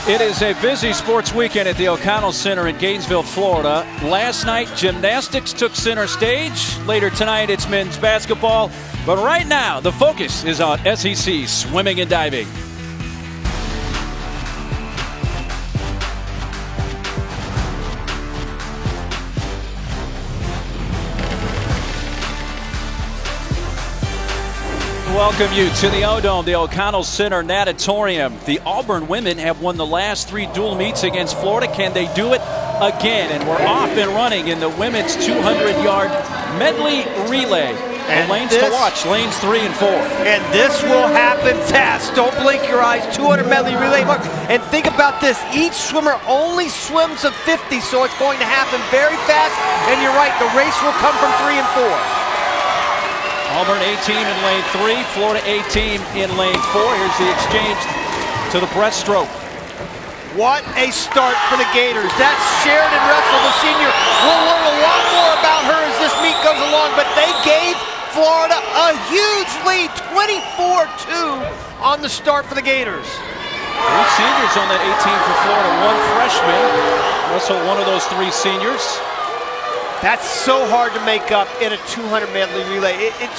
It is a busy sports weekend at the O'Connell Center in Gainesville, Florida. Last night, gymnastics took center stage. Later tonight, it's men's basketball. But right now, the focus is on SEC swimming and diving. Welcome you to the O-Dome, the O'Connell Center Natatorium. The Auburn women have won the last 3 dual meets against Florida. Can they do it again? And we're off and running in the women's 200-yard medley relay. And lanes to watch, lanes 3 and 4. And this will happen fast. Don't blink your eyes. 200 medley relay. And think about this. Each swimmer only swims a 50, so it's going to happen very fast. And you're right, the race will come from 3 and 4. Auburn A-team in lane 3, Florida A-team in lane 4. Here's the exchange to the breaststroke. What a start for the Gators. That's Sheridan Russell, the senior. We'll learn a lot more about her as this meet goes along, but they gave Florida a huge lead, 24-2 on the start for the Gators. 3 seniors on that A-team for Florida, 1 freshman. Russell, one of those 3 seniors. That's so hard to make up in a 200 medley relay. It's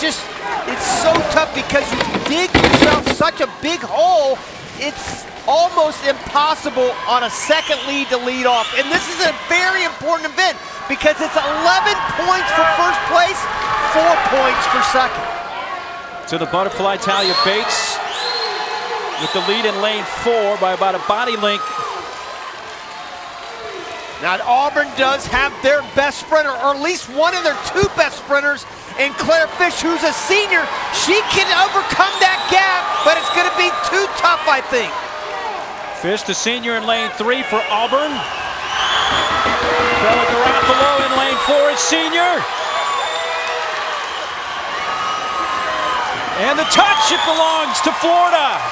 so tough because you dig yourself such a big hole. It's almost impossible on a second lead to lead off. And this is a very important event because it's 11 points for first place, 4 points for second. To the butterfly, Talia Bates with the lead in lane 4 by about a body length. Now Auburn does have their best sprinter, or at least one of their 2 best sprinters, in Claire Fish, who's a senior. She can overcome that gap, but it's going to be too tough, I think. Fish, the senior in lane 3 for Auburn. Bella Garofalo in lane 4 is senior. And the touch, it belongs to Florida.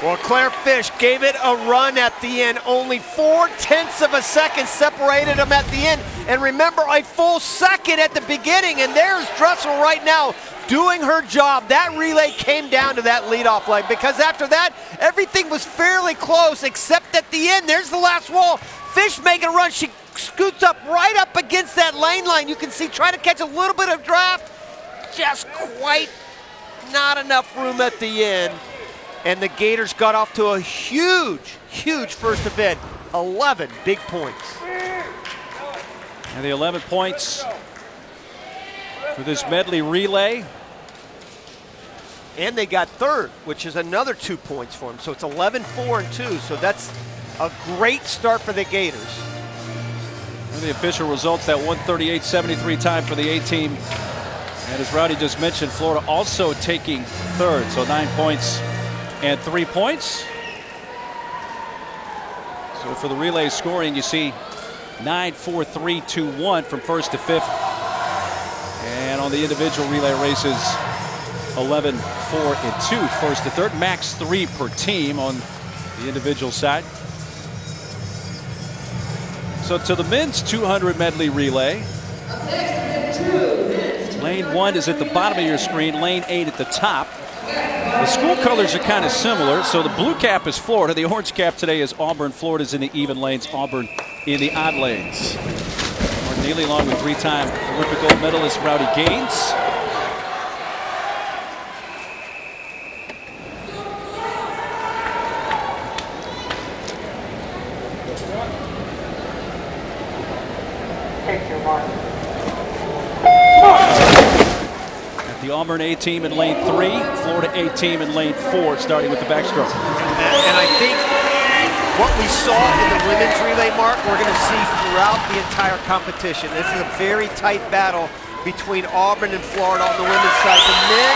Well, Claire Fish gave it a run at the end. Only 0.4 of a second separated them at the end. And remember, a full second at the beginning. And there's Dressel right now doing her job. That relay came down to that leadoff leg because after that, everything was fairly close except at the end. There's the last wall. Fish making a run. She scoots up right up against that lane line. You can see, trying to catch a little bit of draft. Just quite not enough room at the end. And the Gators got off to a huge, huge first event. 11 big points. And the 11 points for this medley relay. And they got third, which is another 2 points for them. So it's 11, 4, and 2. So that's a great start for the Gators. And the official results, that 138.73 time for the A-team. And as Rowdy just mentioned, Florida also taking third. So 9 points. And 3 points. So for the relay scoring, you see 9, 4, 3, 2, 1 from first to fifth. And on the individual relay races, 11, 4, and 2 first to third. Max 3 per team on the individual side. So to the men's 200 medley relay. Lane 1 is at the bottom of your screen, lane 8 at the top. The school colors are kind of similar. So the blue cap is Florida. The orange cap today is Auburn. Florida's in the even lanes. Auburn in the odd lanes. Martin Neely along with 3-time Olympic gold medalist Rowdy Gaines. Take your mark. The Auburn A-team in lane 3, Florida A-team in lane 4, starting with the backstroke. And I think what we saw in the women's relay, Mark, we're going to see throughout the entire competition. This is a very tight battle between Auburn and Florida on the women's side. The men,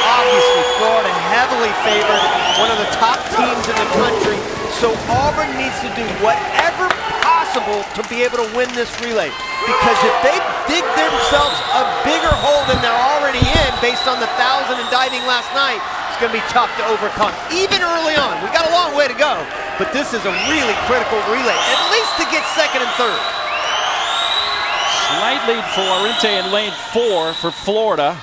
obviously, Florida heavily favored, one of the top teams in the country. So Auburn needs to do whatever possible to be able to win this relay. Because if they dig themselves a bigger hole than they're already in, based on the 1,000 in diving last night, it's going to be tough to overcome, even early on. We got a long way to go, but this is a really critical relay, at least to get second and third. Slight lead for Arente in lane 4 for Florida.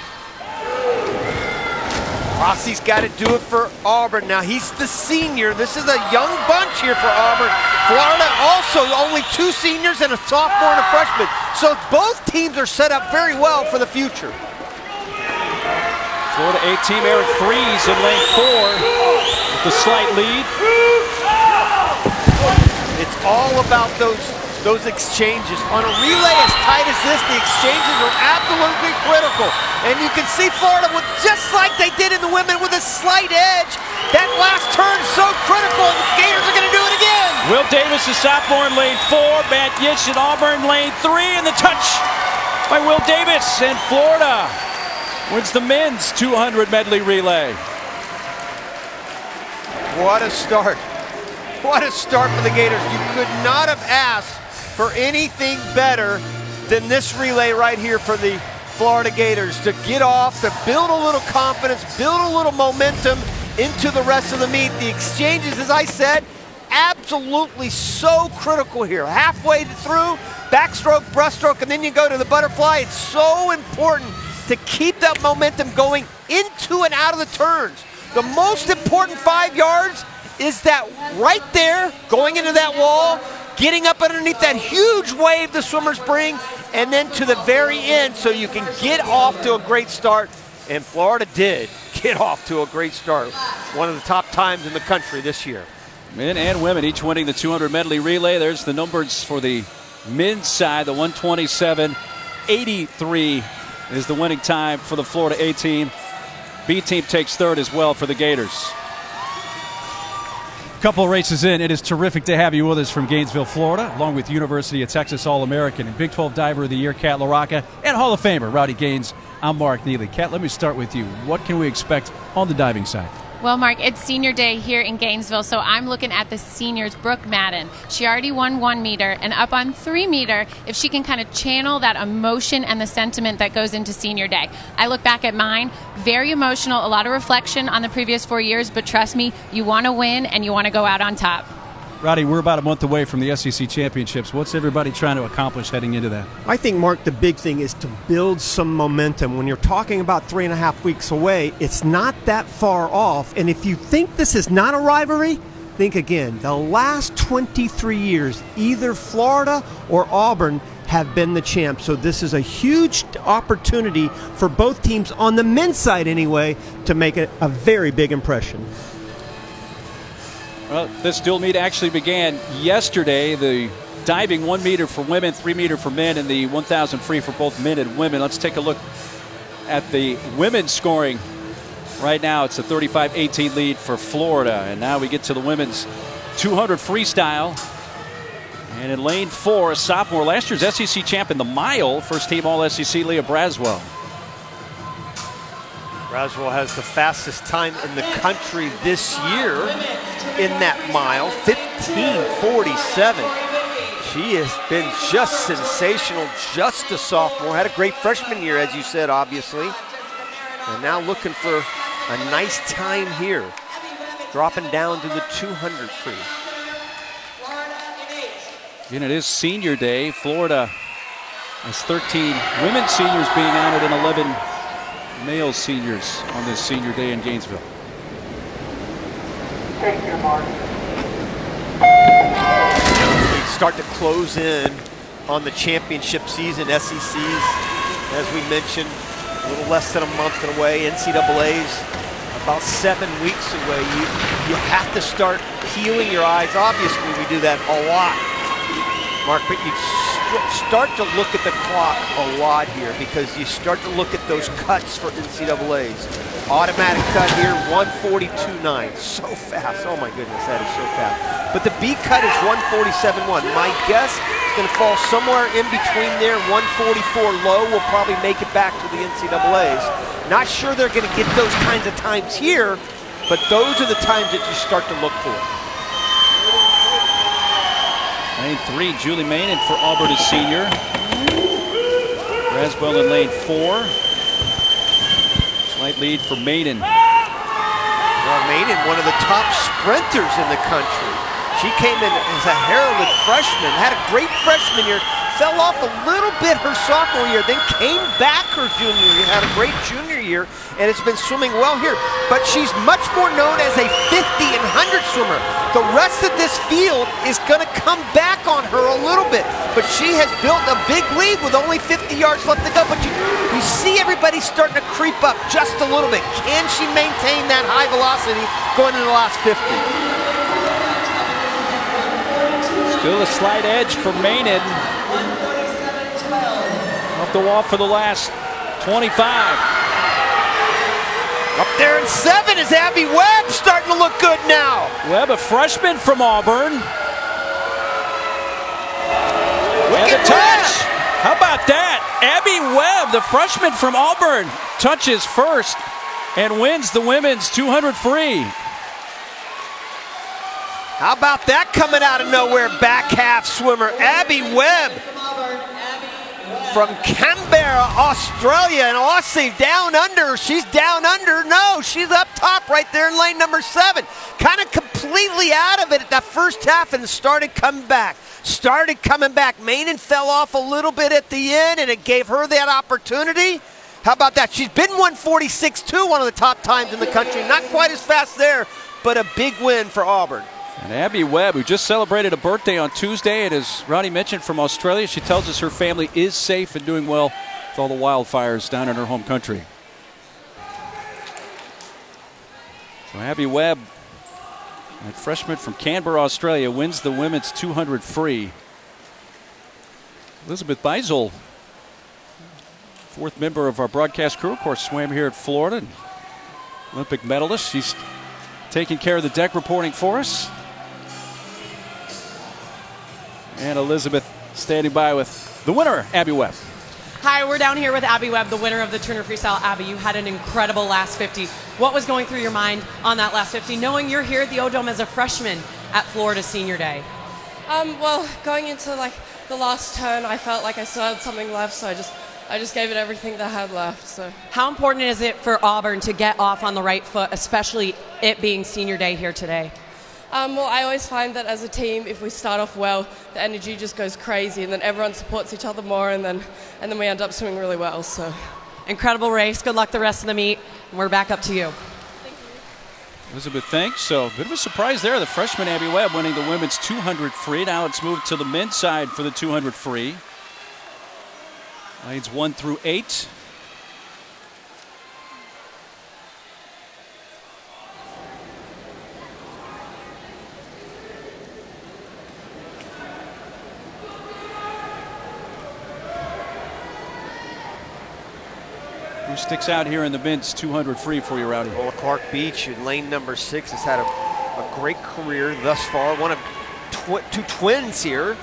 Rossi's got to do it for Auburn. Now he's the senior. This is a young bunch here for Auburn. Florida also only 2 seniors and a sophomore and a freshman. So both teams are set up very well for the future. Florida A-team Eric Freeze in lane 4 with the slight lead. It's all about those exchanges. On a relay as tight as this, the exchanges are absolutely critical. And you can see Florida, with just like they did in the women, with a slight edge. That last turn is so critical. The Gators are going to do it again. Will Davis, the sophomore, in lane 4. Matt Yitch in Auburn, lane 3. And the touch by Will Davis. And Florida wins the men's 200 medley relay. What a start. What a start for the Gators. You could not have asked for anything better than this relay right here for the Florida Gators, to get off, to build a little confidence, build a little momentum into the rest of the meet. The exchanges, as I said, absolutely so critical here. Halfway through, backstroke, breaststroke, and then you go to the butterfly. It's so important to keep that momentum going into and out of the turns. The most important 5 yards is that right there, going into that wall, getting up underneath that huge wave the swimmers bring, and then to the very end so you can get off to a great start. And Florida did get off to a great start. One of the top times in the country this year. Men and women each winning the 200 medley relay. There's the numbers for the men's side. The 127.83 is the winning time for the Florida A team. B team takes third as well for the Gators. Couple of races in, it is terrific to have you with us from Gainesville, Florida, along with University of Texas All-American and Big 12 Diver of the Year, Kat LaRocca, and Hall of Famer, Rowdy Gaines. I'm Mark Neely. Kat, let me start with you. What can we expect on the diving side? Well, Mark, it's senior day here in Gainesville, so I'm looking at the seniors. Brooke Madden, she already won 1 meter, and up on 3 meter, if she can kind of channel that emotion and the sentiment that goes into senior day. I look back at mine, very emotional, a lot of reflection on the previous 4 years, but trust me, you want to win and you want to go out on top. Rowdy, we're about a month away from the SEC championships. What's everybody trying to accomplish heading into that? I think, Mark, the big thing is to build some momentum. When you're talking about 3.5 weeks away, it's not that far off. And if you think this is not a rivalry, think again. The last 23 years, either Florida or Auburn have been the champs. So this is a huge opportunity for both teams, on the men's side anyway, to make a very big impression. Well, this dual meet actually began yesterday. The diving 1 meter for women, 3 meter for men, and the 1,000 free for both men and women. Let's take a look at the women's scoring. Right now, it's a 35-18 lead for Florida. And now we get to the women's 200 freestyle. And in lane 4, a sophomore, last year's SEC champ in the mile, first team All-SEC, Leah Braswell. Braswell has the fastest time in the country this year in that mile, 15:47. She has been just sensational, just a sophomore. Had a great freshman year, as you said, obviously. And now looking for a nice time here, dropping down to the 200 free. Again, it is senior day. Florida has 13 women seniors being honored and 11 male seniors on this senior day in Gainesville. Take your mark. We start to close in on the championship season. SECs, as we mentioned, a little less than a month away. NCAA's about 7 weeks away. You have to start peeling your eyes. Obviously, we do that a lot, Mark, but you start to look at the clock a lot here, because you start to look at those cuts for NCAA's. Automatic cut here, 142.9. So fast. Oh my goodness, that is so fast. But the B cut is 147.1. My guess is going to fall somewhere in between there. 144 low will probably make it back to the NCAA's. Not sure they're going to get those kinds of times here, but those are the times that you start to look for. Lane 3, Julie Mainen for Auburn is senior. Braswell in lane 4. Slight lead for Mainen. Well, Mainen, one of the top sprinters in the country. She came in as a heralded freshman, had a great freshman year, fell off a little bit her sophomore year, then came back her junior year, had a great junior year, and has been swimming well here. But she's much more known as a 50 and 100 swimmer. The rest of this field is going to come back on her a little bit, but she has built a big lead with only 50 yards left to go. But you see everybody starting to creep up just a little bit. Can she maintain that high velocity going into the last 50? Still a slight edge for Maynard. Off the wall for the last 25. Up there in 7 is Abby Webb, starting to look good now. Webb, a freshman from Auburn. Look And at a touch. How about that? Abby Webb, the freshman from Auburn, touches first and wins the women's 200 free. How about that coming out of nowhere, back half swimmer, Abby Webb from Canberra, Australia, and Aussie down under. She's down under. No, she's up top right there in lane number 7. Kind of completely out of it at that first half and started coming back. Mainin fell off a little bit at the end, and it gave her that opportunity. How about that? She's been 146.2, one of the top times in the country. Not quite as fast there, but a big win for Auburn. And Abby Webb, who just celebrated a birthday on Tuesday, and as Ronnie mentioned, from Australia, she tells us her family is safe and doing well with all the wildfires down in her home country. So Abby Webb, a freshman from Canberra, Australia, wins the women's 200 free. Elizabeth Beisel, fourth member of our broadcast crew, of course, swam here at Florida, and Olympic medalist. She's taking care of the deck reporting for us. And Elizabeth standing by with the winner, Abby Webb. Hi, we're down here with Abby Webb, the winner of the Turner Freestyle. Abby, you had an incredible last 50. What was going through your mind on that last 50, knowing you're here at the O-Dome as a freshman at Florida Senior Day? Well, going into the last turn, I felt like I still had something left, so I just gave it everything that I had left. So, how important is it for Auburn to get off on the right foot, especially it being Senior Day here today? Well, I always find that as a team, if we start off well, the energy just goes crazy, and then everyone supports each other more, and then we end up swimming really well. So, incredible race. Good luck the rest of the meet. We're back up to you. Thank you. Elizabeth, thanks. So, a bit of a surprise there. The freshman Abby Webb winning the women's 200 free. Now let's move to the men's side for the 200 free. Lanes 1 through 8. Who sticks out here in the men's 200 free for you, Rowdy? Well, Clark Beach in lane number 6 has had a great career thus far. One of two twins here.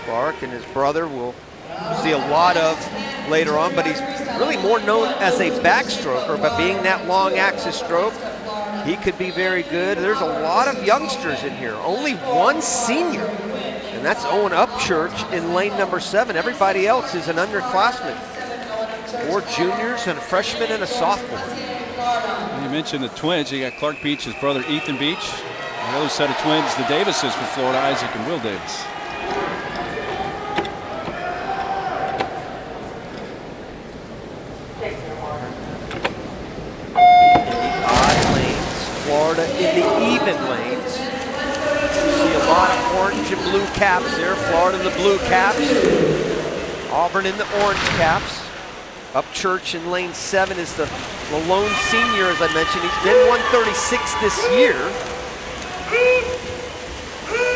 Clark and his brother will see a lot of later on, but he's really more known as a backstroker, but being that long axis stroke, he could be very good. There's a lot of youngsters in here. Only one senior, and that's Owen Upchurch in lane number 7. Everybody else is an underclassman. 4 juniors and a freshman and a sophomore. You mentioned the twins. You got Clark Beach, his brother Ethan Beach. The other set of twins, the Davises for Florida, Isaac and Will Davis. Odd lanes, Florida in the even lanes. You see a lot of orange and blue caps there. Florida in the blue caps. Auburn in the orange caps. Upchurch in lane 7 is the lone senior, as I mentioned. He's been 136 this year.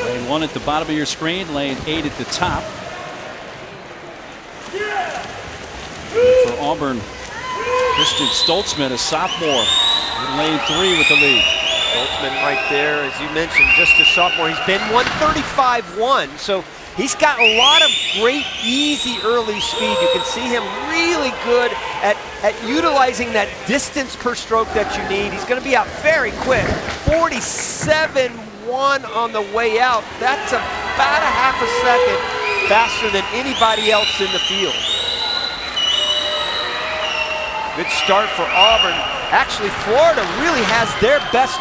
Lane 1 at the bottom of your screen, lane 8 at the top. For Auburn, Christian Stoltzman, a sophomore, in lane 3 with the lead. Stoltzman right there, as you mentioned, just a sophomore. He's been 135.1, so he's got a lot of great, easy early speed. You can see him really good at utilizing that distance per stroke that you need. He's going to be out very quick. 47.1 on the way out. That's about a half a second faster than anybody else in the field. Good start for Auburn. Actually, Florida really has their best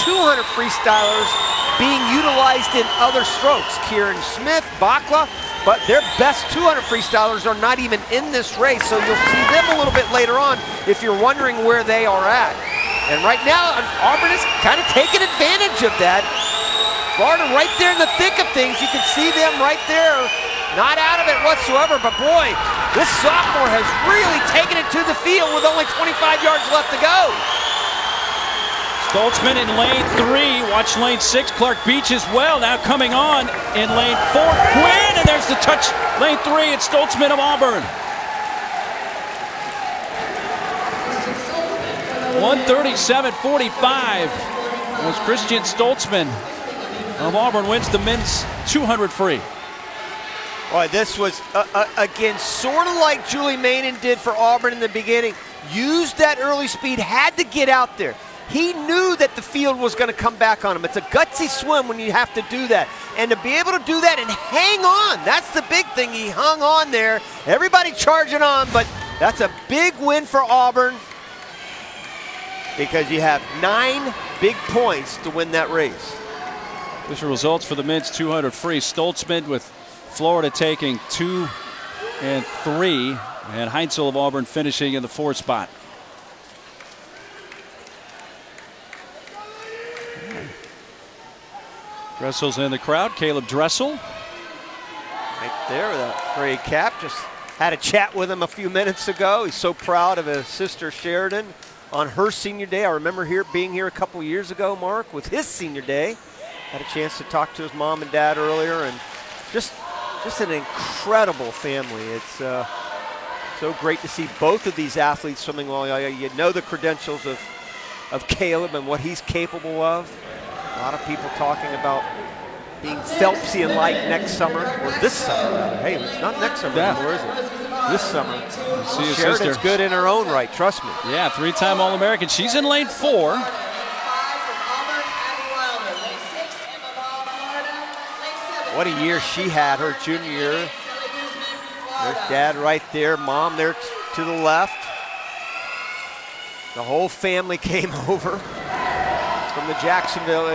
200 freestylers being utilized in other strokes. Kieran Smith, Bakla, but their best 200 freestylers are not even in this race, so you'll see them a little bit later on if you're wondering where they are at. And right now, Auburn is kind of taking advantage of that. Florida right there in the thick of things. You can see them right there, not out of it whatsoever, but boy, this sophomore has really taken it to the field with only 25 yards left to go. Stoltzman in lane 3. Watch lane 6. Clark Beach as well. Now coming on in lane 4. Quinn, and there's the touch. Lane 3. It's Stoltzman of Auburn. 137.45 as Christian Stoltzman of Auburn wins the men's 200 free. Boy, this was, again, sort of like Julie Manin did for Auburn in the beginning. Used that early speed, had to get out there. He knew that the field was going to come back on him. It's a gutsy swim when you have to do that. And to be able to do that and hang on, that's the big thing. He hung on there. Everybody charging on, but that's a big win for Auburn because you have 9 big points to win that race. Official results for the men's 200 free. Stoltzman with Florida taking 2 and 3, and Heinzel of Auburn finishing in the 4th spot. Dressel's in the crowd. Caleb Dressel. Right there with a gray cap. Just had a chat with him a few minutes ago. He's so proud of his sister Sheridan on her senior day. I remember being here a couple years ago, Mark, with his senior day. Had a chance to talk to his mom and dad earlier, and just an incredible family. It's so great to see both of these athletes swimming well. You know the credentials of Caleb and what he's capable of. A lot of people talking about being Phelpsian-like next summer, or this summer. Hey, it's not next summer anymore, is it? This summer. See his Sheridan's sister. good in her own right, trust me. Yeah, 3-time All-American. She's in lane 4. What a year she had her junior year. There's dad right there, mom there to the left. The whole family came over from the Jacksonville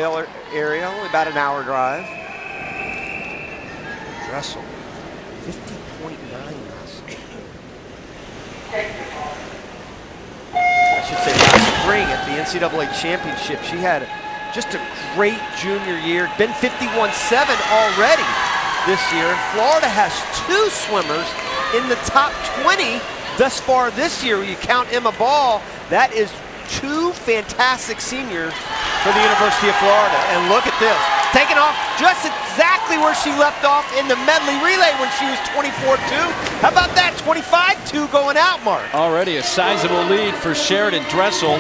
area, only about an hour drive. Dressel, 50.9 last I should say last spring at the NCAA championship. She had just a great junior year. Been 51.7 already this year. And Florida has 2 swimmers in the top 20 thus far this year. You count Emma Ball, that is 2 fantastic seniors for the University of Florida. And look at this, taking off just exactly where she left off in the medley relay when she was 24.2. How about that, 25.2 going out, Mark? Already a sizable lead for Sheridan Dressel.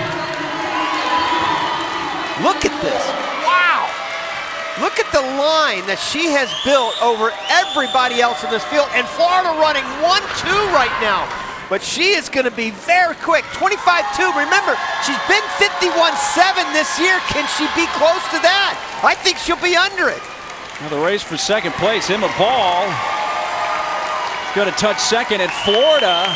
Look at this, wow. Look at the line that she has built over everybody else in this field. And Florida running 1-2 right now. But she is going to be very quick. 25.2. Remember, she's been 51.7 this year. Can she be close to that? I think she'll be under it. Now the race for second place. Emma Ball is going to touch second at Florida.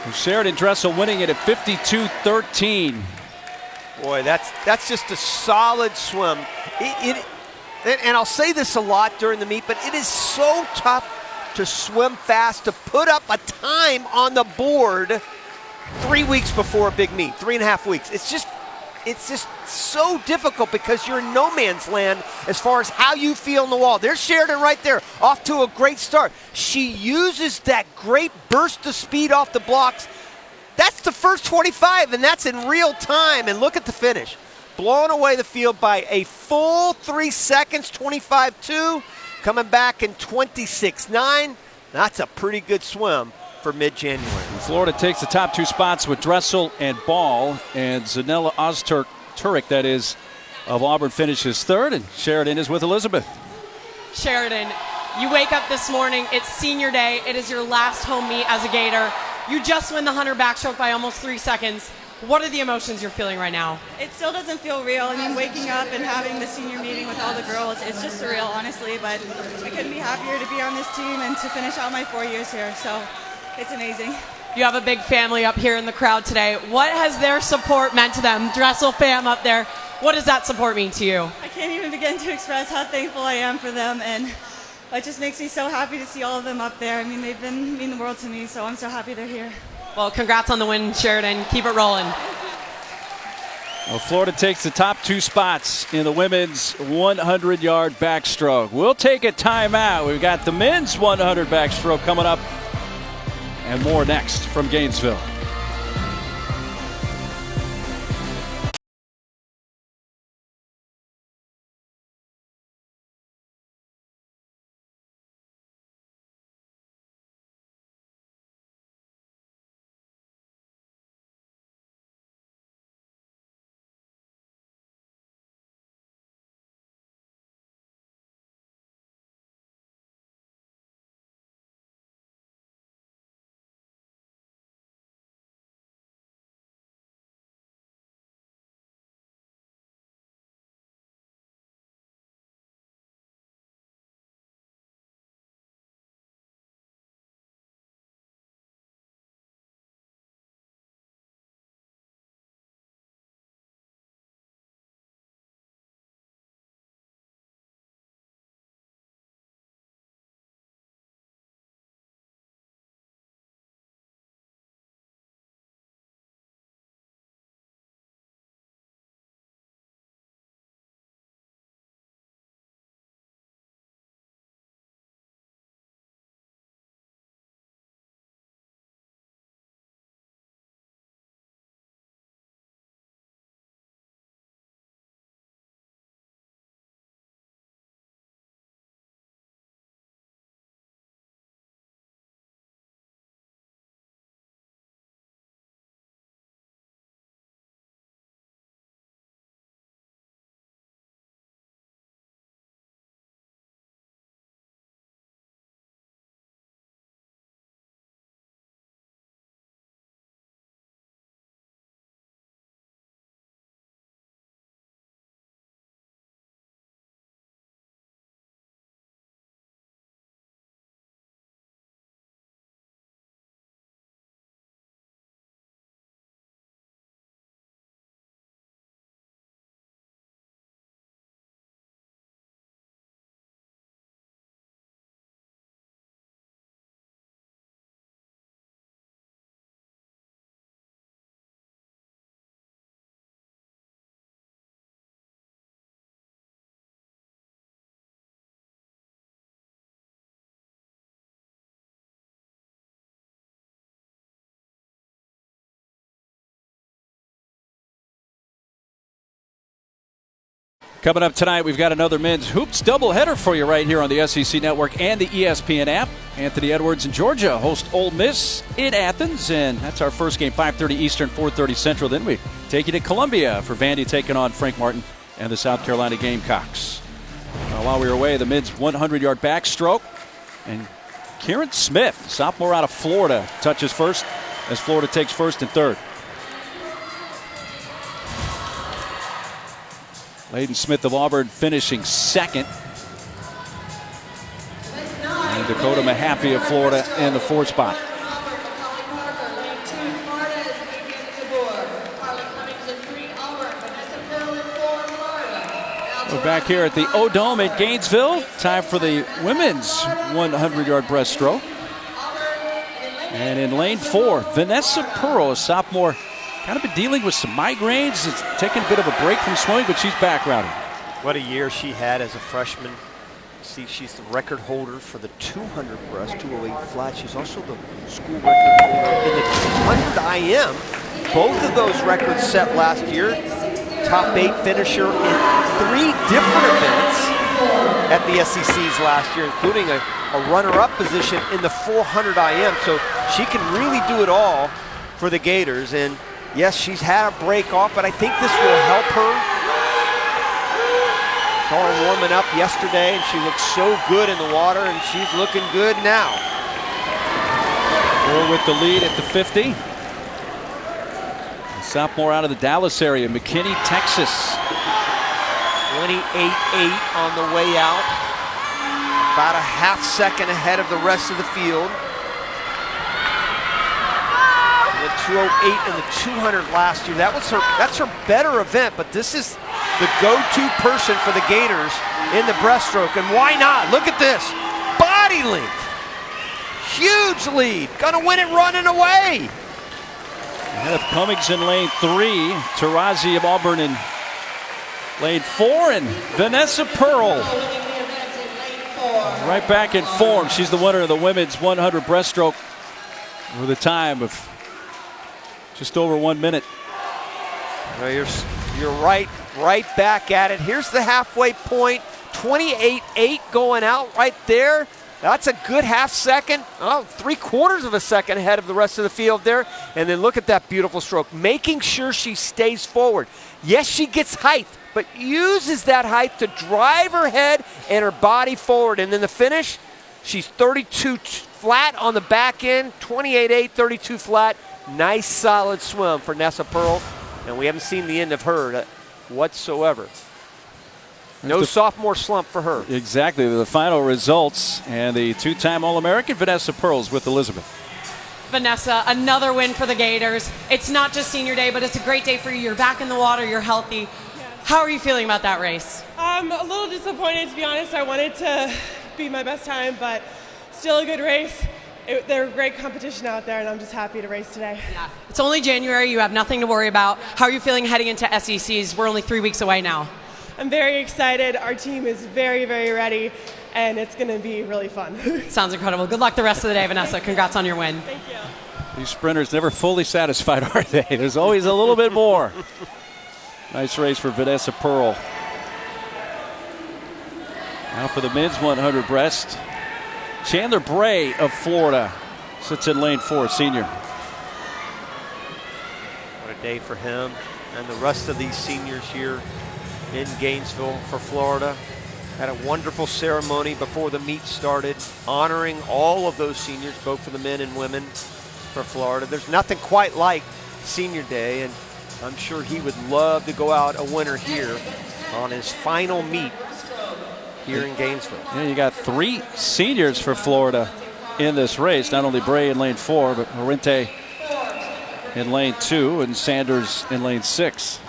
And Sheridan Dressel winning it at 52.13. Boy, that's just a solid swim. And I'll say this a lot during the meet, but it is so tough to swim fast, to put up a time on the board 3 weeks before a big meet, 3.5 weeks. It's just so difficult because you're in no man's land as far as how you feel in the wall. There's Sheridan right there, off to a great start. She uses that great burst of speed off the blocks. That's the first 25, and that's in real time. And look at the finish. Blowing away the field by a full 3 seconds, 25.2, coming back in 26.9. That's a pretty good swim for mid-January. Florida takes the top 2 spots with Dressel and Ball, and Zanella Ozturk, that is, of Auburn finishes 3rd, and Sheridan is with Elizabeth. Sheridan, you wake up this morning, it's senior day, it is your last home meet as a Gator. You just win the 100 backstroke by almost 3 seconds. What are the emotions you're feeling right now? It still doesn't feel real. I mean, waking up and having the senior meeting with all the girls, it's just surreal, honestly, but I couldn't be happier to be on this team and to finish out my 4 years here, so it's amazing. You have a big family up here in the crowd today. What has their support meant to them? Dressel fam up there. What does that support mean to you? I can't even begin to express how thankful I am for them, and it just makes me so happy to see all of them up there. I mean, they've mean the world to me, so I'm so happy they're here. Well, congrats on the win, Sheridan. Keep it rolling. Well, Florida takes the top 2 spots in the women's 100-yard backstroke. We'll take a timeout. We've got the men's 100 backstroke coming up and more next from Gainesville. Coming up tonight, we've got another men's hoops doubleheader for you right here on the SEC Network and the ESPN app. Anthony Edwards in Georgia host Ole Miss in Athens, and that's our first game, 5:30 Eastern, 4:30 Central. Then we take you to Columbia for Vandy taking on Frank Martin and the South Carolina Gamecocks. While we were away, the men's 100-yard backstroke, and Kieran Smith, sophomore out of Florida, touches first as Florida takes first and third. Layden Smith of Auburn finishing second. And Dakota Mahaffey of Florida in the fourth spot. We're back here at the O-Dome at Gainesville. Time for the women's 100-yard breaststroke. And in lane 4, Vanessa Pearl, a sophomore, kind of been dealing with some migraines. It's taking a bit of a break from swimming, but she's back routing. What a year she had as a freshman. See, she's the record holder for the 200 breast, 208 flat. She's also the school record holder in the 200 IM. Both of those records set last year. Top 8 finisher in 3 different events at the SECs last year, including a runner-up position in the 400 IM. So she can really do it all for the Gators. And yes, she's had a break off, but I think this will help her. Saw her warming up yesterday, and she looked so good in the water, and she's looking good now. We're with the lead at the 50. A sophomore out of the Dallas area, McKinney, Texas. 28.8 on the way out. About a half second ahead of the rest of the field. The 208 and the 200 last year. That's her better event, but this is the go-to person for the Gators in the breaststroke. And why not? Look at this. Body length. Huge lead. Gonna win it running away. Ahead of Cummings in lane 3, Tarazi of Auburn in lane 4, and Vanessa Pearl right back in form. She's the winner of the women's 100 breaststroke with a time of just over 1 minute. Well, you're right back at it. Here's the halfway point, 28.8 going out right there. That's a good half second, 3/4 of a second ahead of the rest of the field there. And then look at that beautiful stroke, making sure she stays forward. Yes, she gets height, but uses that height to drive her head and her body forward. And then the finish, she's 32 flat on the back end, 28.8, 32 flat. Nice solid swim for Nessa Pearl. And we haven't seen the end of her whatsoever. No sophomore slump for her. Exactly. The final results and the 2-time All-American Vanessa Pearls with Elizabeth. Vanessa, another win for the Gators. It's not just senior day, but it's a great day for you. You're back in the water, you're healthy. Yes. How are you feeling about that race? I'm a little disappointed, to be honest. I wanted to be my best time, but still a good race. There's great competition out there, and I'm just happy to race today. Yeah. It's only January. You have nothing to worry about. How are you feeling heading into SECs? We're only 3 weeks away now. I'm very excited. Our team is very, very ready, and it's going to be really fun. Sounds incredible. Good luck the rest of the day, Vanessa. Congrats on your win. Thank you. These sprinters never fully satisfied, are they? There's always a little bit more. Nice race for Vanessa Pearl. Now for the men's 100 breast. Chandler Bray of Florida sits in lane 4, senior. What a day for him and the rest of these seniors here in Gainesville for Florida. Had a wonderful ceremony before the meet started, honoring all of those seniors, both for the men and women for Florida. There's nothing quite like senior day, and I'm sure he would love to go out a winner here on his final meet here in Gainesville. Yeah, you got 3 seniors for Florida in this race. Not only Bray in lane 4, but Morente in lane 2 and Sanders in lane 6.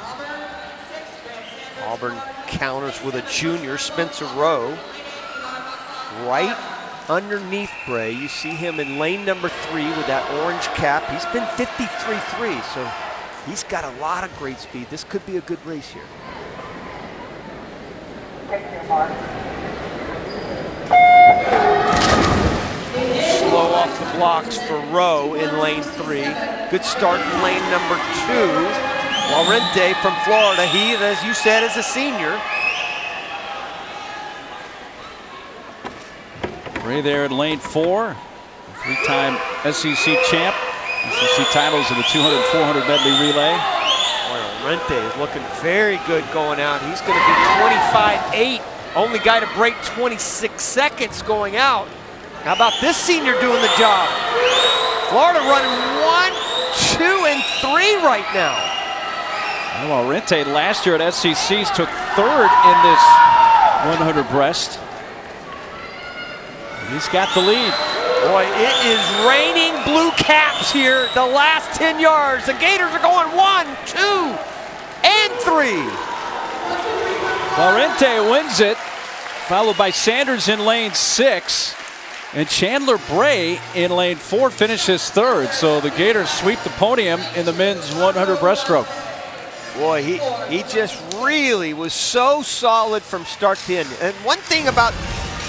Auburn counters with a junior, Spencer Rowe, right underneath Bray. You see him in lane number 3 with that orange cap. He's been 53.3, so he's got a lot of great speed. This could be a good race here. Slow off the blocks for Rowe in lane 3. Good start in lane number 2. Laurente from Florida, he, as you said, is a senior. Bray there in lane 4. 3-time SEC champ. SEC titles in the 200 400 medley relay. Boy, Laurente is looking very good going out. He's going to be 25.8. Only guy to break 26 seconds going out. How about this senior doing the job? Florida running 1, 2, and 3 right now. Well, Rente last year at SECs took 3rd in this 100 breast. He's got the lead. Boy, it is raining blue caps here the last 10 yards. The Gators are going 1, 2, and 3. Laurente wins it, followed by Sanders in lane 6. And Chandler Bray in lane 4 finishes 3rd. So the Gators sweep the podium in the men's 100 breaststroke. Boy, he just really was so solid from start to end. And one thing about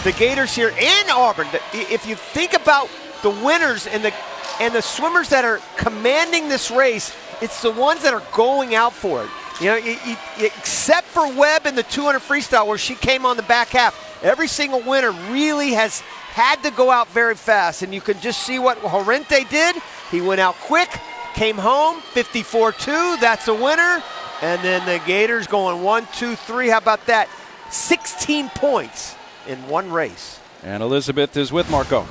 the Gators here and Auburn, if you think about the winners and the swimmers that are commanding this race, it's the ones that are going out for it. You know, except for Webb in the 200 freestyle where she came on the back half, every single winner really has had to go out very fast. And you can just see what Horrente did. He went out quick, came home, 54.2, that's a winner. And then the Gators going 1, 2, 3. How about that? 16 points in one race. And Elizabeth is with Marco.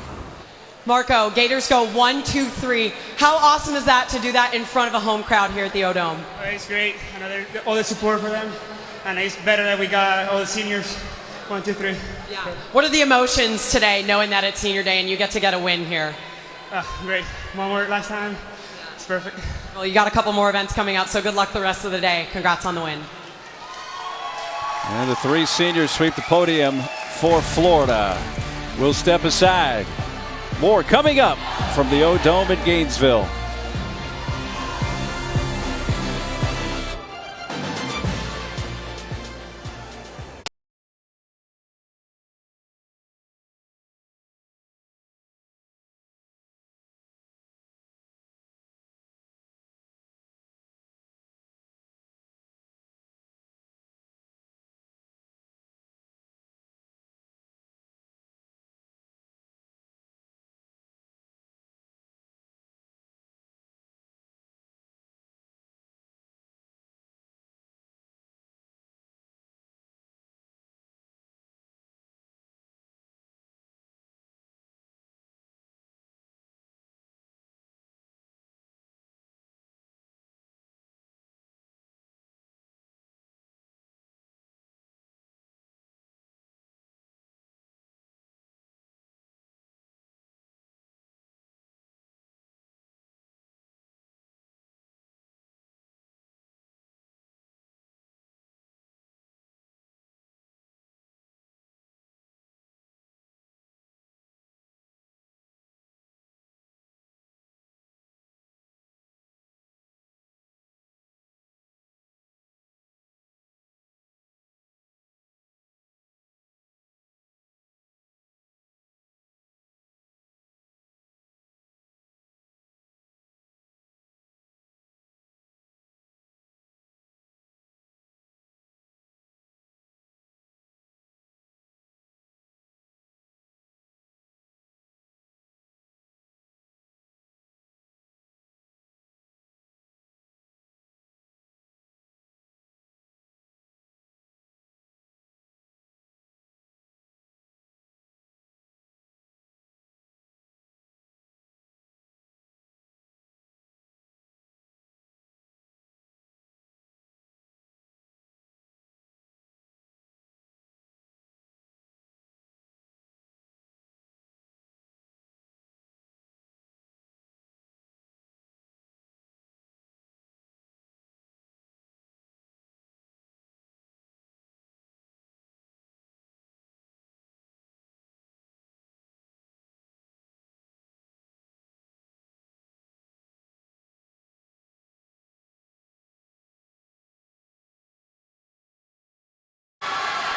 Marco, Gators go 1, 2, 3. How awesome is that to do that in front of a home crowd here at the O-Dome? It's great. All the support for them. And it's better that we got all the seniors. 1, 2, 3. Yeah. What are the emotions today knowing that it's senior day and you get to get a win here? Great. One more last time. It's perfect. Well, you got a couple more events coming up, so good luck the rest of the day. Congrats on the win. And the three seniors sweep the podium for Florida. We'll step aside. More coming up from the O-Dome in Gainesville.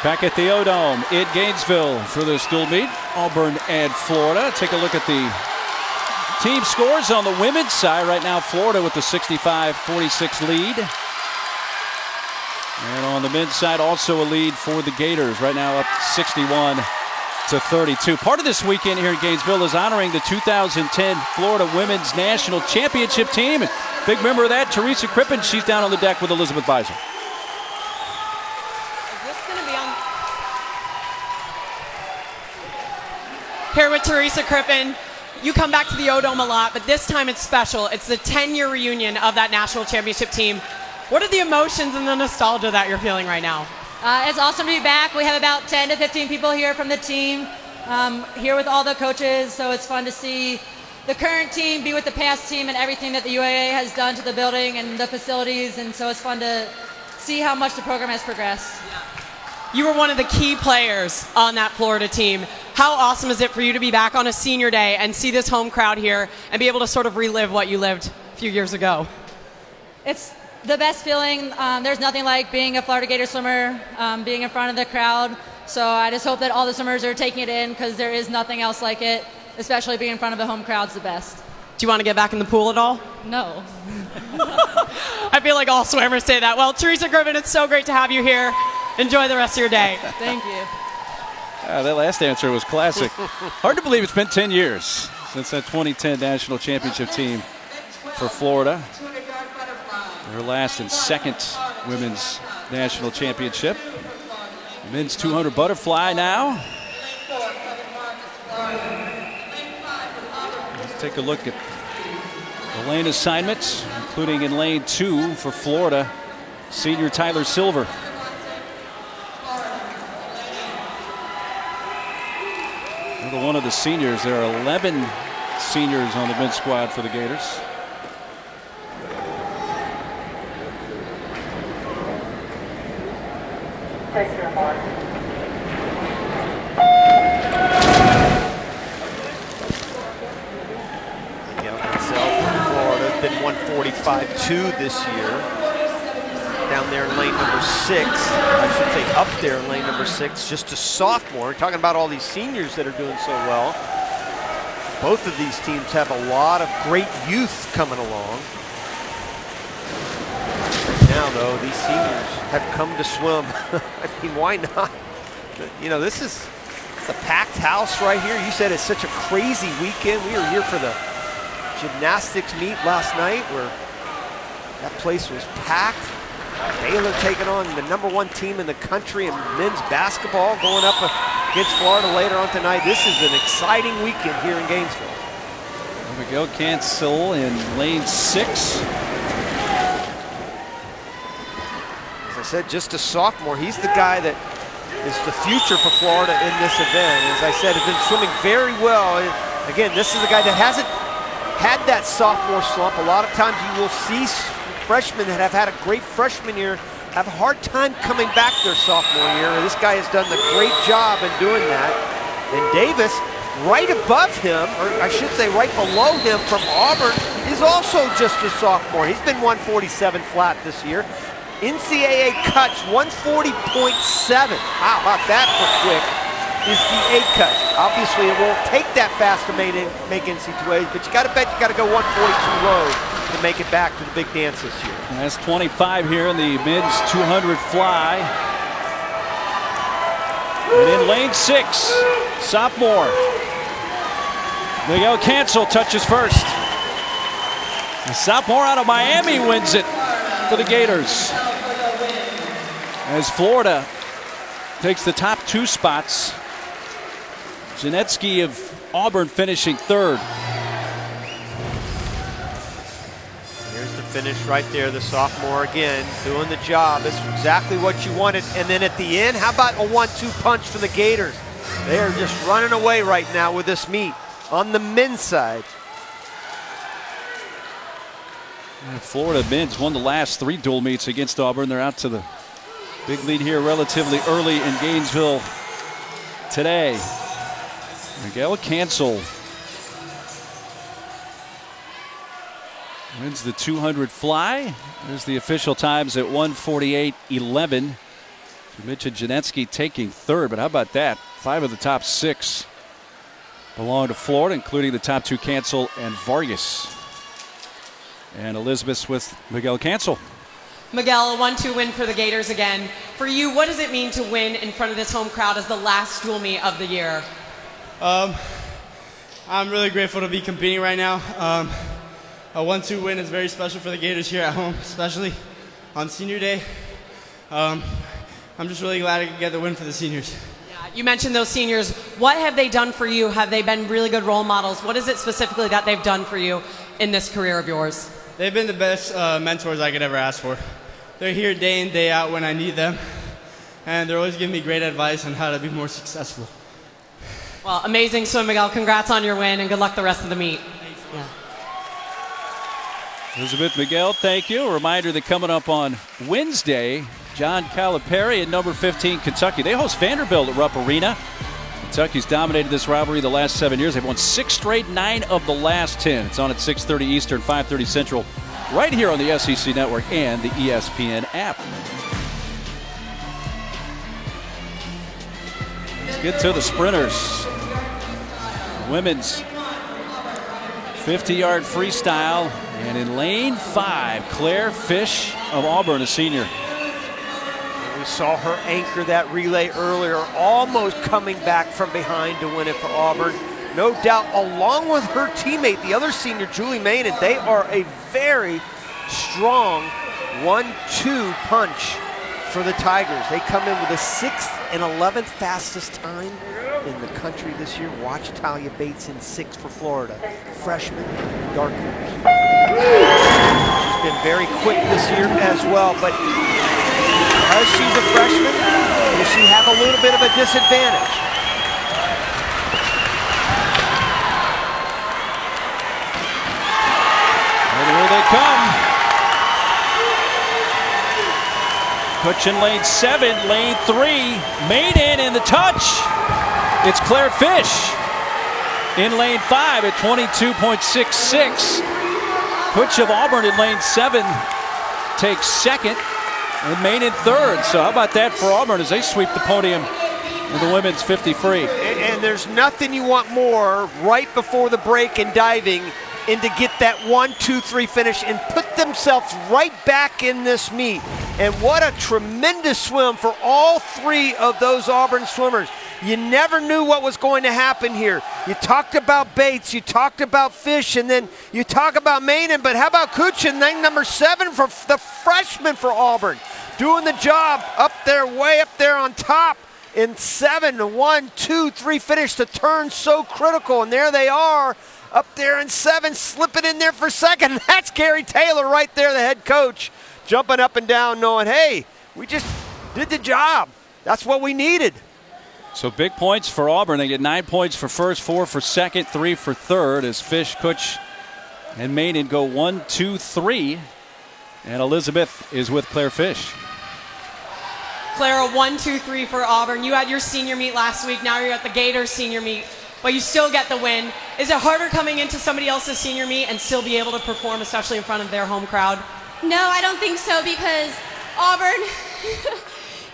Back at the O-Dome in Gainesville for the school meet, Auburn and Florida. Take a look at the team scores on the women's side. Right now, Florida with the 65-46 lead. And on the men's side, also a lead for the Gators. Right now up 61-32. Part of this weekend here in Gainesville is honoring the 2010 Florida Women's National Championship team. And big member of that, Teresa Crippen. She's down on the deck with Elizabeth Beisel. Here with Teresa Crippen. You come back to the O-Dome a lot, but this time it's special. It's the 10-year reunion of that national championship team. What are the emotions and the nostalgia that you're feeling right now? It's awesome to be back. We have about 10 to 15 people here from the team, here with all the coaches, so it's fun to see the current team be with the past team and everything that the UAA has done to the building and the facilities, and so it's fun to see how much the program has progressed. You were one of the key players on that Florida team. How awesome is it for you to be back on a senior day and see this home crowd here and be able to sort of relive what you lived a few years ago? It's the best feeling. There's nothing like being a Florida Gator swimmer, being in front of the crowd. So I just hope that all the swimmers are taking it in, because there is nothing else like it, especially being in front of the home crowd's the best. Do you want to get back in the pool at all? No. I feel like all swimmers say that. Well, Teresa Crippen, it's so great to have you here. Enjoy the rest of your day. Thank you. That last answer was classic. Hard to believe it's been 10 years since that 2010 national championship team for Florida. Their last and second women's national championship. Men's 200 butterfly now. Let's take a look at the lane assignments, including in lane 2 for Florida, senior Tyler Silver. Another one of the seniors. There are 11 seniors on the men's squad for the Gators. Take your mark. Miguel himself from Florida has been 145.2 this year. Down there in lane number 6, I should say up there in lane number 6, just a sophomore. We're talking about all these seniors that are doing so well. Both of these teams have a lot of great youth coming along. Now, though, these seniors have come to swim. I mean, why not? You know, it's a packed house right here. You said it's such a crazy weekend. We were here for the gymnastics meet last night where that place was packed. Baylor taking on the #1 team in the country in men's basketball, going up against Florida later on tonight. This is an exciting weekend here in Gainesville. There we go, Cancel in lane 6. As I said, just a sophomore. He's the guy that is the future for Florida in this event. As I said, has been swimming very well. Again, this is a guy that hasn't had that sophomore slump. A lot of times you will see freshmen that have had a great freshman year have a hard time coming back their sophomore year. This guy has done a great job in doing that. And Davis, right above him, or I should say right below him from Auburn, is also just a sophomore. He's been 147 flat this year. NCAA cuts 140.7. How about that for quick? Is the A cut. Obviously, it won't take that fast to make NCAA, but you got to bet you got to go 142 low to make it back to the big dance this year. And that's 25 here in the men's 200 fly. And in lane 6, sophomore Miguel Cancel touches first. The sophomore out of Miami wins it for the Gators. As Florida takes the top 2 spots. Janetsky of Auburn finishing 3rd. Here's the finish right there, the sophomore again doing the job. This is exactly what you wanted. And then at the end, how about a 1-2 punch for the Gators? They are just running away right now with this meet on the men's side. Florida men's won the last 3 dual meets against Auburn. They're out to the big lead here relatively early in Gainesville today. Miguel Cancel wins the 200 fly. There's the official times at 1:48.11. You mentioned Janetsky taking 3rd, but how about that? 5 of the top 6 belong to Florida, including the top 2, Cancel and Vargas. And Elizabeth with Miguel Cancel. Miguel, a 1-2 win for the Gators again. For you, what does it mean to win in front of this home crowd as the last dual meet of the year? I'm really grateful to be competing right now. A 1-2 win is very special for the Gators here at home, especially on senior day. I'm just really glad I could get the win for the seniors. You mentioned those seniors. What have they done for you? Have they been really good role models? What is it specifically that they've done for you in this career of yours? They've been the best mentors I could ever ask for. They're here day in, day out when I need them, and they're always giving me great advice on how to be more successful. Well, amazing swim, Miguel. Congrats on your win, and good luck the rest of the meet. Yeah. Elizabeth Miguel, thank you. A reminder that coming up on Wednesday, John Calipari at number 15 Kentucky. They host Vanderbilt at Rupp Arena. Kentucky's dominated this rivalry the last 7 years. They've won 6 straight, 9 of the last 10. It's on at 6:30 Eastern, 5:30 Central, right here on the SEC Network and the ESPN app. Let's get to the sprinters. Women's 50-yard freestyle. And in lane 5, Claire Fish of Auburn, a senior. We saw her anchor that relay earlier, almost coming back from behind to win it for Auburn. No doubt, along with her teammate, the other senior, Julie Maynard, they are a very strong 1-2 punch for the Tigers. They come in with the 6th and 11th fastest time in the country this year. Watch Talia Bates in 6 for Florida. Freshman, dark horse. She's been very quick this year as well, but because she's a freshman, does she have a little bit of a disadvantage? And here they come. Kutch in lane 7, lane 3, Maiden in the touch. It's Claire Fish in lane 5 at 22.66. Kutch of Auburn in lane 7 takes second, and Maiden third. So how about that for Auburn as they sweep the podium in the women's 50 free. And there's nothing you want more right before the break and diving and to get that 1-2-3 finish and put themselves right back in this meet. And what a tremendous swim for all three of those Auburn swimmers. You never knew what was going to happen here. You talked about Bates, you talked about Fish, and then you talk about Maiden, but how about Kutch in lane number 7 for the freshman for Auburn? Doing the job up there, way up there on top. In 7, 1-2-3 finish, the turn so critical, and there they are up there in 7, slipping in there for second. That's Gary Taylor right there, the head coach, jumping up and down knowing, hey, we just did the job. That's what we needed. So big points for Auburn. They get 9 points for first, 4 for second, 3 for third as Fish, Kutch, and Maiden go 1, 2, 3. And Elizabeth is with Claire Fish. Clara, 1, 2, 3 for Auburn. You had your senior meet last week. Now you're at the Gators senior meet, but you still get the win. Is it harder coming into somebody else's senior meet and still be able to perform, especially in front of their home crowd? No, I don't think so, because Auburn,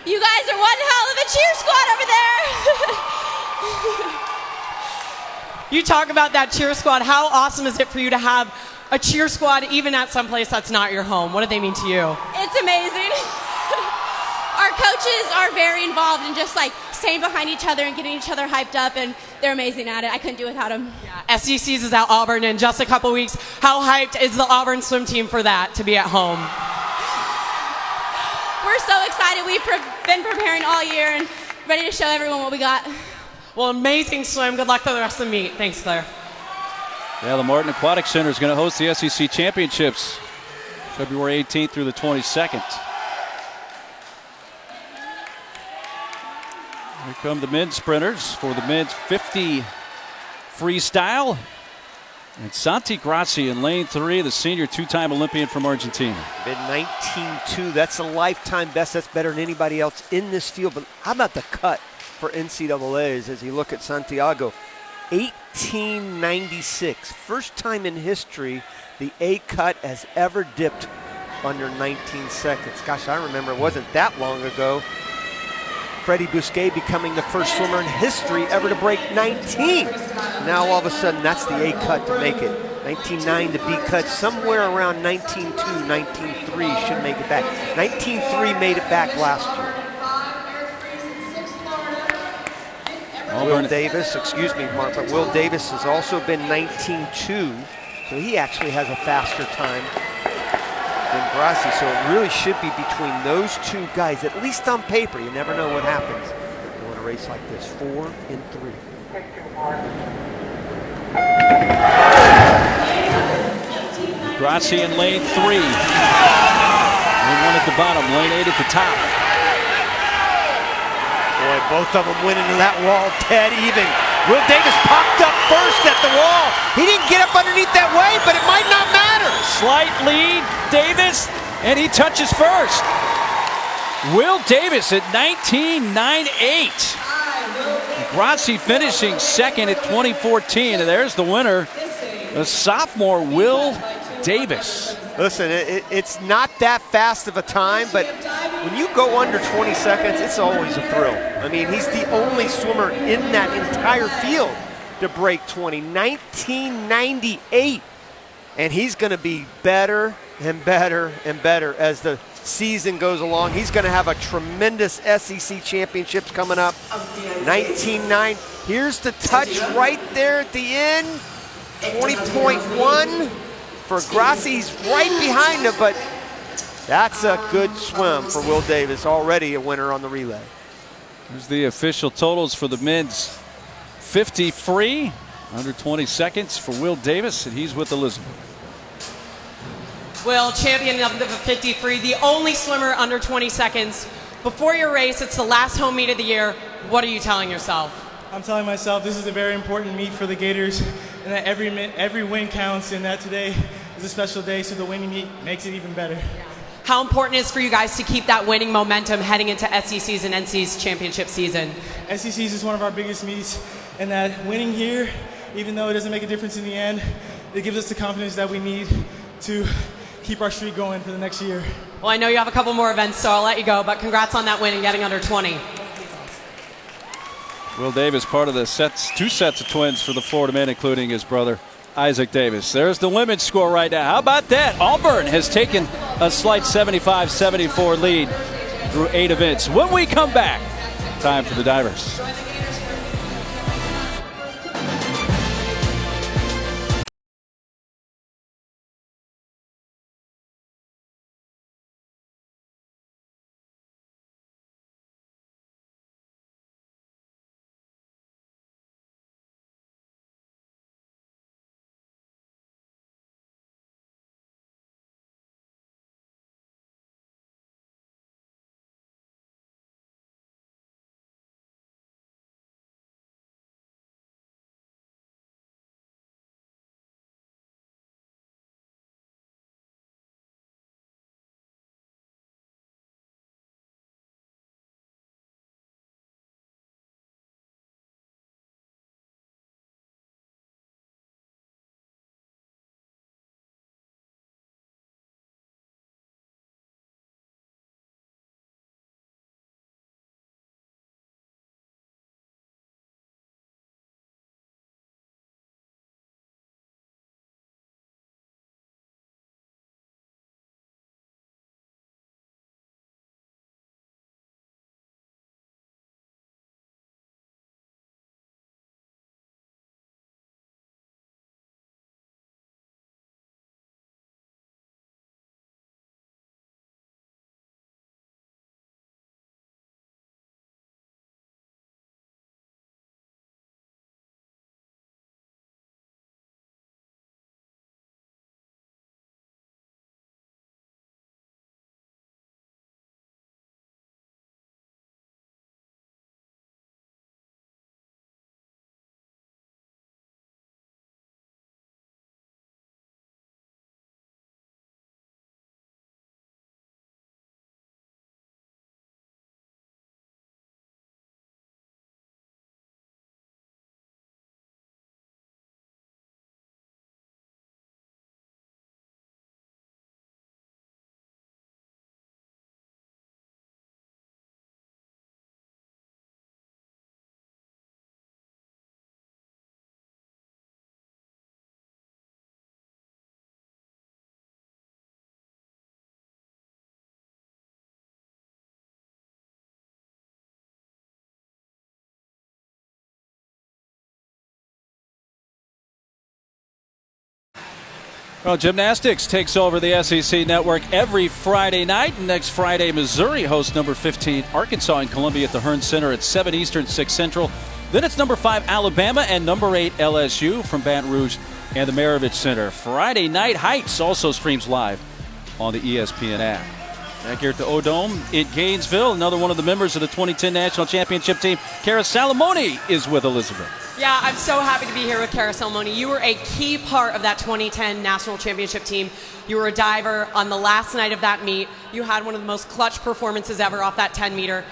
you guys are one hell of a cheer squad over there. You talk about that cheer squad. How awesome is it for you to have a cheer squad even at some place that's not your home? What do they mean to you? It's amazing. Our coaches are very involved in just like staying behind each other and getting each other hyped up, and they're amazing at it. I couldn't do it without them. Yeah, SECs is at Auburn in just a couple weeks. How hyped is the Auburn swim team for that, to be at home? We're so excited. We've been preparing all year and ready to show everyone what we got. Well, amazing swim. Good luck for the rest of the meet. Thanks, Claire. Yeah, the Martin Aquatic Center is going to host the SEC Championships February 18th through the 22nd. Here come the men's sprinters for the men's 50 freestyle. And Santi Grassi in lane 3, the senior two-time Olympian from Argentina. Been 19.2. That's a lifetime best. That's better than anybody else in this field. But how about the cut for NCAAs as you look at Santiago? 18.96. First time in history the A cut has ever dipped under 19 seconds. Gosh, I remember it wasn't that long ago. Freddie Bousquet becoming the first swimmer in history ever to break 19. Now all of a sudden that's the A cut to make it. 19.9 the B cut, somewhere around 19.2, 19.3 should make it back. 19.3 made it back last year. Will Davis, excuse me, Mark, but Will Davis has also been 19.2, so he actually has a faster time than Grassi, so it really should be between those two guys, at least on paper. You never know what happens in a race like this. 4 and 3. Grassi in lane 3. Lane 1 at the bottom, lane 8 at the top. Boy, both of them went into that wall dead even. Will Davis popped up first at the wall. He didn't get up underneath that wave, but it might not matter. Slight lead, Davis, and he touches first. Will Davis at 19.98. Grassi finishing second at 2014, and there's the winner, the sophomore Will Davis. Listen, it's not that fast of a time, but when you go under 20 seconds, it's always a thrill. I mean, he's the only swimmer in that entire field to break 20. 19.98. And he's going to be better and better and better as the season goes along. He's going to have a tremendous SEC championships coming up. 19.9. Here's the touch right there at the end. 20.1 for Grassi. He's right behind him, but that's a good swim for Will Davis. Already a winner on the relay. Here's the official totals for the men's 50 free. Under 20 seconds for Will Davis, and he's with Elizabeth. Will, champion of the 50 free, the only swimmer under 20 seconds. Before your race, it's the last home meet of the year. What are you telling yourself? I'm telling myself this is a very important meet for the Gators, and that every win counts, and that today is a special day, so the winning meet makes it even better. how important it is for you guys to keep that winning momentum heading into SEC's and NC's championship season. SEC's is one of our biggest meets, and that winning here, even though it doesn't make a difference in the end, it gives us the confidence that we need to keep our streak going for the next year. Well, I know you have a couple more events, so I'll let you go, but congrats on that win and getting under 20. Will Davis, part of the two sets of twins for the Florida men, including his brother Isaac Davis. There's the women's score right now. How about that? Auburn has taken a slight 75-74 lead through 8 events. When we come back, time for the Divers. Well, gymnastics takes over the SEC network every Friday night. Next Friday, Missouri hosts number 15 Arkansas in Columbia at the Hearn Center at 7 Eastern, 6 Central. Then it's number 5 Alabama and number 8 LSU from Baton Rouge and the Maravich Center. Friday Night Heights also streams live on the ESPN app. Back here at the O-Dome in Gainesville, another one of the members of the 2010 National Championship team, Cara Salamone, is with Elizabeth. Yeah, I'm so happy to be here with Cara Salamone. You were a key part of that 2010 National Championship team. You were a diver on the last night of that meet. You had one of the most clutch performances ever off that 10-meter.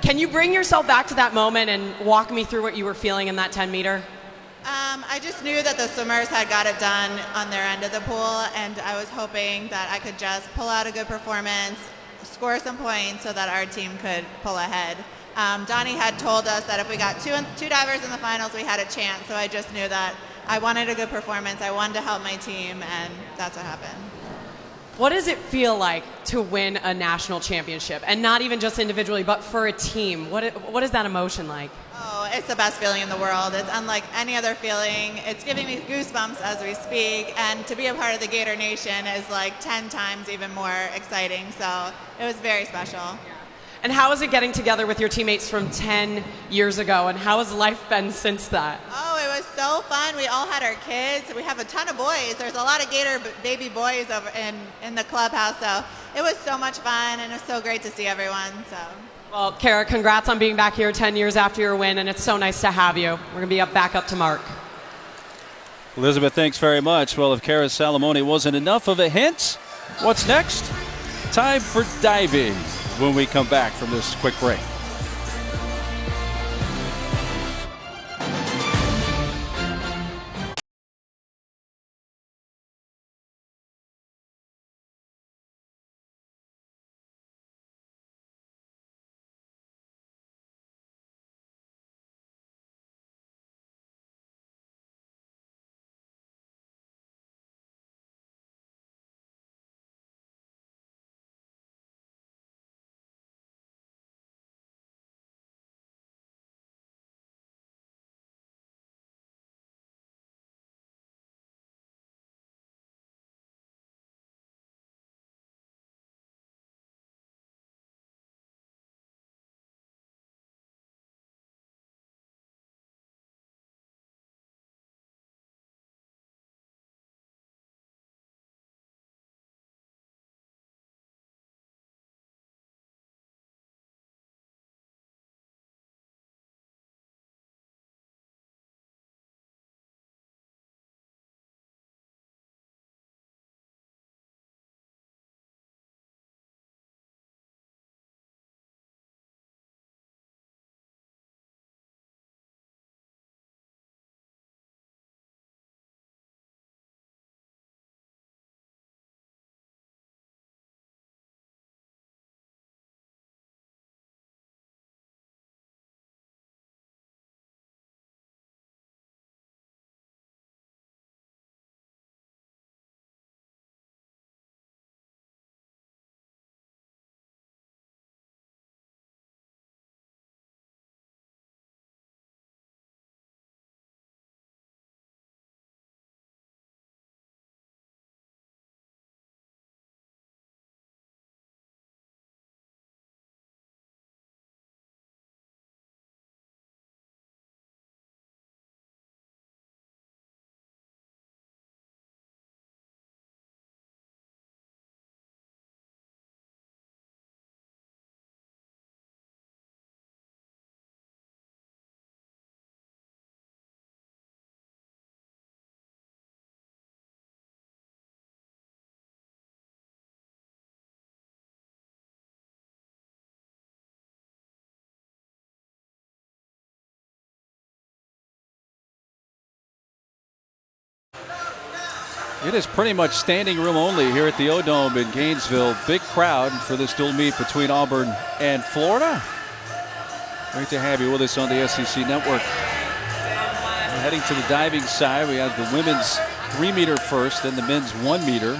Can you bring yourself back to that moment and walk me through what you were feeling in that 10-meter? I just knew that the swimmers had got it done on their end of the pool, and I was hoping that I could just pull out a good performance, score some points so that our team could pull ahead. Donnie had told us that if we got two divers in the finals, we had a chance, so I just knew that I wanted a good performance. I wanted to help my team, and that's what happened. What does it feel like to win a national championship? And not even just individually, but for a team. What is that emotion like? Oh, it's the best feeling in the world. It's unlike any other feeling. It's giving me goosebumps as we speak, and to be a part of the Gator Nation is like 10 times even more exciting, so it was very special. And how is it getting together with your teammates from 10 years ago, and how has life been since that? Oh, it was so fun. We all had our kids. We have a ton of boys. There's a lot of Gator baby boys over in the clubhouse, so it was so much fun, and it was so great to see everyone. So. Well, Cara, congrats on being back here 10 years after your win, and it's so nice to have you. We're going to be back up to Mark. Elizabeth, thanks very much. Well, if Cara Salamone wasn't enough of a hint, what's next? Time for diving when we come back from this quick break. It is pretty much standing room only here at the O-Dome in Gainesville. Big crowd for this dual meet between Auburn and Florida. Great to have you with us on the SEC Network. We're heading to the diving side. We have the women's 3-meter first, then the men's 1-meter.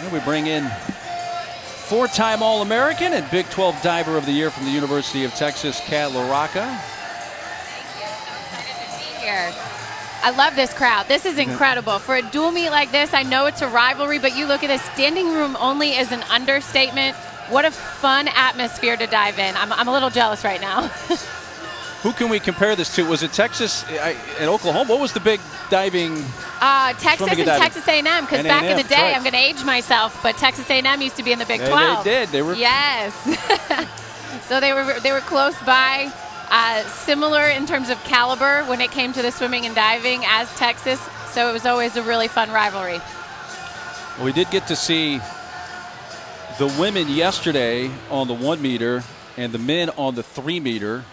And we bring in 4-time All-American and Big 12 Diver of the Year from the University of Texas, Kat LaRocca. Here. I love this crowd. This is incredible. For a dual meet like this, I know it's a rivalry, but you look at this, standing room only is an understatement. What a fun atmosphere to dive in. I'm a little jealous right now. Who can we compare this to? Was it Texas and Oklahoma? What was the big diving? Texas and Texas A&M, because back in the day, right. I'm going to age myself, but Texas A&M used to be in the Big 12. They did. They were. Yes. So they were close by. Similar in terms of caliber when it came to the swimming and diving as Texas, so it was always a really fun rivalry. Well, we did get to see the women yesterday on the 1-meter and the men on the 3-meter.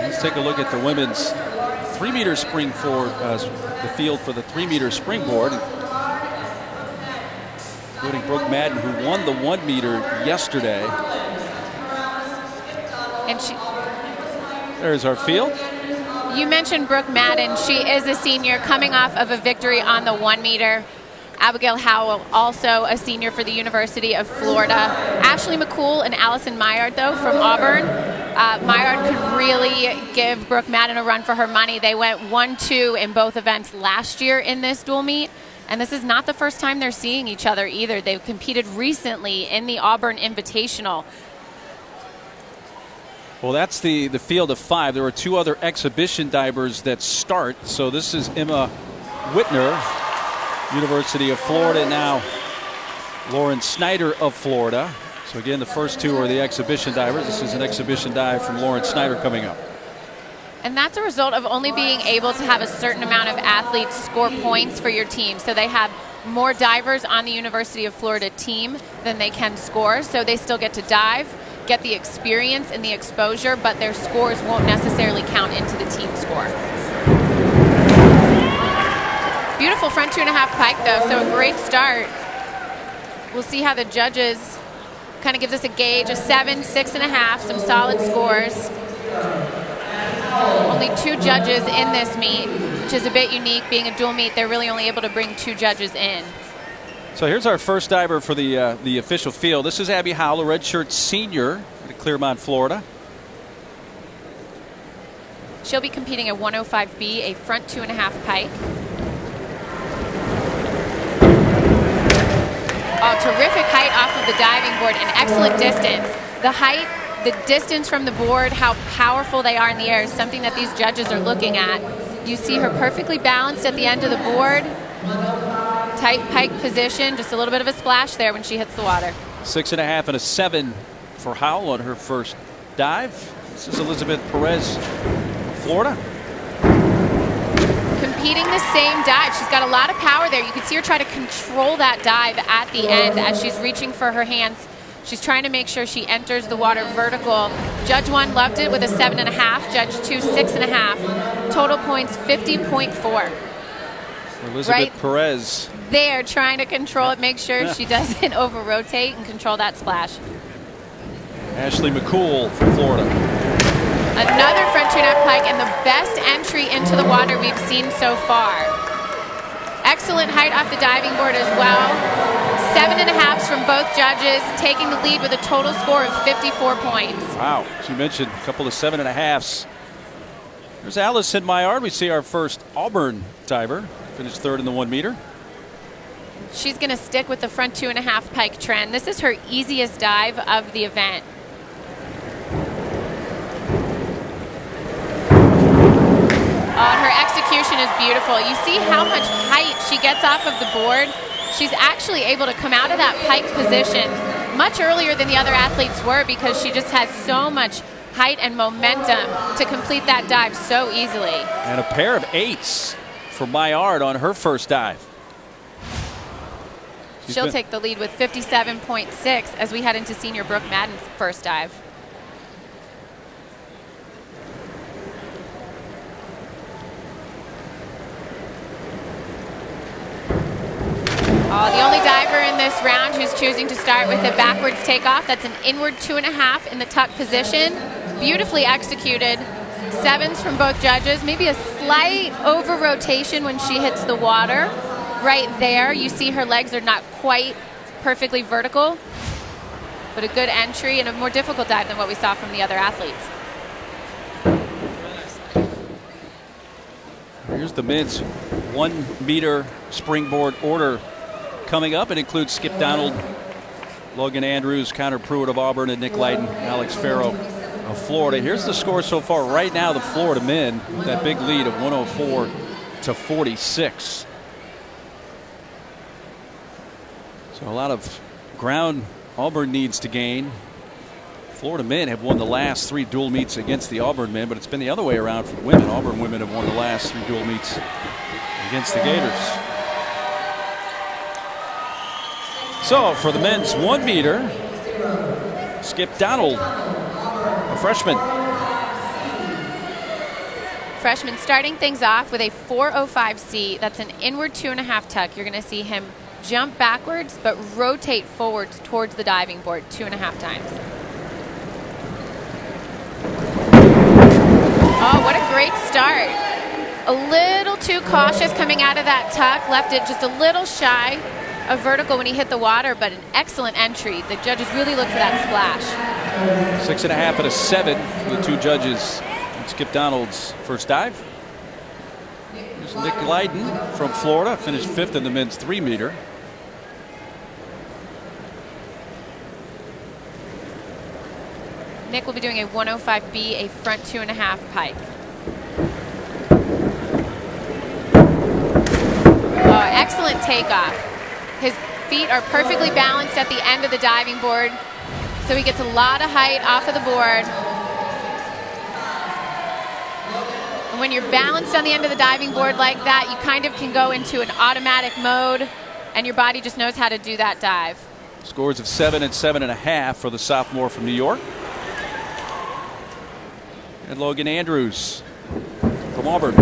Let's take a look at the women's 3-meter springboard, the field for the 3-meter springboard, including Brooke Madden, who won the 1-meter yesterday. And there's our field. You mentioned Brooke Madden. She is a senior coming off of a victory on the 1-meter. Abigail Howell, also a senior for the University of Florida. Ashley McCool and Allison Myard, though, from Auburn. Myard could really give Brooke Madden a run for her money. They went 1-2 in both events last year in this dual meet. And this is not the first time they're seeing each other either. They've competed recently in the Auburn Invitational. Well, that's the field of 5. There are 2 other exhibition divers that start. So this is Emma Whitner, University of Florida, and now Lauren Snyder of Florida. So again, the first 2 are the exhibition divers. This is an exhibition dive from Lauren Snyder coming up. And that's a result of only being able to have a certain amount of athletes score points for your team. So they have more divers on the University of Florida team than they can score. So they still get to dive, get the experience and the exposure, but their scores won't necessarily count into the team score. Beautiful front 2.5 pike though, so a great start. We'll see how the judges kind of gives us a gauge, a 7, 6.5, some solid scores. Only 2 judges in this meet, which is a bit unique. Being a dual meet, they're really only able to bring 2 judges in. So here's our first diver for the official field. This is Abby Howell, a redshirt senior at Clearmont, Florida. She'll be competing at 105B, a front 2.5 pike. Oh, terrific height off of the diving board and excellent distance. The height, the distance from the board, how powerful they are in the air is something that these judges are looking at. You see her perfectly balanced at the end of the board. Tight pike position, just a little bit of a splash there when she hits the water. 6.5 and a 7 for Howell on her first dive. This is Elizabeth Perez, Florida. Competing the same dive. She's got a lot of power there. You can see her try to control that dive at the end as she's reaching for her hands. She's trying to make sure she enters the water vertical. Judge 1 loved it with a 7.5. Judge 2, 6.5. Total points, 50.4. Elizabeth right Perez. There, trying to control it, make sure she doesn't over-rotate and control that splash. Ashley McCool from Florida. Another front 2.5 pike and the best entry into the water we've seen so far. Excellent height off the diving board as well. 7.5s from both judges, taking the lead with a total score of 54 points. Wow, she mentioned a couple of 7.5s. There's Allison Maillard. We see our first Auburn diver. Finished 3rd in the 1 meter. She's going to stick with the front 2.5 pike trend. This is her easiest dive of the event. Oh, her execution is beautiful. You see how much height she gets off of the board. She's actually able to come out of that pike position much earlier than the other athletes were because she just has so much height and momentum to complete that dive so easily. And a pair of 8s for Maillard on her first dive. She'll take the lead with 57.6 as we head into senior Brooke Madden's first dive. The only diver in this round who's choosing to start with a backwards takeoff. That's an inward 2.5 in the tuck position. Beautifully executed. 7s from both judges. Maybe a slight over rotation when she hits the water. Right there, you see her legs are not quite perfectly vertical, but a good entry and a more difficult dive than what we saw from the other athletes. Here's the men's 1 meter springboard order coming up. It includes Skip Donald, Logan Andrews, Connor Pruitt of Auburn, and Nick Lydon, Alex Farrow of Florida. Here's the score so far. Right now, the Florida men, that big lead of 104 to 46. So a lot of ground Auburn needs to gain. Florida men have won the last 3 dual meets against the Auburn men, but it's been the other way around for women. Auburn women have won the last 3 dual meets against the Gators. So for the men's 1 meter, Skip Donald, a freshman. Freshman starting things off with a 405C. That's an inward 2.5 tuck. You're going to see him jump backwards but rotate forwards towards the diving board 2.5 times. Oh, what a great start. A little too cautious coming out of that tuck. Left it just a little shy of vertical when he hit the water, but an excellent entry. The judges really look for that splash. 6.5 and a 7 for the 2 judges. Skip Donald's first dive. Here's Nick Lydon from Florida, finished 5th in the men's 3 meter. Nick will be doing a 105B, a front 2.5 pike. Oh, excellent takeoff. His feet are perfectly balanced at the end of the diving board, so he gets a lot of height off of the board. And when you're balanced on the end of the diving board like that, you kind of can go into an automatic mode, and your body just knows how to do that dive. Scores of 7 and 7.5 for the sophomore from New York. And Logan Andrews from Auburn.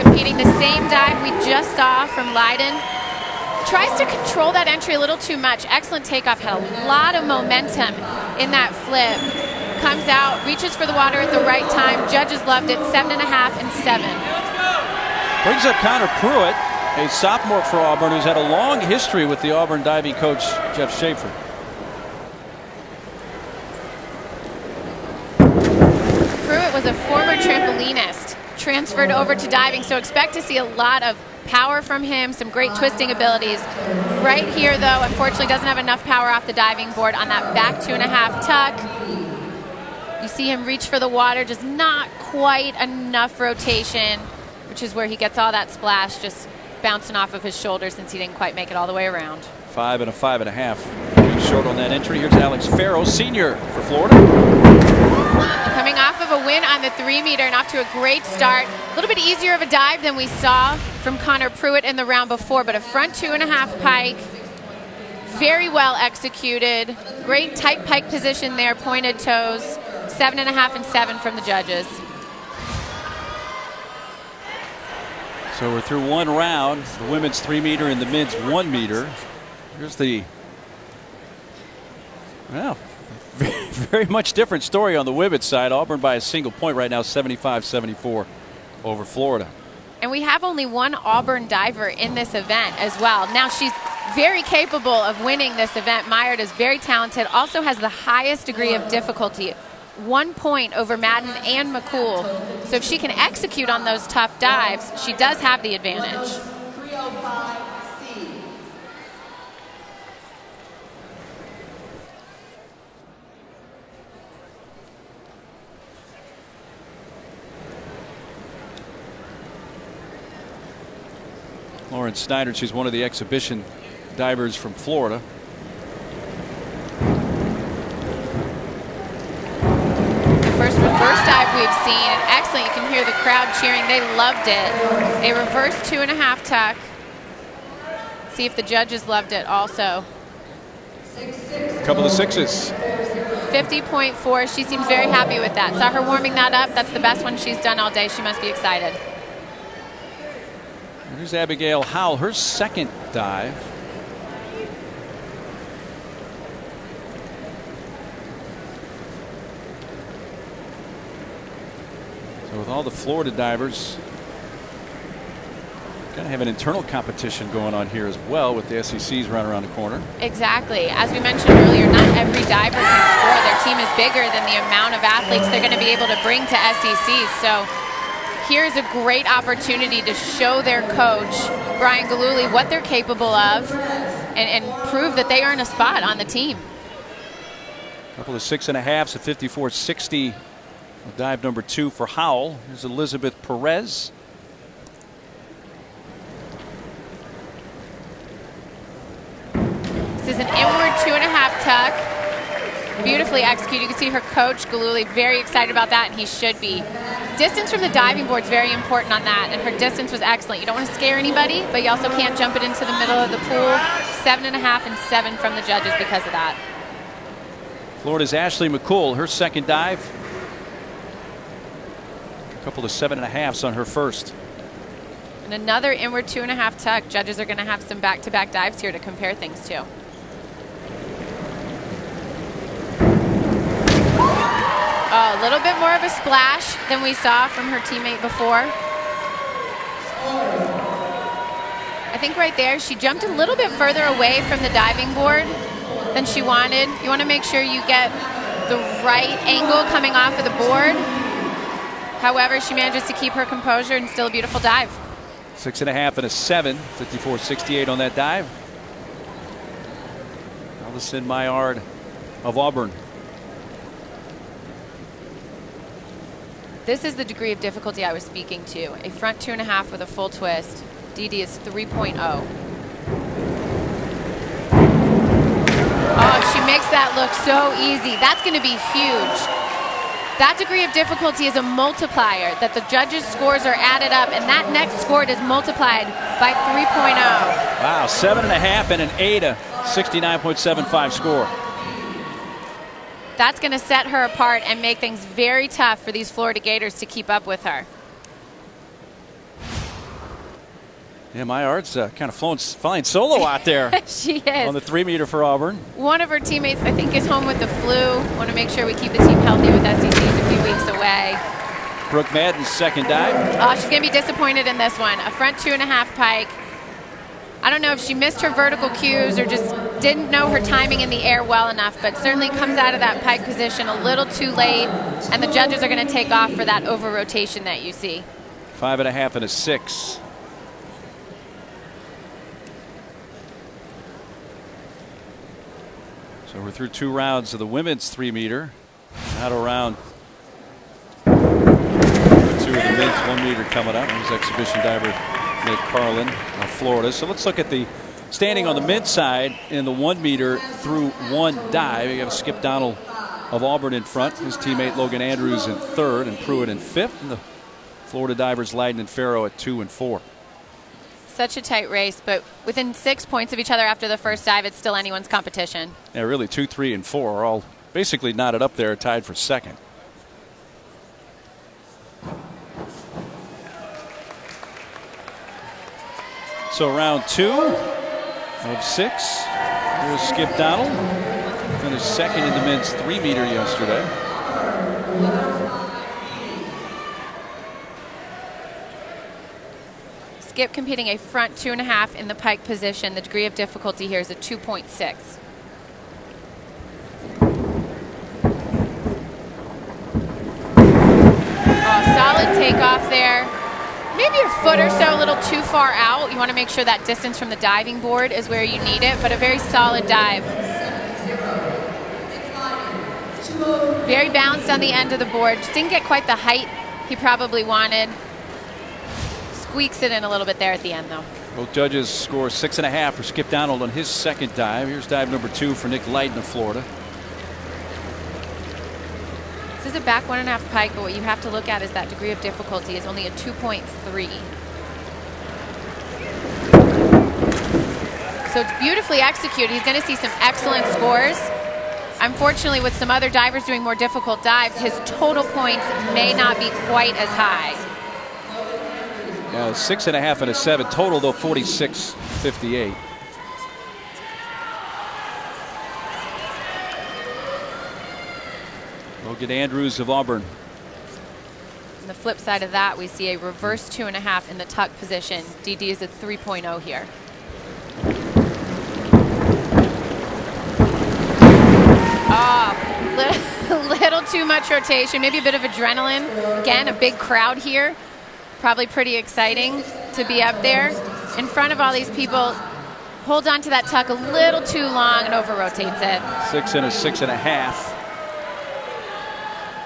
Competing the same dive we just saw from Leiden. Tries to control that entry a little too much. Excellent takeoff, had a lot of momentum in that flip. Comes out, reaches for the water at the right time. Judges loved it, 7.5 and 7. Brings up Connor Pruitt, a sophomore for Auburn who's had a long history with the Auburn diving coach, Jeff Schaefer. Pruitt was a former trampolinist, transferred over to diving, so expect to see a lot of power from him, some great twisting abilities. Right here, though, unfortunately doesn't have enough power off the diving board on that back 2.5 tuck. You see him reach for the water, just not quite enough rotation, which is where he gets all that splash, just bouncing off of his shoulder since he didn't quite make it all the way around. 5 and a 5.5. Being short on that entry. Here's Alex Farrow, senior for Florida. Coming off of a win on the 3-meter and off to a great start. A little bit easier of a dive than we saw from Connor Pruitt in the round before, but a front 2.5 pike. Very well executed. Great tight pike position there, pointed toes. 7.5 and 7 from the judges. So we're through one round, the women's 3-meter and the men's 1-meter. Here's the, well, very much different story on the women's side. Auburn by a single point right now, 75-74 over Florida. And we have only one Auburn diver in this event as well. Now she's very capable of winning this event. Meyert is very talented, also has the highest degree of difficulty. 1 point over Madden and McCool. So if she can execute on those tough dives, she does have the advantage. Lauren Snyder, she's one of the exhibition divers from Florida. Reverse dive we've seen, excellent. You can hear the crowd cheering. They loved it. A reverse 2.5 tuck. See if the judges loved it also. A couple of sixes. 50.4. She seems very happy with that. Saw her warming that up. That's the best one she's done all day. She must be excited. Here's Abigail Howell, her second dive. So with all the Florida divers, kind of have an internal competition going on here as well with the SECs right around the corner. Exactly. As we mentioned earlier, not every diver can score. Their team is bigger than the amount of athletes they're going to be able to bring to SECs. So here's a great opportunity to show their coach, Brian Galuli, what they're capable of and prove that they earn a spot on the team. A couple of 6.5s, a 54.60. Dive number 2 for Howell. Here's Elizabeth Perez. This is an inward 2.5 tuck. Beautifully executed. You can see her coach, Galuli, very excited about that, and he should be. Distance from the diving board is very important on that, and her distance was excellent. You don't want to scare anybody, but you also can't jump it into the middle of the pool. 7.5 and 7 from the judges because of that. Florida's Ashley McCool, her second dive. A couple of 7.5s on her first. And another inward 2.5 tuck. Judges are going to have some back-to-back dives here to compare things to. Oh, a little bit more of a splash than we saw from her teammate before. I think right there she jumped a little bit further away from the diving board than she wanted. You want to make sure you get the right angle coming off of the board. However, she manages to keep her composure and still a beautiful dive. 6.5 and a 7. 54.68 on that dive. Allison Maillard of Auburn. This is the degree of difficulty I was speaking to. A front 2.5 with a full twist. DD is 3.0. Oh, she makes that look so easy. That's going to be huge. That degree of difficulty is a multiplier, that the judges' scores are added up, and that next score is multiplied by 3.0. Wow, 7.5 and an 8, a 69.75 score. That's going to set her apart and make things very tough for these Florida Gators to keep up with her. Yeah, Maillard's kind of flying solo out there. She is. On the 3-meter for Auburn. One of her teammates, I think, is home with the flu. Want to make sure we keep the team healthy with SECs a few weeks away. Brooke Madden's second dive. Oh, she's going to be disappointed in this one. A front 2.5 pike. I don't know if she missed her vertical cues or just didn't know her timing in the air well enough, but certainly comes out of that pike position a little too late, and the judges are going to take off for that over rotation that you see. 5.5 and a 6. So we're through 2 rounds of the women's 3-meter. Now to round 2 of the men's 1-meter coming up. There's exhibition diver Nick Carlin of Florida. So let's look at the standing on the men's side in the 1-meter through 1 dive. You have Skip Donald of Auburn in front. His teammate Logan Andrews in 3rd and Pruitt in 5th. And the Florida divers Leiden and Farrow at 2 and 4. Such a tight race, but within 6 points of each other after the first dive, it's still anyone's competition. Yeah, really 2, 3, and 4 are all basically knotted up there, tied for second. So round 2 of 6. Here's Skip Donald. Finished second in the men's 3-meter yesterday. Skip competing a front 2.5 in the pike position. The degree of difficulty here is a 2.6. Oh, solid takeoff there. Maybe a foot or so a little too far out. You want to make sure that distance from the diving board is where you need it, but a very solid dive. Very balanced on the end of the board. Just didn't get quite the height he probably wanted. Squeaks it in a little bit there at the end, though. Both judges score 6.5 for Skip Donald on his second dive. Here's dive number 2 for Nick Leiden of Florida. This is a back 1.5 pike, but what you have to look at is that degree of difficulty is only a 2.3. So it's beautifully executed. He's going to see some excellent scores. Unfortunately, with some other divers doing more difficult dives, his total points may not be quite as high. 6.5 and a 7 total, though 46.58. Logan Andrews of Auburn. On the flip side of that, we see a reverse 2.5 in the tuck position. DD is a 3.0 here. Oh, little too much rotation, maybe a bit of adrenaline. Again, a big crowd here. Probably pretty exciting to be up there in front of all these people. Holds on to that tuck a little too long and over rotates it. 6 and a 6.5.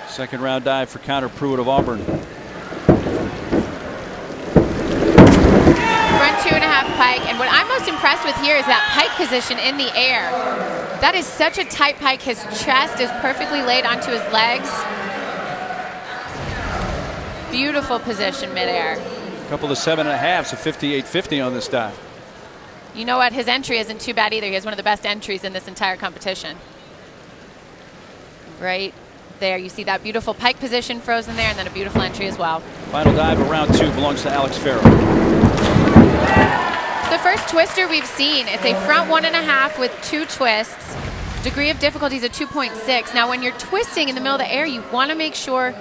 Second round dive for Connor Pruitt of Auburn. Front 2.5 pike, and what I'm most impressed with here is that pike position in the air. That is such a tight pike. His chest is perfectly laid onto his legs. Beautiful position midair. A couple of 7.5s, so 58.50 on this dive. You know what? His entry isn't too bad either. He has one of the best entries in this entire competition. Right there, you see that beautiful pike position frozen there, and then a beautiful entry as well. Final dive of round 2 belongs to Alex Farrow. The first twister we've seen. It's a front 1.5 with 2 twists. Degree of difficulty is a 2.6. Now, when you're twisting in the middle of the air, you want to make sure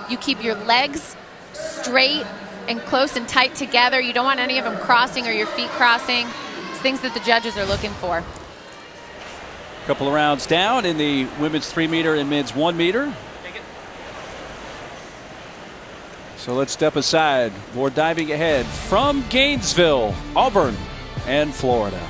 you keep your legs straight and close and tight together. You don't want any of them crossing or your feet crossing. It's things that the judges are looking for. Couple of rounds down in the women's 3-meter and men's 1-meter. So let's step aside. More diving ahead from Gainesville, Auburn, and Florida.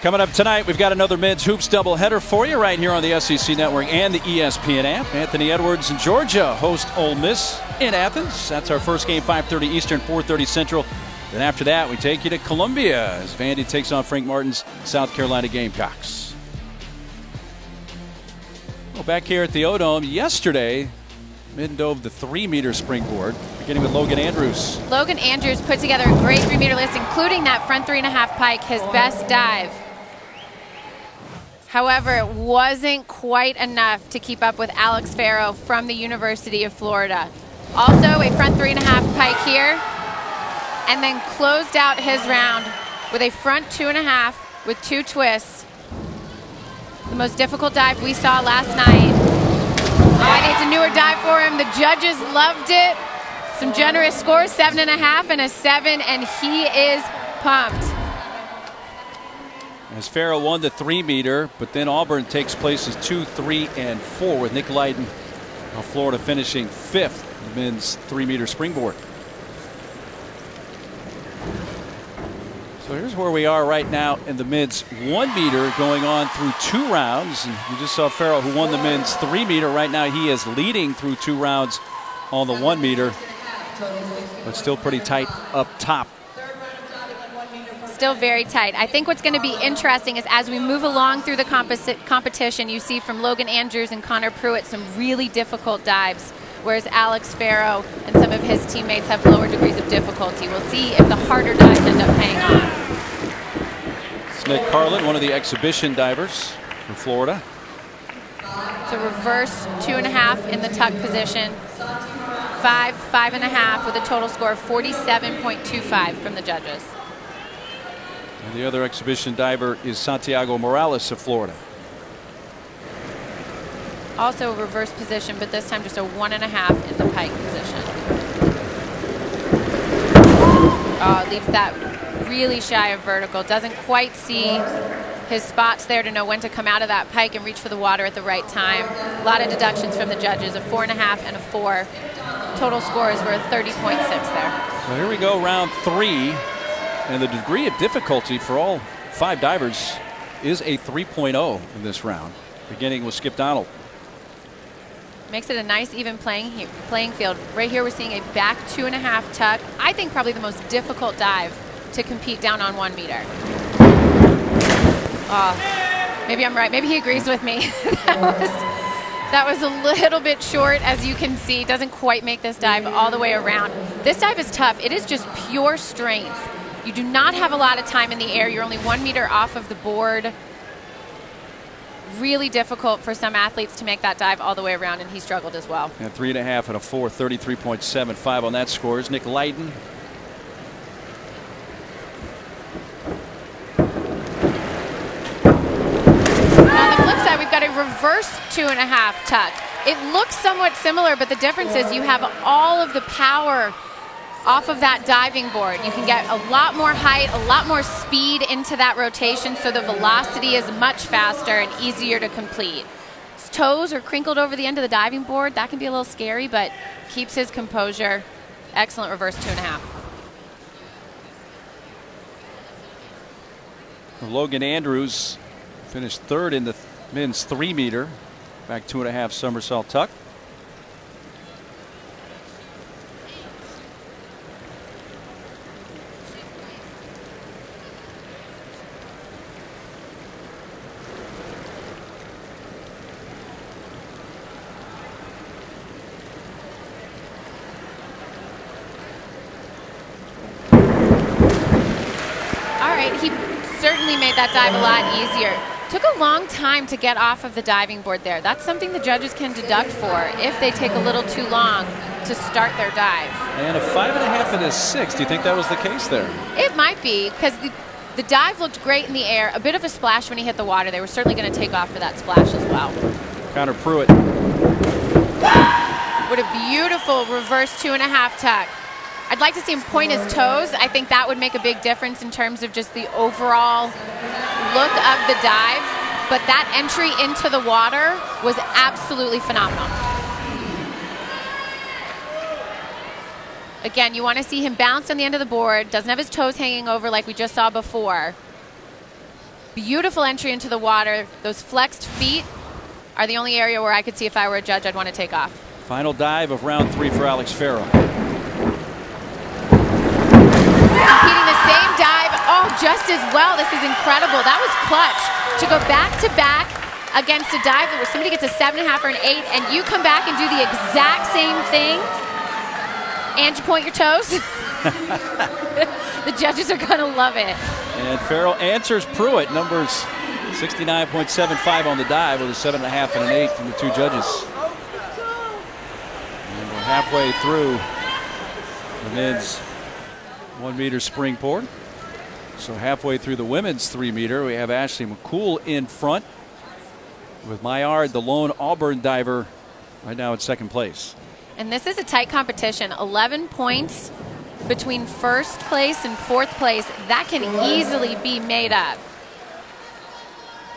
Coming up tonight, we've got another men's hoops doubleheader for you right here on the SEC Network and the ESPN app. Anthony Edwards and Georgia host Ole Miss in Athens. That's our first game, 5:30 Eastern, 4:30 Central. Then after that, we take you to Columbia as Vandy takes on Frank Martin's South Carolina Gamecocks. Well, back here at the O-Dome yesterday, Mitten dove the 3-meter springboard, beginning with Logan Andrews. Logan Andrews put together a great 3-meter list, including that front 3.5 pike, his best dive. However, it wasn't quite enough to keep up with Alex Farrow from the University of Florida. Also a front 3.5 pike here, and then closed out his round with a front 2.5 with 2 twists. The most difficult dive we saw last night. Oh, I need a newer dive for him. The judges loved it. Some generous scores, 7.5 and a 7, and he is pumped. As Farrell won the 3-meter, but then Auburn takes places 2, 3, and 4 with Nick Lydon of Florida finishing 5th in the men's 3-meter springboard. So here's where we are right now in the men's 1-meter, going on through 2 rounds. And you just saw Farrell, who won the men's 3-meter. Right now he is leading through 2 rounds on the 1-meter, but still pretty tight up top. Still very tight. I think what's going to be interesting is as we move along through the competition, you see from Logan Andrews and Connor Pruitt some really difficult dives, whereas Alex Farrow and some of his teammates have lower degrees of difficulty. We'll see if the harder dives end up paying off. It's Nick Carlin, one of the exhibition divers from Florida. It's a reverse 2.5 in the tuck position. 5, 5.5 with a total score of 47.25 from the judges. And the other exhibition diver is Santiago Morales of Florida. Also a reverse position, but this time just a 1.5 in the pike position. Oh, it leaves that really shy of vertical. Doesn't quite see his spots there to know when to come out of that pike and reach for the water at the right time. A lot of deductions from the judges, a 4.5 and a 4. Total scores were 30.6 there. So here we go, round 3. And the degree of difficulty for all 5 divers is a 3.0 in this round, beginning with Skip Donald. Makes it a nice even playing field. Right here we're seeing a back 2.5 tuck. I think probably the most difficult dive to compete down on 1 meter. Oh, maybe I'm right. Maybe he agrees with me. That was a little bit short, as you can see. Doesn't quite make this dive all the way around. This dive is tough. It is just pure strength. You do not have a lot of time in the air. You're only 1 meter off of the board. Really difficult for some athletes to make that dive all the way around, and he struggled as well. And 3.5 and a 4, 33.75 on that score is Nick Lydon. On the flip side, we've got a reverse 2.5 tuck. It looks somewhat similar, but the difference is you have all of the power off of that diving board. You can get a lot more height, a lot more speed into that rotation, so the velocity is much faster and easier to complete. His toes are crinkled over the end of the diving board. That can be a little scary, but keeps his composure. Excellent reverse 2.5. Logan Andrews finished 3rd in the men's 3-meter, back 2.5 somersault tuck. He certainly made that dive a lot easier. Took a long time to get off of the diving board there. That's something the judges can deduct for if they take a little too long to start their dive. And a 5.5 and a 6. Do you think that was the case there? It might be, because the dive looked great in the air. A bit of a splash when he hit the water. They were certainly going to take off for that splash as well. Connor Pruitt. What a beautiful reverse 2.5 tuck. I'd like to see him point his toes. I think that would make a big difference in terms of just the overall look of the dive. But that entry into the water was absolutely phenomenal. Again, you want to see him bounce on the end of the board. Doesn't have his toes hanging over like we just saw before. Beautiful entry into the water. Those flexed feet are the only area where I could see if I were a judge I'd want to take off. Final dive of round 3 for Alex Farrell. Repeating the same dive, oh, just as well. This is incredible. That was clutch. To go back-to-back against a dive where somebody gets a 7.5 or an 8, and you come back and do the exact same thing, and you point your toes. The judges are going to love it. And Farrell answers Pruitt, numbers 69.75 on the dive with a 7.5 and an 8 from the two judges. And we're halfway through the men's 1 meter springboard. So halfway through the women's 3 meter, we have Ashley McCool in front with Maillard, the lone Auburn diver, right now in second place. And this is a tight competition. 11 points between first place and fourth place. That can easily be made up.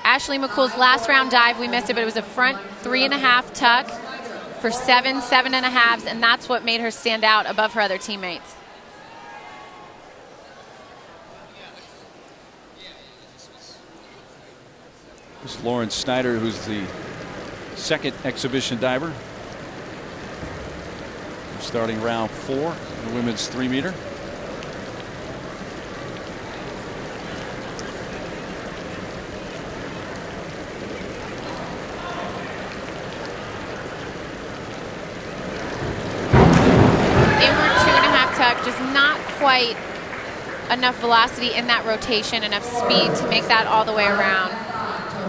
Ashley McCool's last round dive, we missed it, but it was a front 3.5 tuck for 7.5s, and that's what made her stand out above her other teammates. This is Lauren Snyder, who's the second exhibition diver. Starting round 4 in the women's 3 meter. Inward 2.5 tuck, just not quite enough velocity in that rotation, enough speed to make that all the way around.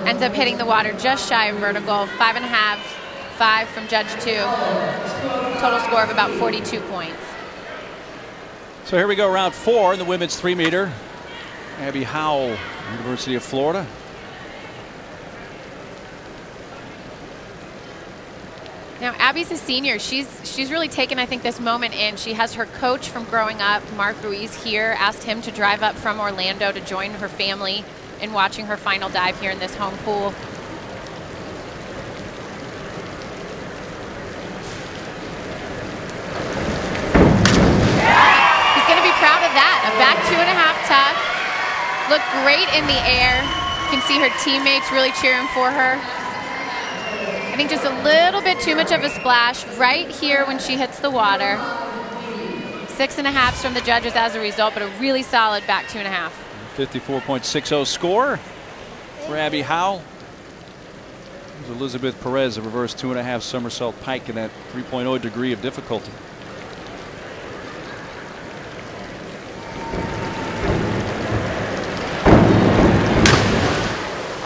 Ends up hitting the water just shy of vertical, 5.5, 5 from Judge 2. Total score of about 42 points. So here we go, round 4 in the women's 3 meter. Abby Howell, University of Florida. Now Abby's a senior. She's really taken, I think, this moment in. She has her coach from growing up, Mark Ruiz, here, asked him to drive up from Orlando to join her family in watching her final dive here in this home pool. Proud of that. A back 2.5 tuck. Looked great in the air. You can see her teammates really cheering for her. I think just a little bit too much of a splash right here when she hits the water. 6.5s from the judges as a result, but a really solid back 2.5. 54.60 score for Abby Howell. Elizabeth Perez, a reverse 2.5 somersault pike in that 3.0 degree of difficulty.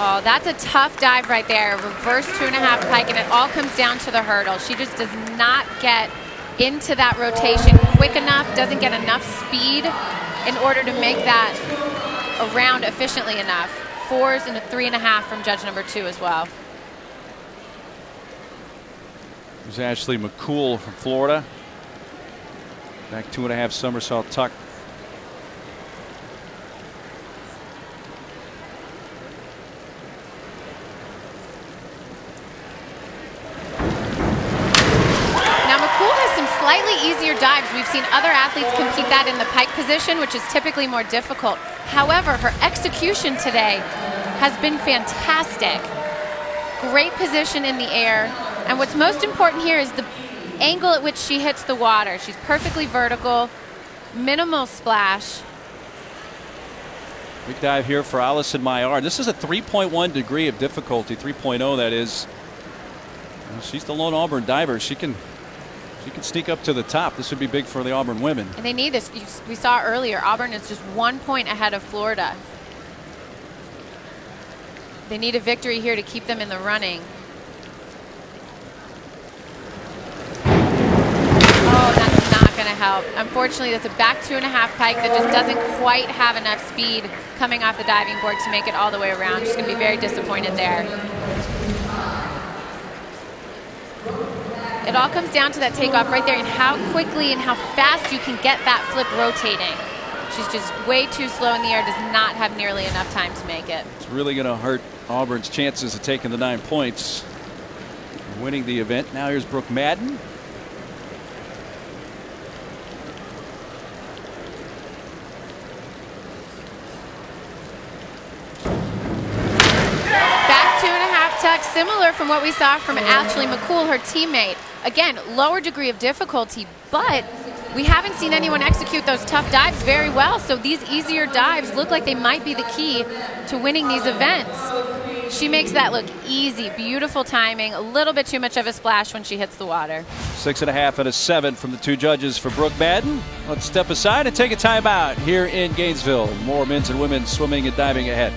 Oh, that's a tough dive right there. Reverse 2.5 pike, and it all comes down to the hurdle. She just does not get into that rotation quick enough, doesn't get enough speed in order to make that around efficiently enough. 4s and a 3.5 from judge number 2 as well. There's Ashley McCool from Florida. Back 2.5 somersault tuck. Slightly easier dives. We've seen other athletes compete that in the pike position, which is typically more difficult. However, her execution today has been fantastic. Great position in the air. And what's most important here is the angle at which she hits the water. She's perfectly vertical, minimal splash. Big dive here for Allison Maillard. This is a 3.1 degree of difficulty, 3.0 that is. She's the lone Auburn diver. She can sneak up to the top. This would be big for the Auburn women. And they need this. We saw earlier, Auburn is just 1 point ahead of Florida. They need a victory here to keep them in the running. Oh, that's not going to help. Unfortunately, that's a back 2.5 pike that just doesn't quite have enough speed coming off the diving board to make it all the way around. She's going to be very disappointed there. It all comes down to that takeoff right there and how quickly and how fast you can get that flip rotating. She's just way too slow in the air, does not have nearly enough time to make it. It's really going to hurt Auburn's chances of taking the 9 points, winning the event. Now here's Brooke Madden. similar from what we saw from Ashley McCool, her teammate. Again, lower degree of difficulty, but we haven't seen anyone execute those tough dives very well, so these easier dives look like they might be the key to winning these events. She makes that look easy, beautiful timing, a little bit too much of a splash when she hits the water. 6.5 and a 7 from the two judges for Brooke Madden. Let's step aside and take a timeout here in Gainesville. More men's and women's swimming and diving ahead.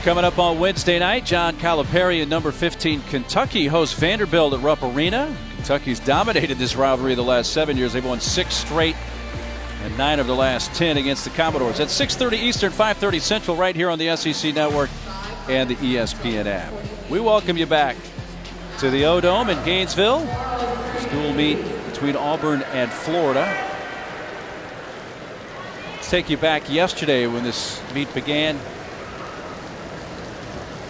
Coming up on Wednesday night, John Calipari and number 15 Kentucky host Vanderbilt at Rupp Arena. Kentucky's dominated this rivalry the last 7 years. They've won 6 straight and 9 of the last 10 against the Commodores. At 6:30 Eastern, 5:30 Central, right here on the SEC Network and the ESPN app. We welcome you back to the O-Dome in Gainesville. Dual meet between Auburn and Florida. Let's take you back yesterday when this meet began.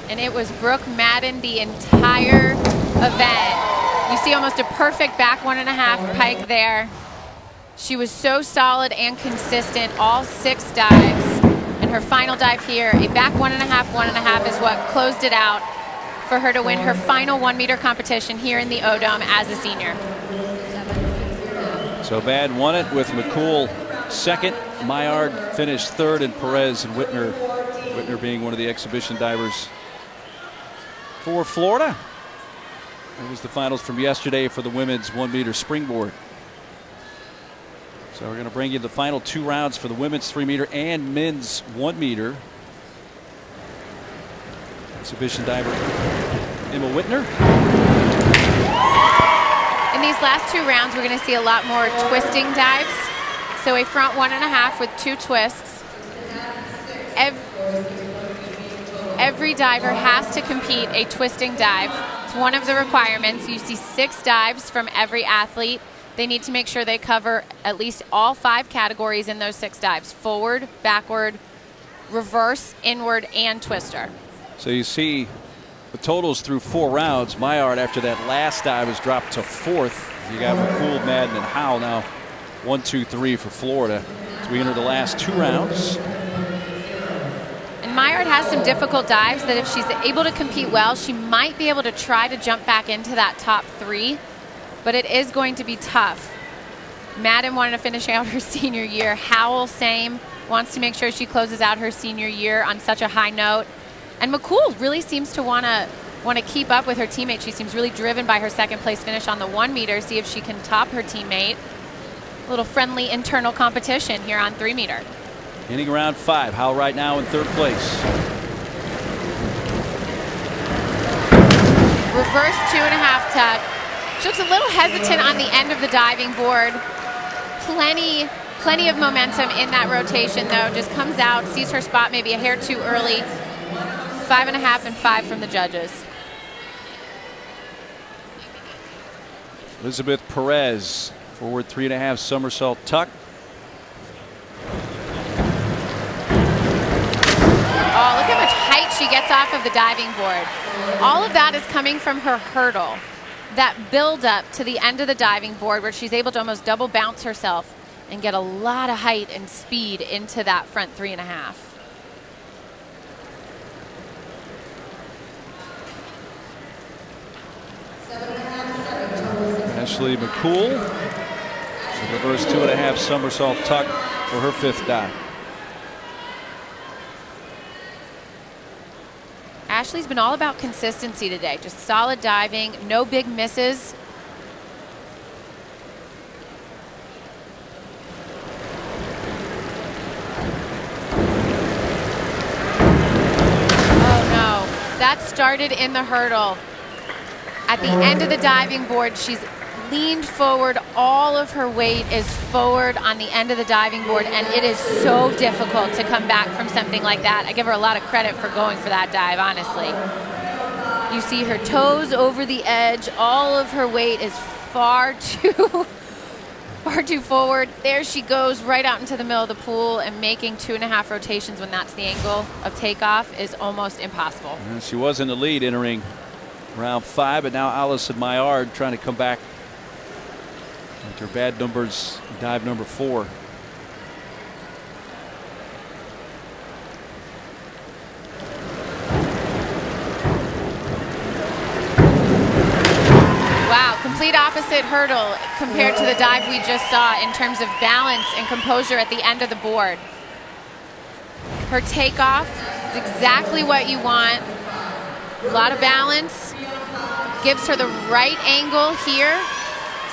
And it was Brooke Madden the entire event. You see almost a perfect back 1.5 pike there. She was so solid and consistent all 6 dives. And her final dive here, a back 1.5 is what closed it out for her to win her final 1 meter competition here in the O-Dome as a senior. So Madden won it with McCool second. Maillard finished third, and Perez and Whitner being one of the exhibition divers for Florida. That was the finals from yesterday for the women's 1 meter springboard. So we're going to bring you the final 2 rounds for the women's 3 meter and men's 1 meter. Exhibition diver Emma Whitner. In these last 2 rounds, we're going to see a lot more twisting dives. So a front 1.5 with 2 twists. Every diver has to compete a twisting dive. It's one of the requirements. You see 6 dives from every athlete. They need to make sure they cover at least all 5 categories in those 6 dives: forward, backward, reverse, inward, and twister. So you see the totals through 4 rounds. Maillard, after that last dive, has dropped to 4th. You got McCool, Madden, and Howell now 1, 2, 3 for Florida. As as we enter the last 2 rounds. And Maillard has some difficult dives that if she's able to compete well, she might be able to try to jump back into that top 3, but it is going to be tough. Madden wanted to finish out her senior year. Howell, same, wants to make sure she closes out her senior year on such a high note. And McCool really seems to want to keep up with her teammate. She seems really driven by her second place finish on the 1 meter, see if she can top her teammate. A little friendly internal competition here on 3 meter. Inning round 5. Howell right now in 3rd place. Reverse 2.5 tuck. She looks a little hesitant on the end of the diving board. Plenty of momentum in that rotation though. Just comes out, sees her spot maybe a hair too early. 5.5 and 5 from the judges. Elizabeth Perez, forward 3.5 somersault tuck. Oh, look how much height she gets off of the diving board. All of that is coming from her hurdle. That build up to the end of the diving board where she's able to almost double bounce herself and get a lot of height and speed into that front 3.5. Ashley McCool, reverse 2.5 somersault tuck for her 5th dive. Ashley's been all about consistency today. Just solid diving, no big misses. Oh no, that started in the hurdle. At the end of the diving board, she's leaned forward. All of her weight is forward on the end of the diving board, and it is so difficult to come back from something like that. I give her a lot of credit for going for that dive, honestly. You see her toes over the edge. All of her weight is far too forward. There she goes right out into the middle of the pool, and making 2.5 rotations when that's the angle of takeoff is almost impossible. She was in the lead entering round 5, but now Allison Maillard trying to come back after bad numbers, dive number 4. Wow, complete opposite hurdle compared to the dive we just saw in terms of balance and composure at the end of the board. Her takeoff is exactly what you want. A lot of balance. Gives her the right angle here.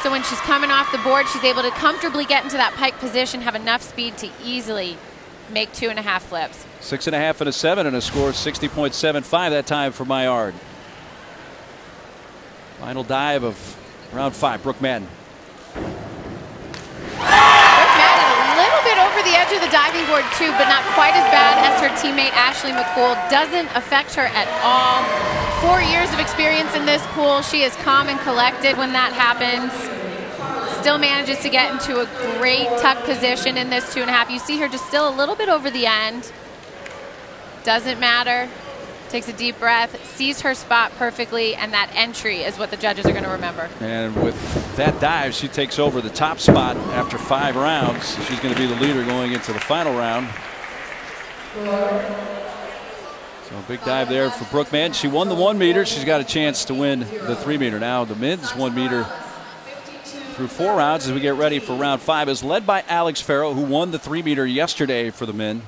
So when she's coming off the board, she's able to comfortably get into that pike position, have enough speed to easily make 2.5 flips. 6.5 and a 7 and a score 60.75 that time for Maillard. Final dive of round 5, Brooke Madden. A little bit over the edge of the diving board too, but not quite as bad as her teammate Ashley McCool. Doesn't affect her at all. 4 years of experience in this pool. She is calm and collected when that happens. Still manages to get into a great tuck position in this 2.5. You see her just still a little bit over the end. Doesn't matter. Takes a deep breath, sees her spot perfectly, and that entry is what the judges are going to remember. And with that dive, she takes over the top spot after 5 rounds. She's going to be the leader going into the final round. So a big dive there for Brooke Madden. She won the 1 meter. She's got a chance to win the 3 meter. Now the men's 1 meter through 4 rounds as we get ready for round 5 is led by Alex Farrow, who won the 3 meter yesterday for the men.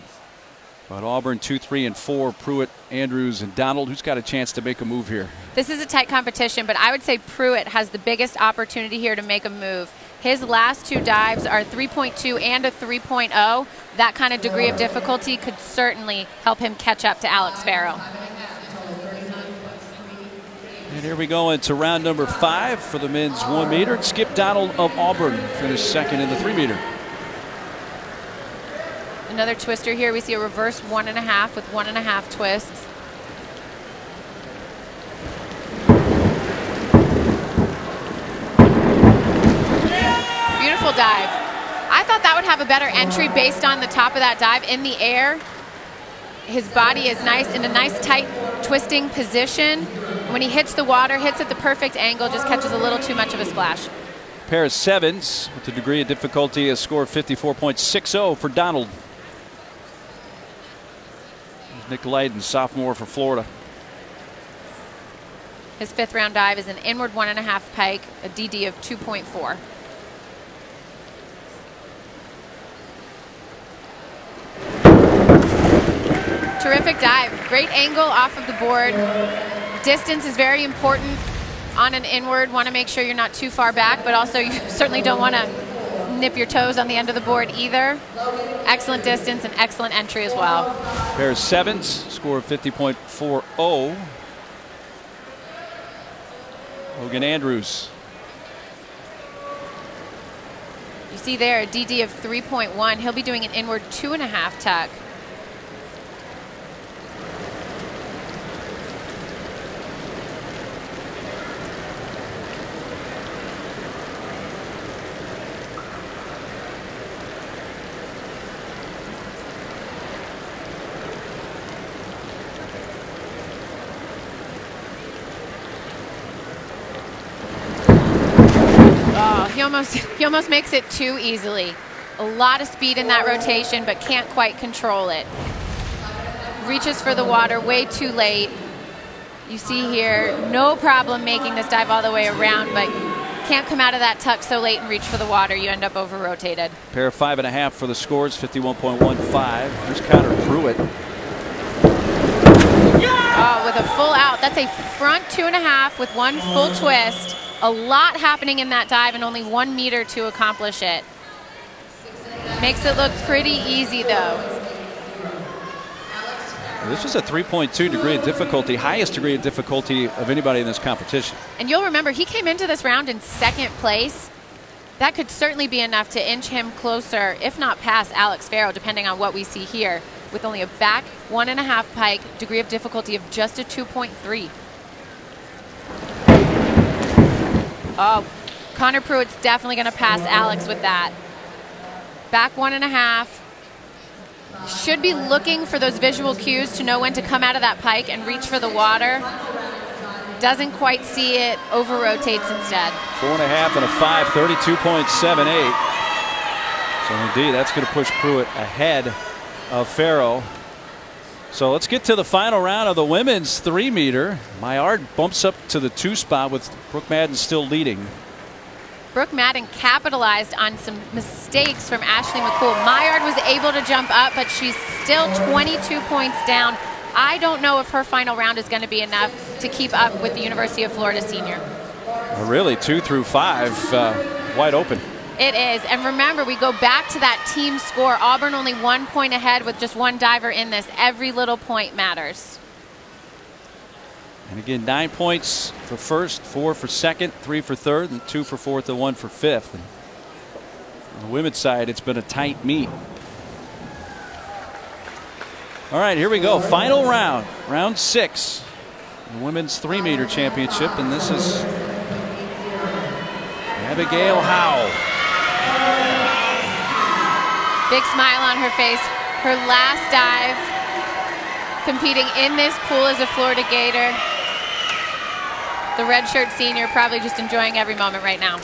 But Auburn 2, 3, and 4, Pruitt, Andrews, and Donald. Who's got a chance to make a move here? This is a tight competition, but I would say Pruitt has the biggest opportunity here to make a move. His last 2 dives are 3.2 and a 3.0. That kind of degree of difficulty could certainly help him catch up to Alex Farrow. And here we go into round number 5 for the men's 1 meter. Skip Donald of Auburn finished second in the 3 meter. Another twister here. We see a reverse 1.5 with 1.5 twists. Beautiful dive. I thought that would have a better entry based on the top of that dive in the air. His body is nice in a nice tight twisting position. When he hits the water, hits at the perfect angle, just catches a little too much of a splash. Pair of sevens with a degree of difficulty, a score of 54.60 for Donald. Nick Lydon, sophomore for Florida. His 5th round dive is an inward 1.5 pike, a DD of 2.4. Terrific dive. Great angle off of the board. Distance is very important on an inward. Want to make sure you're not too far back, but also you certainly don't want to nip your toes on the end of the board either. Excellent distance and excellent entry as well. Pair of sevens, score of 50.40. Logan Andrews. You see there a DD of 3.1. He'll be doing an inward 2.5 tuck. He almost makes it too easily. A lot of speed in that rotation, but can't quite control it. Reaches for the water way too late. You see here, no problem making this dive all the way around, but can't come out of that tuck so late and reach for the water. You end up over-rotated. Pair of 5.5 for the scores, 51.15. Here's Connor Pruitt. Oh, with a full out. That's a front 2.5 with one full twist. A lot happening in that dive and only 1 meter to accomplish it. Makes it look pretty easy, though. This is a 3.2 degree of difficulty, highest degree of difficulty of anybody in this competition. And you'll remember, he came into this round in 2nd place. That could certainly be enough to inch him closer, if not past Alex Farrow, depending on what we see here, with only a back 1.5 pike, degree of difficulty of just a 2.3. Oh, Connor Pruitt's definitely going to pass Alex with that. Back 1.5. Should be looking for those visual cues to know when to come out of that pike and reach for the water. Doesn't quite see it, over-rotates instead. 4.5 and a 5, 32.78. So indeed, that's going to push Pruitt ahead of Farrow. So let's get to the final round of the women's 3-meter. Maillard bumps up to the 2 spot with Brooke Madden still leading. Brooke Madden capitalized on some mistakes from Ashley McCool. Maillard was able to jump up, but she's still 22 points down. I don't know if her final round is going to be enough to keep up with the University of Florida senior. Really, 2 through 5, wide open. It is, and remember, we go back to that team score. Auburn only 1 point ahead with just 1 diver in this. Every little point matters. And again, 9 points for first, 4 for second, 3 for third, and 2 for fourth and 1 for fifth. And on the women's side, it's been a tight meet. All right, here we go. Final round, round 6. The women's 3-meter championship, and this is Abigail Howell. Big smile on her face. Her last dive competing in this pool as a Florida Gator. The redshirt senior probably just enjoying every moment right now.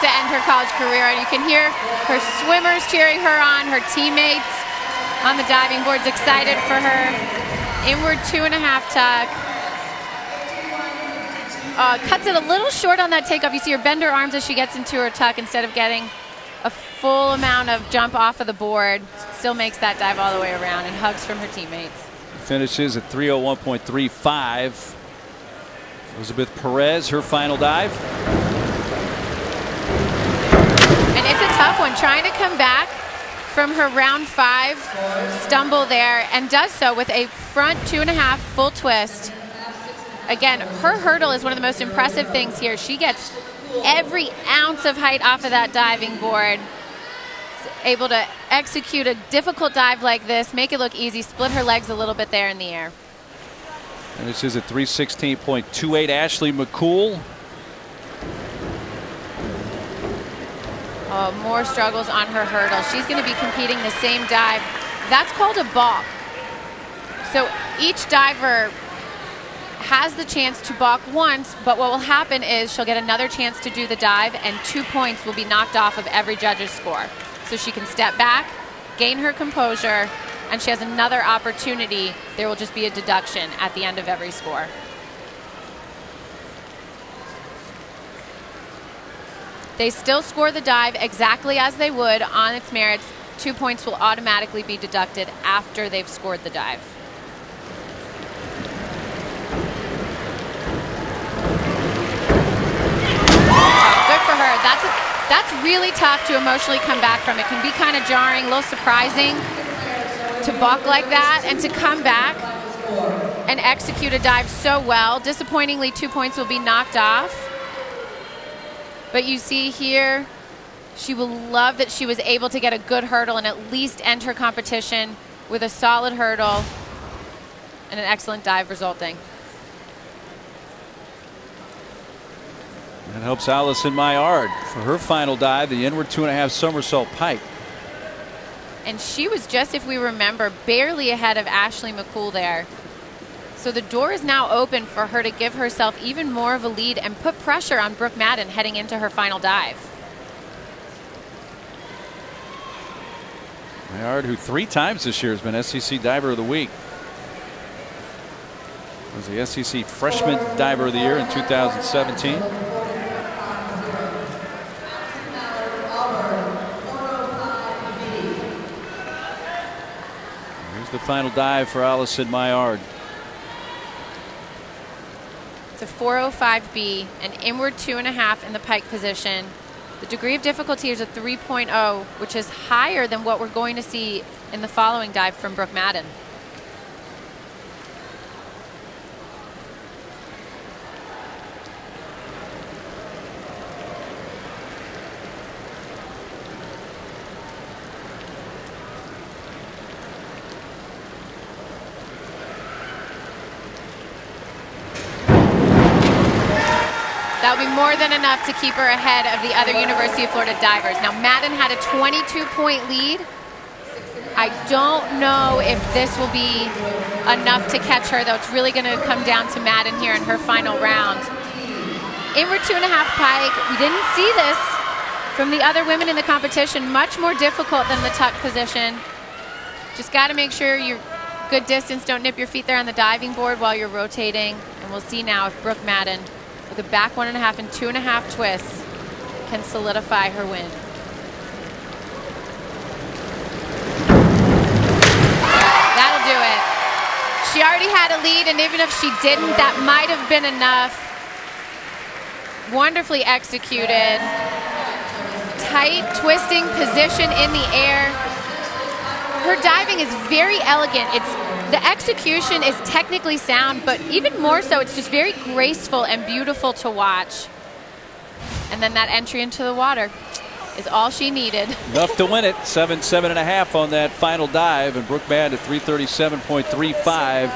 To end her college career, and you can hear her swimmers cheering her on, her teammates on the diving boards excited for her. Inward 2.5 tuck. Cuts it a little short on that takeoff. You see her bend her arms as she gets into her tuck instead of getting a full amount of jump off of the board. Still makes that dive all the way around and hugs from her teammates. Finishes at 301.35. Elizabeth Perez, her final dive. It's a tough one, trying to come back from her round 5 stumble there, and does so with a front 2.5 full twist. Again, her hurdle is one of the most impressive things here. She gets every ounce of height off of that diving board. able to execute a difficult dive like this, make it look easy, split her legs a little bit there in the air. And this is at 316.28. Ashley McCool. Oh, more struggles on her hurdle. She's going to be competing the same dive. That's called a balk. So each diver has the chance to balk once, but what will happen is she'll get another chance to do the dive, and 2 points will be knocked off of every judge's score. So she can step back, gain her composure, and she has another opportunity. There will just be a deduction at the end of every score. They still score the dive exactly as they would on its merits. 2 points will automatically be deducted after they've scored the dive. Good for her. That's really tough to emotionally come back from. It can be kind of jarring, a little surprising to balk like that, and to come back and execute a dive so well. Disappointingly, 2 points will be knocked off. But you see here, she will love that she was able to get a good hurdle and at least end her competition with a solid hurdle and an excellent dive resulting. That helps Allison Maillard for her final dive, the inward 2.5 somersault pike. And she was just, if we remember, barely ahead of Ashley McCool there. So the door is now open for her to give herself even more of a lead and put pressure on Brooke Madden heading into her final dive. Maillard, who 3 times this year has been SEC Diver of the Week. Was the SEC Freshman Diver of the Year in 2017. The final dive for Allison Maillard. It's a 405B, an inward 2.5 in the pike position. The degree of difficulty is a 3.0, which is higher than what we're going to see in the following dive from Brooke Madden. That would be more than enough to keep her ahead of the other University of Florida divers. Now, Madden had a 22-point lead. I don't know if this will be enough to catch her, though. It's really going to come down to Madden here in her final round. Inward 2.5 pike. We didn't see this from the other women in the competition. Much more difficult than the tuck position. Just got to make sure you're good distance. Don't nip your feet there on the diving board while you're rotating. And we'll see now if Brooke Madden, with a back 1.5 and 2.5 twists, can solidify her win. That'll do it. She already had a lead, and even if she didn't, that might have been enough. Wonderfully executed. Tight, twisting position in the air. Her diving is very elegant. The execution is technically sound, but even more so, it's just very graceful and beautiful to watch. And then that entry into the water is all she needed. Enough to win it. 7.5 on that final dive, and Brooke Madden at 337.35.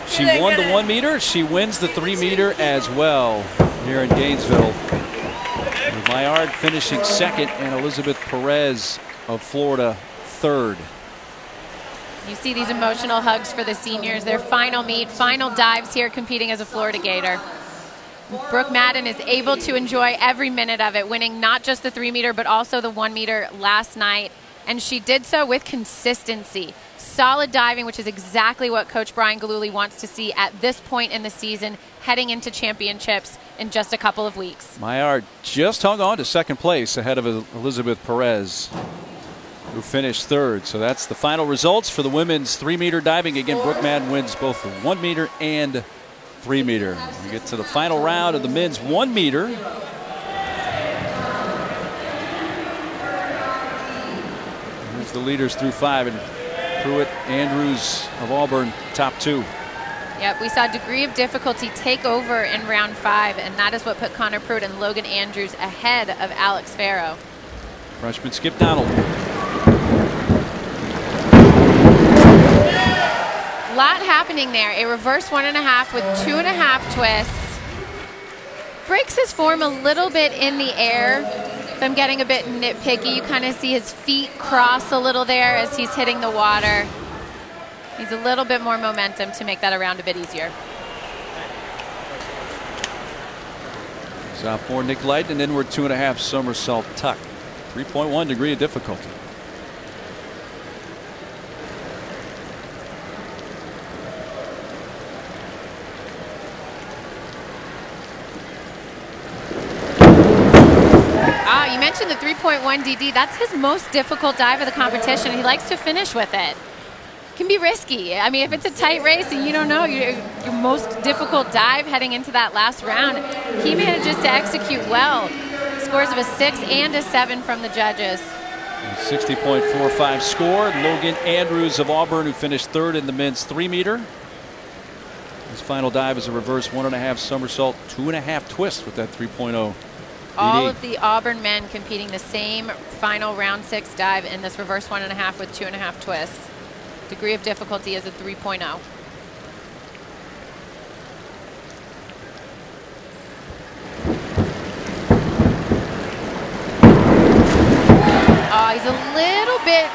She won the 1 meter. She wins the 3 meter as well here in Gainesville. With Maillard finishing second and Elizabeth Perez of Florida third. You see these emotional hugs for the seniors. Their final meet, final dives here competing as a Florida Gator. Brooke Madden is able to enjoy every minute of it, winning not just the 3 meter, but also the 1 meter last night. And she did so with consistency. Solid diving, which is exactly what Coach Brian Galuli wants to see at this point in the season, heading into championships in just a couple of weeks. Maillard just hung on to second place ahead of Elizabeth Perez, who finished third. So that's the final results for the women's 3 meter diving. Again, Brooke Madden wins both the 1 meter and 3 meter. We get to the final round of the men's 1 meter. Here's the leaders through 5, and Pruitt, Andrews of Auburn, top 2. Yep, we saw degree of difficulty take over in round 5, and that is what put Connor Pruitt and Logan Andrews ahead of Alex Farrow. Freshman Skip Donald Lot happening there. A reverse 1.5 with 2.5 twists. Breaks his form a little bit in the air. If I'm getting a bit nitpicky, you kind of see his feet cross a little there as he's hitting the water. Needs a little bit more momentum to make that around a bit easier. Sophomore Nick Light, and inward 2.5 somersault tuck. 3.1 degree of difficulty. You mentioned the 3.1 DD. That's his most difficult dive of the competition. He likes to finish with it. Can be risky. I mean, if it's a tight race and you don't know your most difficult dive heading into that last round, he manages to execute well. Scores of a 6 and a 7 from the judges. 60.45 score. Logan Andrews of Auburn, who finished third in the men's 3-meter. His final dive is a reverse 1.5 somersault, 2.5 twists with that 3.0. All of the Auburn men competing the same final round 6 dive in this reverse 1.5 with 2.5 twists. Degree of difficulty is a 3.0. Oh, he's a little bit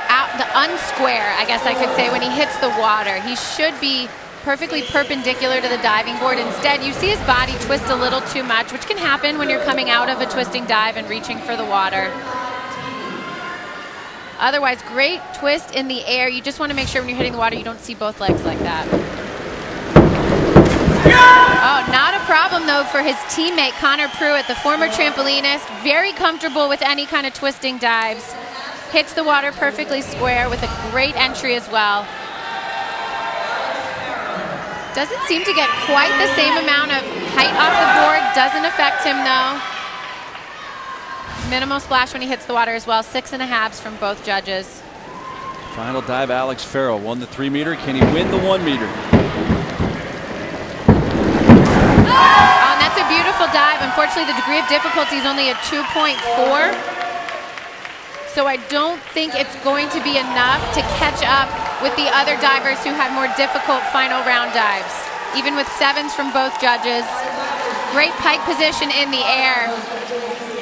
out the unsquare, I guess I could say, when he hits the water. He should be perfectly perpendicular to the diving board. Instead, you see his body twist a little too much, which can happen when you're coming out of a twisting dive and reaching for the water. Otherwise, great twist in the air. You just want to make sure when you're hitting the water you don't see both legs like that. Oh, not a problem, though, for his teammate, Connor Pruitt, the former trampolinist. Very comfortable with any kind of twisting dives. Hits the water perfectly square with a great entry as well. Doesn't seem to get quite the same amount of height off the board. Doesn't affect him, though. Minimal splash when he hits the water as well. 6.5s from both judges. Final dive, Alex Farrell won the 3-meter. Can he win the 1-meter? Oh, and that's a beautiful dive. Unfortunately, the degree of difficulty is only a 2.4. So I don't think it's going to be enough to catch up with the other divers who had more difficult final round dives. Even with 7s from both judges. Great pike position in the air.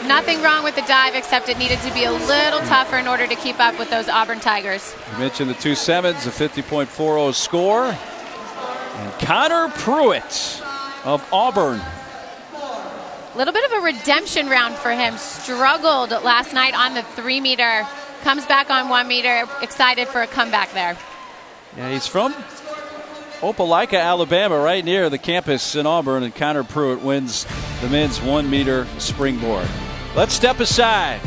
Nothing wrong with the dive, except it needed to be a little tougher in order to keep up with those Auburn Tigers. You mentioned the 2 7s, a 50.40 score. And Connor Pruitt of Auburn. A little bit of a redemption round for him. Struggled last night on the 3-meter. Comes back on 1-meter. Excited for a comeback there. Yeah, he's from Opelika, Alabama, right near the campus in Auburn, and Connor Pruitt wins the men's 1-meter springboard. Let's step aside.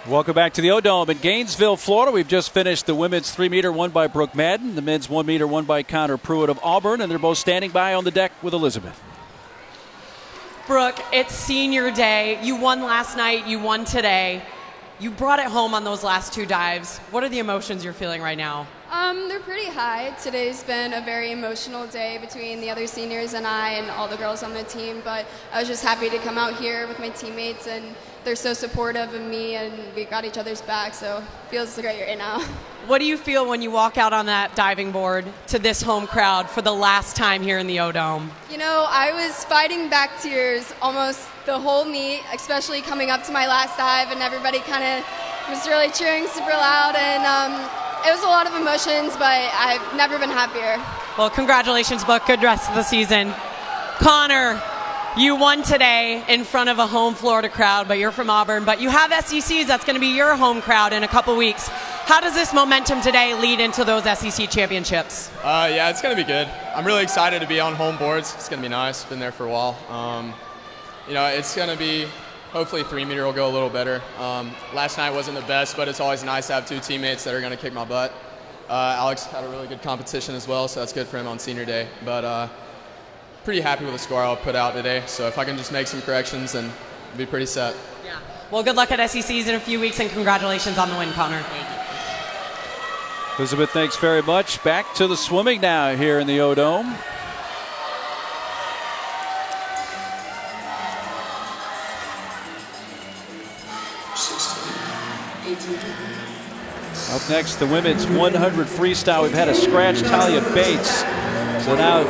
Welcome back to the O-Dome in Gainesville, Florida. We've just finished the women's 3-meter won by Brooke Madden, the men's 1-meter won by Connor Pruitt of Auburn, and they're both standing by on the deck with Elizabeth. Brooke, it's senior day. You won last night. You won today. You brought it home on those last 2 dives. What are the emotions you're feeling right now? They're pretty high. Today's been a very emotional day between the other seniors and I and all the girls on the team, but I was just happy to come out here with my teammates, and they're so supportive of me, and we got each other's back, so it feels great right now. What do you feel when you walk out on that diving board to this home crowd for the last time here in the O-Dome? You know, I was fighting back tears almost the whole meet, especially coming up to my last dive, and everybody kind of was really cheering super loud, and it was a lot of emotions, but I've never been happier. Well, congratulations, Brooke. Good rest of the season. Connor, you won today in front of a home Florida crowd, but you're from Auburn. But you have SECs. That's going to be your home crowd in a couple weeks. How does this momentum today lead into those SEC championships? Yeah, it's going to be good. I'm really excited to be on home boards. It's going to be nice. Been there for a while. You know, it's going to be, hopefully 3-meter will go a little better. Last night wasn't the best, but it's always nice to have 2 teammates that are going to kick my butt. Alex had a really good competition as well, so that's good for him on senior day. But pretty happy with the score I'll put out today. So if I can just make some corrections, then I'll be pretty set. Yeah. Well, good luck at SECs in a few weeks, and congratulations on the win, Connor. Thank you. Elizabeth, thanks very much. Back to the swimming now here in the O-Dome. Up next, the women's 100 freestyle. We've had a scratch, Talia Bates. So now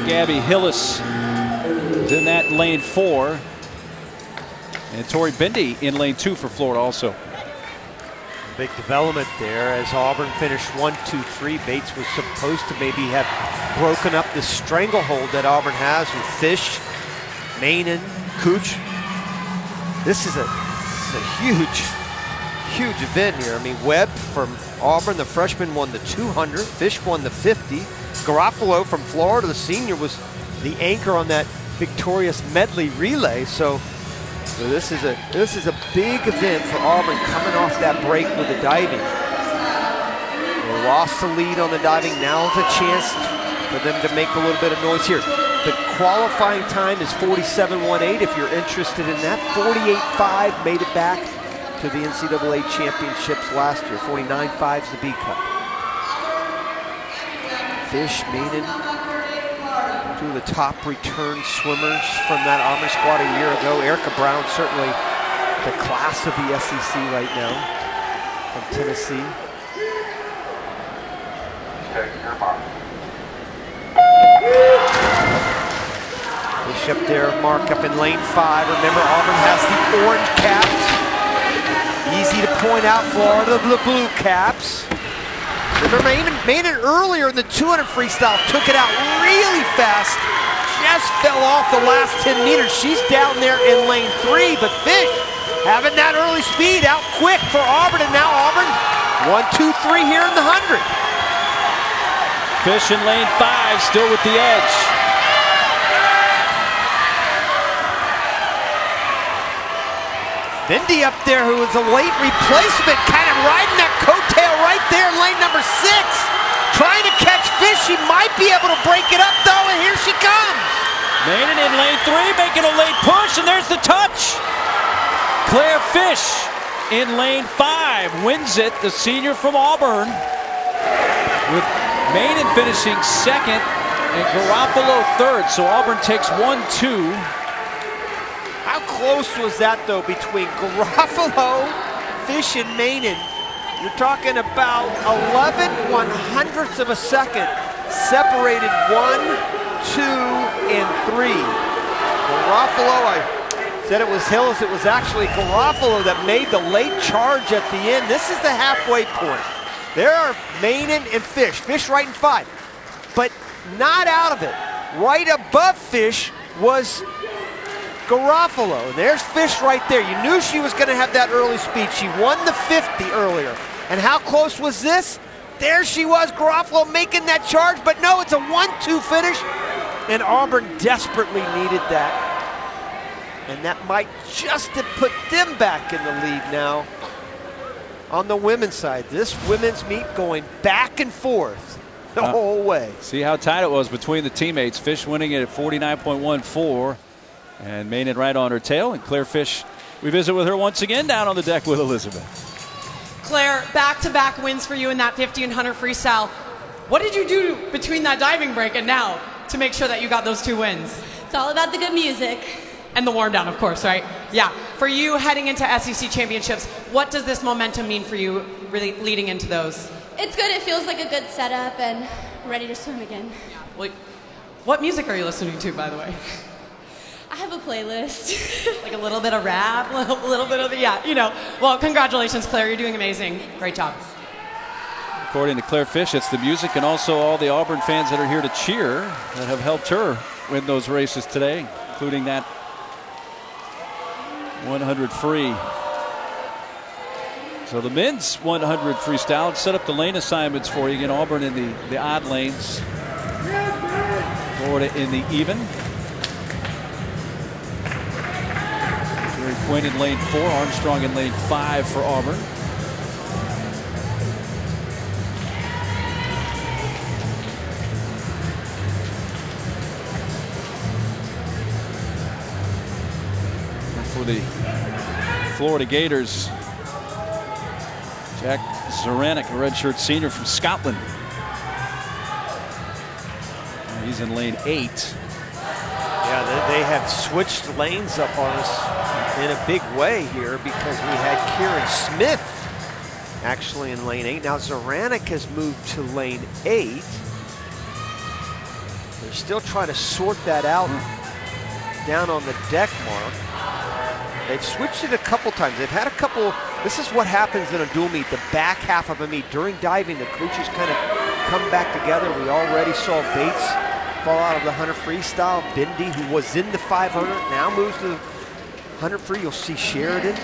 Gabby Hillis is in that lane 4. And Tori Bindi in lane 2 for Florida also. Big development there as Auburn finished 1-2-3. Bates was supposed to maybe have broken up the stranglehold that Auburn has with Fish, Mainen, Cooch. This is a huge event here. I mean, Webb from Auburn, the freshman, won the 200. Fish won the 50. Garofalo from Florida, the senior, was the anchor on that victorious medley relay. So this is a big event for Auburn coming off that break with the diving. They lost the lead on the diving. Now is a chance for them to make a little bit of noise here. The qualifying time is 47.18 if you're interested in that. 48.5 made it back to the NCAA championships last year. 49.5 is the B Cup. Fish, Mainen, 2 of the top return swimmers from that Auburn squad a year ago. Erica Brown, certainly the class of the SEC right now from Tennessee. Fish up there, Mark up in lane 5. Remember, Auburn has the orange caps. Easy to point out, Florida, the blue caps. Remember, Mainen earlier in the 200 freestyle took it out really fast. Just fell off the last 10 meters. She's down there in lane 3, but Fish having that early speed out quick for Auburn, and now Auburn 1, 2, 3 here in the 100. Fish in lane 5, still with the edge. Bindi up there, who was a late replacement, kind of riding that coattail right there in lane number 6. Trying to catch Fish. She might be able to break it up, though, and here she comes. Mainen in lane 3, making a late push, and there's the touch. Claire Fish in lane 5 wins it, the senior from Auburn, with Mainen finishing 2nd and Garofalo 3rd. So Auburn takes 1-2. How close was that, though, between Garofalo, Fish, and Mainen? You're talking about 11/100ths of a second separated 1, 2, and 3. Garofalo, I said it was Hillis. It was actually Garofalo that made the late charge at the end. This is the halfway point. There are Mainen and Fish. Fish right in 5, but not out of it. Right above Fish was Garofalo. There's Fish right there. You knew she was going to have that early speed. She won the 50 earlier. And how close was this? There she was, Garofalo making that charge, but no, it's a 1-2 finish. And Auburn desperately needed that. And that might just have put them back in the lead now on the women's side. This women's meet going back and forth the whole way. See how tight it was between the teammates. Fish winning it at 49.14 and Maynard right on her tail. And Claire Fish, we visit with her once again down on the deck with Elizabeth. Claire, back-to-back wins for you in that 50 and 100 freestyle. What did you do between that diving break and now to make sure that you got those 2 wins? It's all about the good music. And the warm down, of course, right? Yeah. For you heading into SEC championships, what does this momentum mean for you really leading into those? It's good. It feels like a good setup and ready to swim again. Well, what music are you listening to, by the way? I have a playlist. Like a little bit of rap, a little bit of, yeah, you know. Well, congratulations, Claire. You're doing amazing. Great job. According to Claire Fish, it's the music and also all the Auburn fans that are here to cheer that have helped her win those races today, including that 100 free. So the men's 100 freestyle, set up the lane assignments for you. Again, Auburn in the odd lanes, Florida in the even. Jerry Quinn in lane 4, Armstrong in lane 5 for Auburn. For the Florida Gators, Jack Zoranic, a redshirt senior from Scotland. He's in lane 8. Yeah, they have switched lanes up on us in a big way here because we had Kieran Smith actually in lane 8. Now Zoranic has moved to lane 8. They're still trying to sort that out down on the deck mark. They've switched it a couple times. They've had a couple. This is what happens in a dual meet. The back half of a meet during diving, the coaches kind of come back together. We already saw Bates fall out of the 100 freestyle. Bindi, who was in the 500, now moves to the 100 free. You'll see Sheridan,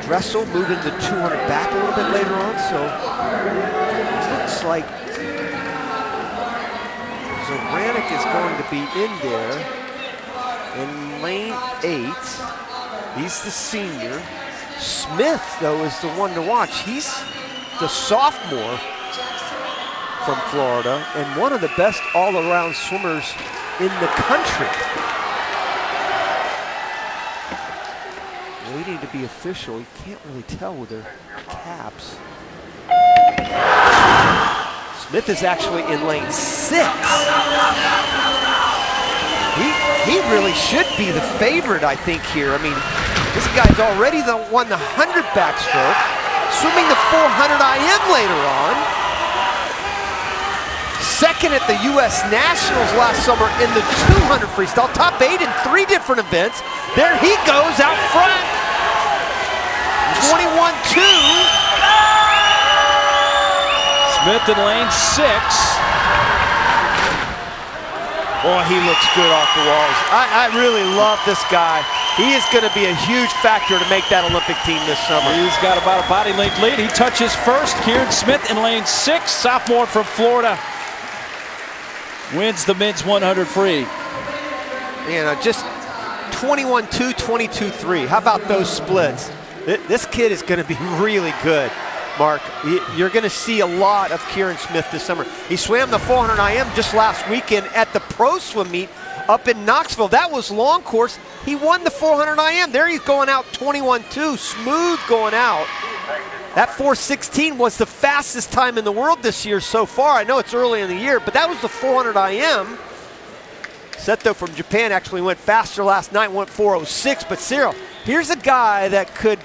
Dressel moving the 200 back a little bit later on. So it looks like Zoranic is going to be in there in lane 8. He's the senior. Smith, though, is the one to watch. He's the sophomore from Florida and one of the best all-around swimmers in the country. Waiting to be official. You can't really tell with their caps. Smith is actually in lane 6. He really should be the favorite, I think, here. I mean, this guy's already won the 100 backstroke, swimming the 400 IM later on. Second at the U.S. Nationals last summer in the 200 freestyle, top 8 in 3 different events. There he goes out front. 21-2. Smith in lane 6. Boy, he looks good off the walls. I really love this guy. He is going to be a huge factor to make that Olympic team this summer. He's got about a body length lead. He touches first. Kieran Smith in lane 6, sophomore from Florida, wins the men's 100 free. You know, just 21-2, 22-3. How about those splits? This kid is going to be really good, Mark. You're going to see a lot of Kieran Smith this summer. He swam the 400 IM just last weekend at the pro swim meet up in Knoxville. That was long course. He won the 400 IM. There he's going out 21-2, smooth going out. That 4:16 was the fastest time in the world this year so far. I know it's early in the year, but that was the 400 IM. Seto from Japan actually went faster last night, went 4:06. But Cyril, here's a guy that could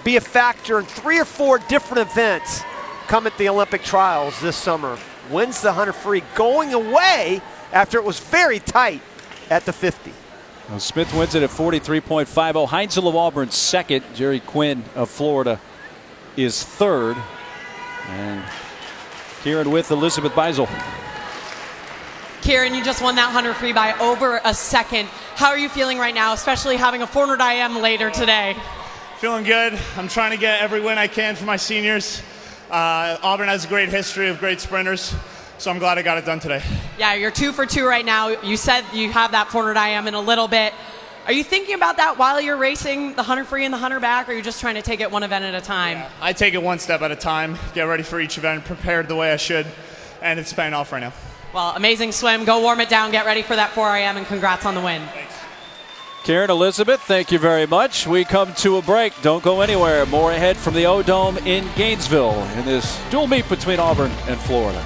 be a factor in 3 or 4 different events come at the Olympic trials this summer. Wins the 100 free, going away after it was very tight at the 50. Well, Smith wins it at 43.50. Heinzel of Auburn second. Jerry Quinn of Florida is third. And Kieran with Elizabeth Beisel. Kieran, you just won that 100 free by over a second. How are you feeling right now, especially having a 400 IM later today? Feeling good. I'm trying to get every win I can for my seniors. Auburn has a great history of great sprinters, so I'm glad I got it done today. Yeah, you're 2 for 2 right now. You said you have that 400 IM in a little bit. Are you thinking about that while you're racing the 100 free and the 100 back, or are you just trying to take it one event at a time? Yeah, I take it one step at a time, get ready for each event, prepared the way I should, and it's paying off right now. Well, amazing swim. Go warm it down, get ready for that 4 a.m., and congrats on the win. Thanks. Karen, Elizabeth, thank you very much. We come to a break. Don't go anywhere. More ahead from the O-Dome in Gainesville in this dual meet between Auburn and Florida.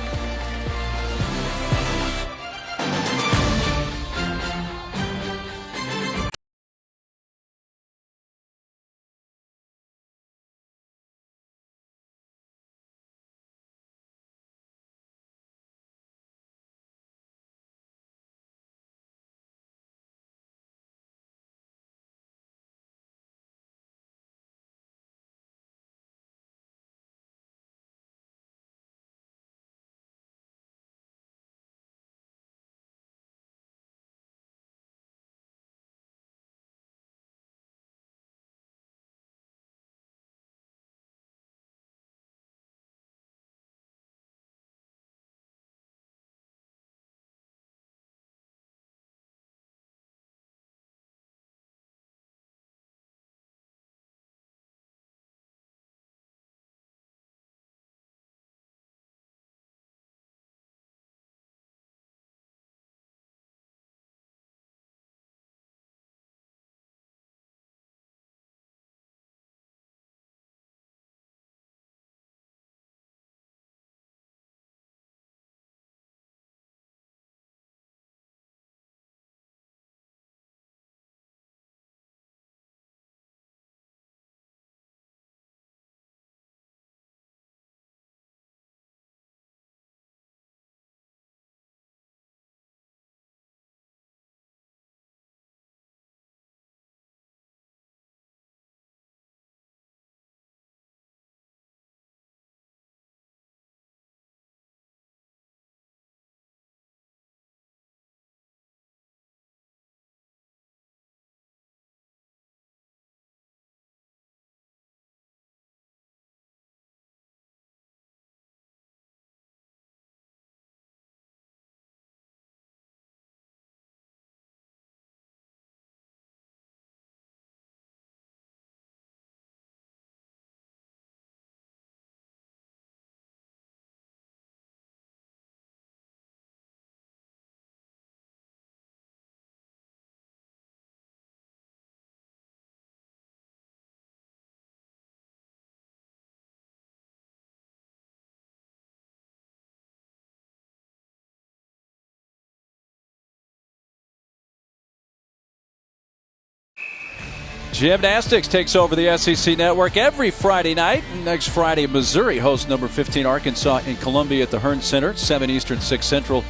Gymnastics takes over the SEC network every Friday night. Next Friday, Missouri hosts number 15 Arkansas in Columbia at the Hearn Center, 7 Eastern, 6 Central.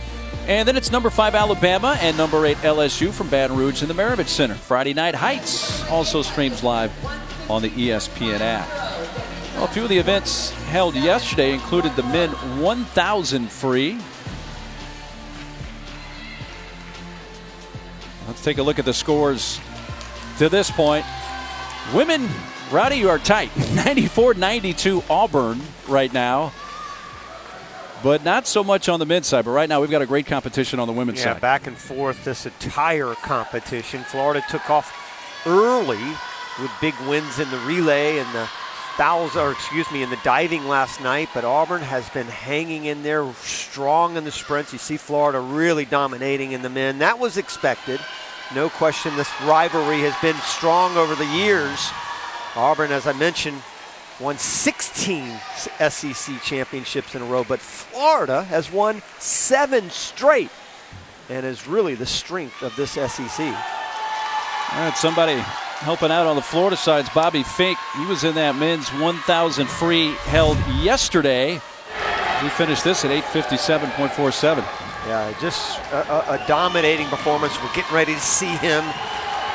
And then it's number 5 Alabama and number 8 LSU from Baton Rouge in the Maravich Center. Friday Night Heights also streams live on the ESPN app. Well, a few of the events held yesterday included the men 1,000 free. Let's take a look at the scores to this point. Women, Rowdy, you are tight. 94-92 Auburn right now. But not so much on the men's side. But right now we've got a great competition on the women's side. Yeah, back and forth this entire competition. Florida took off early with big wins in the relay and the in the diving last night. But Auburn has been hanging in there strong in the sprints. You see Florida really dominating in the men. That was expected. No question, this rivalry has been strong over the years. Auburn, as I mentioned, won 16 SEC championships in a row, but Florida has won 7 straight and is really the strength of this SEC. All right, somebody helping out on the Florida side is Bobby Fink. He was in that men's 1,000 free held yesterday. He finished this at 8:57.47. Yeah, just a dominating performance. We're getting ready to see him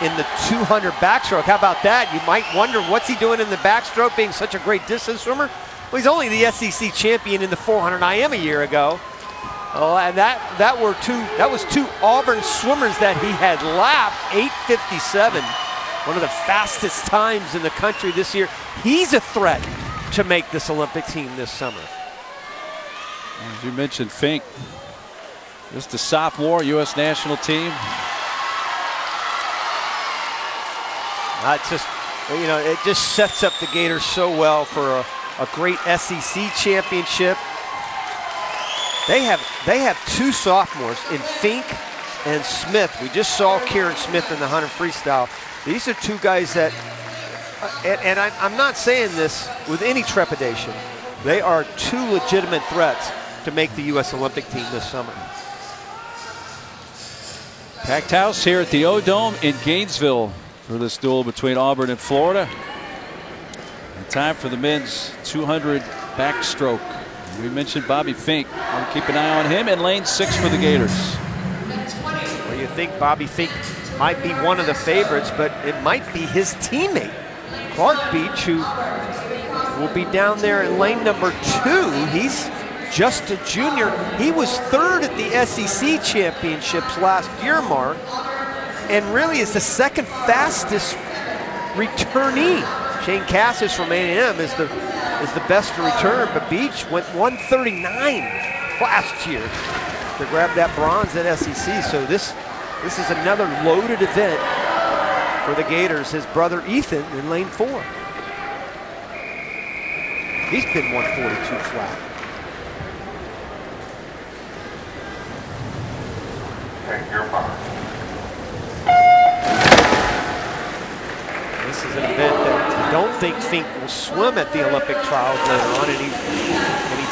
in the 200 backstroke. How about that? You might wonder, what's he doing in the backstroke, being such a great distance swimmer? Well, he's only the SEC champion in the 400 IM a year ago. Oh, and that was two Auburn swimmers that he had lapped. 8:57, one of the fastest times in the country this year. He's a threat to make this Olympic team this summer. As you mentioned, Fink, just a sophomore, U.S. national team. It just sets up the Gators so well for a great SEC championship. They have two sophomores in Fink and Smith. We just saw Kieran Smith in the 100 freestyle. These are two guys that, and I'm not saying this with any trepidation, they are two legitimate threats to make the U.S. Olympic team this summer. Packed house here at the O-Dome in Gainesville for this duel between Auburn and Florida. And time for the men's 200 backstroke. We mentioned Bobby Fink. I'll keep an eye on him, and lane 6 for the Gators. Well, you think Bobby Fink might be one of the favorites, but it might be his teammate, Clark Beach, who will be down there in lane number 2. He's just a junior. He was 3rd at the SEC championships last year, Mark, and really is the 2nd fastest returnee. Shane Cassis from A&M is the best to return, but Beach went 139 last year to grab that bronze at SEC. So this is another loaded event for the Gators. His brother Ethan in lane 4. He's been 142 flat. This is an event that I don't think Fink will swim at the Olympic trials later on, and he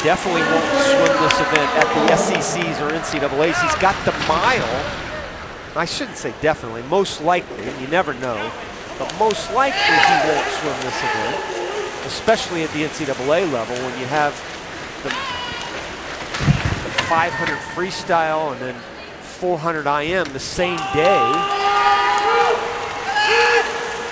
definitely won't swim this event at the SECs or NCAAs. He's got the mile. I shouldn't say definitely, most likely, and you never know, but most likely he won't swim this event, especially at the NCAA level when you have the 500 freestyle and then 400 IM the same day.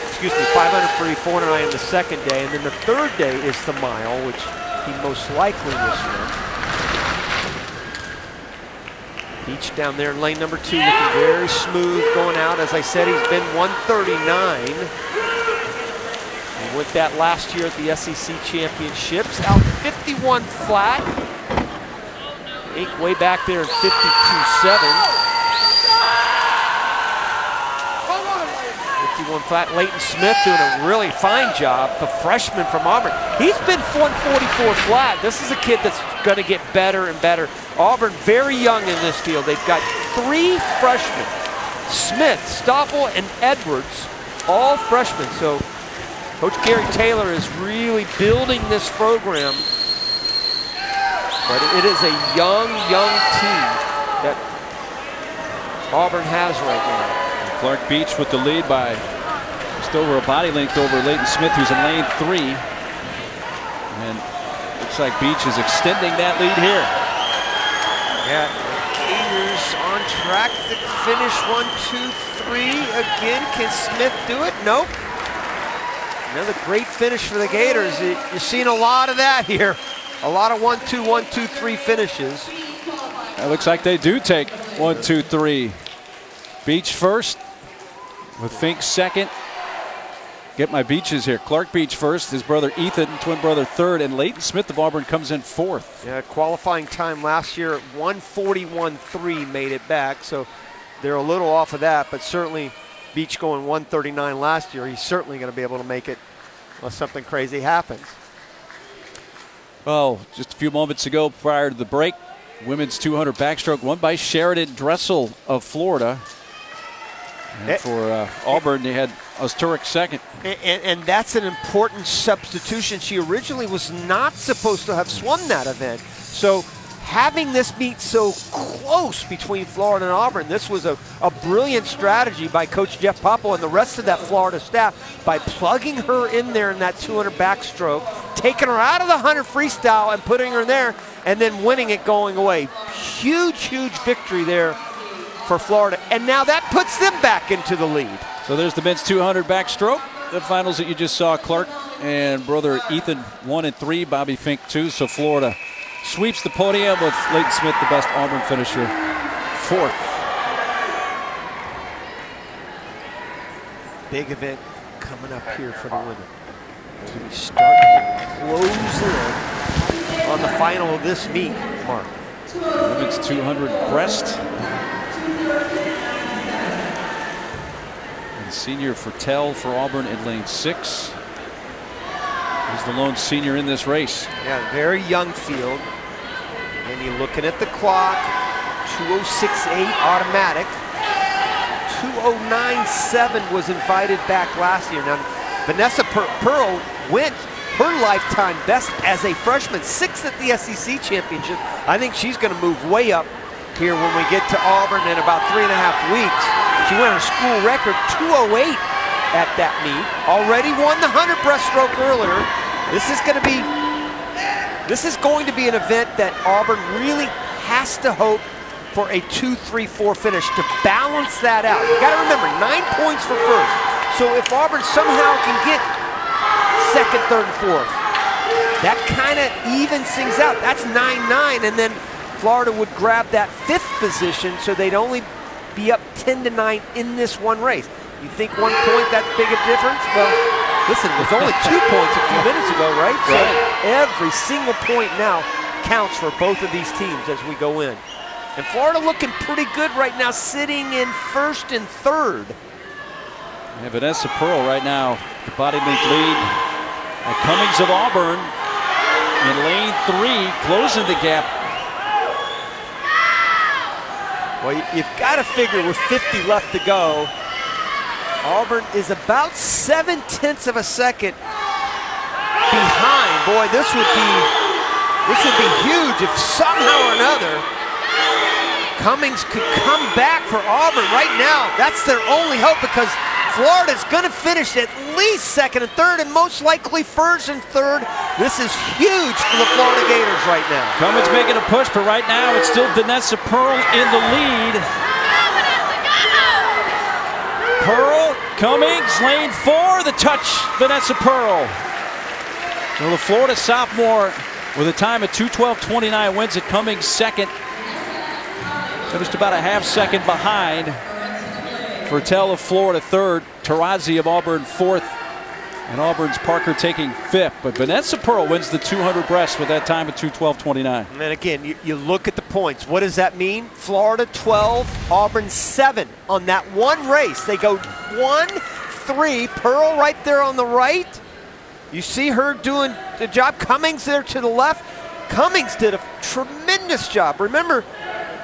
Excuse me, 500 free, 400 IM the second day, and then the third day is the mile, which he most likely will swim. Beach down there in lane number 2, looking very smooth going out. As I said, he's been 139. He went that last year at the SEC championships, out 51 flat. Ink way back there in 52.7. 51 flat. Leighton Smith doing a really fine job, the freshman from Auburn. He's been 144 flat. This is a kid that's going to get better and better. Auburn very young in this field. They've got 3 freshmen, Smith, Stoffel, and Edwards, all freshmen. So Coach Gary Taylor is really building this program. But it is a young team that Auburn has right now. Clark Beach with the lead by just over a body length over Leighton Smith, who's in lane 3. And looks like Beach is extending that lead here. Yeah, Gators on track to finish 1, 2, 3. Again, can Smith do it? Nope. Another great finish for the Gators. You're seeing a lot of that here. A lot of 1, 2, 1, 2, 3 finishes. It looks like they do take 1, 2, 3. Beach first, with Fink second. Get my Beaches here. Clark Beach first, his brother Ethan, twin brother third, and Leighton Smith of Auburn comes in 4th. Yeah, qualifying time last year at 1:41.3 made it back, so they're a little off of that, but certainly Beach going 1:39 last year, he's certainly going to be able to make it unless something crazy happens. Well, just a few moments ago prior to the break, women's 200 backstroke won by Sheridan Dressel of Florida. And for Auburn, they had Osturek second. And that's an important substitution. She originally was not supposed to have swum that event. So having this meet so close between Florida and Auburn, this was a brilliant strategy by Coach Jeff Popple and the rest of that Florida staff by plugging her in there in that 200 backstroke, taking her out of the 100 freestyle and putting her in there, and then winning it going away. Huge victory there for Florida. And now that puts them back into the lead. So there's the men's 200 backstroke. The finals that you just saw, Clark and brother Ethan 1 and 3, Bobby Fink 2. So Florida sweeps the podium with Leighton Smith, the best Auburn finisher, 4th. Big event coming up here for the women. So we start to close in on the final of this meet, Mark. Women's 200 breast. The senior Fertel for Auburn in lane 6. He's the lone senior in this race. Yeah, very young field. And you're looking at the clock. 2:06.8 automatic. 2:09.7 was invited back last year. Now, Vanessa Pearl went her lifetime best as a freshman, 6th at the SEC championship. I think she's going to move way up here when we get to Auburn in about 3.5 weeks. She went her school record 2:08 at that meet. Already won the 100 breaststroke earlier. This is going to be an event that Auburn really has to hope for a 2-3-4 finish to balance that out. You got to remember, 9 points for first. So if Auburn somehow can get second, third, and fourth, that kind of evens things out. That's 9-9, and then Florida would grab that 5th position, so they'd only be up 10-9 in this one race. You think 1 point that big a difference? Well, listen, it was only 2 points a few minutes ago, right? So every single point now counts for both of these teams as we go in. And Florida looking pretty good right now, sitting in 1st and 3rd. Yeah, Vanessa Pearl right now, the body link lead. And Cummings of Auburn in lane 3, closing the gap. Well, you've got to figure with 50 left to go, Auburn is about 0.7 of a second behind. Boy, this would be huge if somehow or another Cummings could come back for Auburn. Right now, that's their only hope, because Florida's going to finish at least 2nd and 3rd, and most likely 1st and 3rd. This is huge for the Florida Gators right now. Cummings making a push, but right now it's still Vanessa Pearl in the lead. Pearl, Cummings, lane 4, the touch, Vanessa Pearl. So the Florida sophomore with a time of 2:12.29 wins at Cummings 2nd. Finished about a half second behind. Fertel of Florida 3rd, Tarazzi of Auburn 4th, and Auburn's Parker taking 5th. But Vanessa Pearl wins the 200 breast with that time of 2:12.29. And again, you look at the points. What does that mean? Florida 12, Auburn 7 on that one race. They go 1-3. Pearl right there on the right. You see her doing the job. Cummings there to the left. Cummings did a tremendous job. Remember,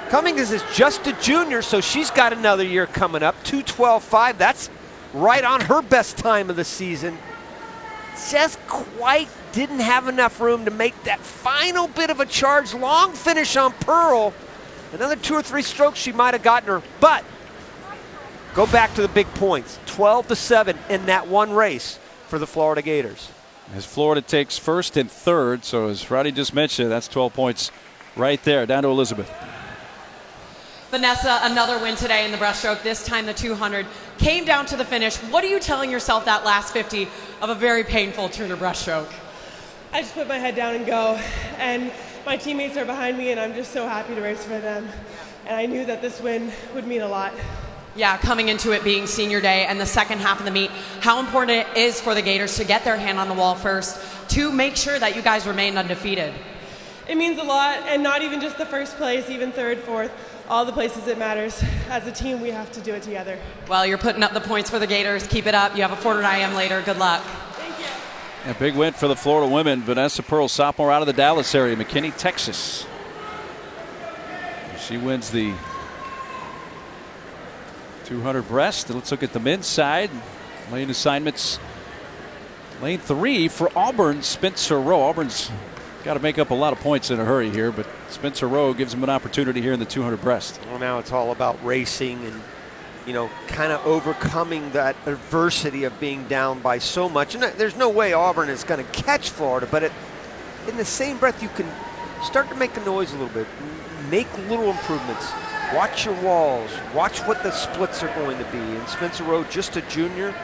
Cummings is just a junior, so she's got another year coming up. 2:12.5. That's right on her best time of the season. Just quite didn't have enough room to make that final bit of a charge. Long finish on Pearl. Another 2 or 3 strokes she might have gotten her, but go back to the big points. 12-7 in that one race for the Florida Gators. As Florida takes 1st and 3rd, so as Roddy just mentioned, that's 12 points right there, down to Elizabeth. Vanessa, another win today in the breaststroke, this time the 200. Came down to the finish. What are you telling yourself that last 50 of a very painful Turner breaststroke? I just put my head down and go. And my teammates are behind me, and I'm just so happy to race for them. And I knew that this win would mean a lot. Yeah, coming into it being senior day and the second half of the meet, how important it is for the Gators to get their hand on the wall first to make sure that you guys remain undefeated. It means a lot, and not even just the first place, even 3rd, 4th, all the places it matters. As a team, we have to do it together. Well, you're putting up the points for the Gators. Keep it up. You have a Fort IM later. Good luck. Thank you. A big win for the Florida women. Vanessa Pearl, sophomore out of the Dallas area, McKinney, Texas. She wins the 200 breast. Let's look at the men's side. Lane assignments. Lane 3 for Auburn, Spencer Rowe. Auburn's got to make up a lot of points in a hurry here, but Spencer Rowe gives him an opportunity here in the 200 breast. Well, now it's all about racing and, you know, kind of overcoming that adversity of being down by so much. And there's no way Auburn is going to catch Florida, but in the same breath, you can start to make a noise a little bit, make little improvements. Watch your walls. Watch what the splits are going to be. And Spencer Rowe, just a junior,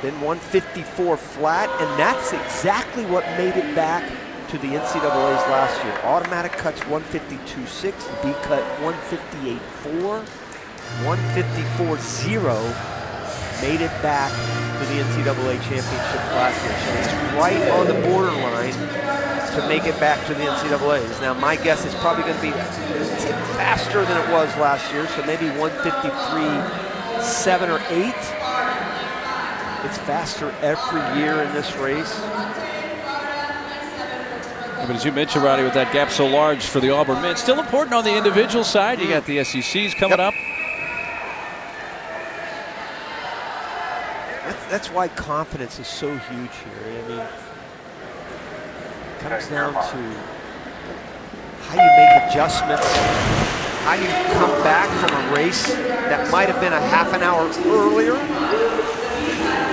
then 154 flat, and that's exactly what made it back to the NCAA's last year. Automatic cuts 152.6, the B cut 158.4, 154.0 made it back to the NCAA championship last year. So he's right on the borderline to make it back to the NCAA's. Now my guess is probably going to be a tick faster than it was last year, so maybe 153 7 or 8. It's faster every year in this race. Yeah, but as you mentioned, Roddy, with that gap so large for the Auburn men, still important on the individual side. You got the SECs coming up. That's why confidence is so huge here. I mean, it comes down to how you make adjustments, how you come back from a race that might have been a half an hour earlier.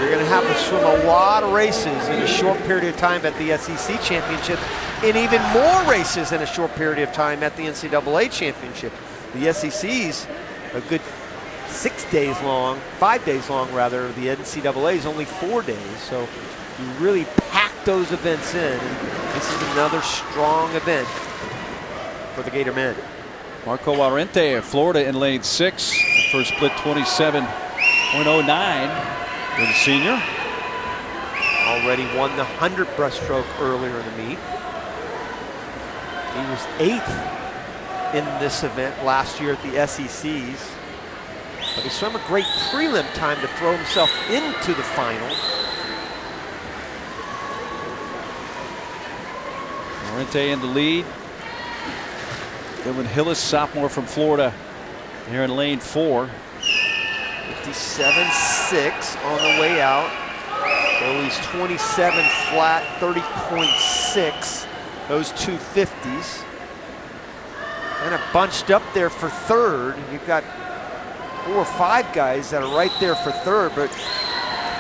You're going to have to swim a lot of races in a short period of time at the SEC Championship, and even more races in a short period of time at the NCAA Championship. The SEC's a good 6 days long, 5 days long rather. The NCAA is only 4 days, so you really pack those events in. And this is another strong event for the Gator men. Marco Warrente of Florida in lane 6. First split 27.09 for the senior. Already won the 100 breaststroke earlier in the meet. He was 8th in this event last year at the SECs. But he swam a great prelim time to throw himself into the final. Warrente in the lead. Dylan Hillis, sophomore from Florida, here in lane 4. 57.6 on the way out. So he's 27 flat, 30.6. Those 250s. Kind of bunched up there for third. You've got 4 or 5 guys that are right there for third, but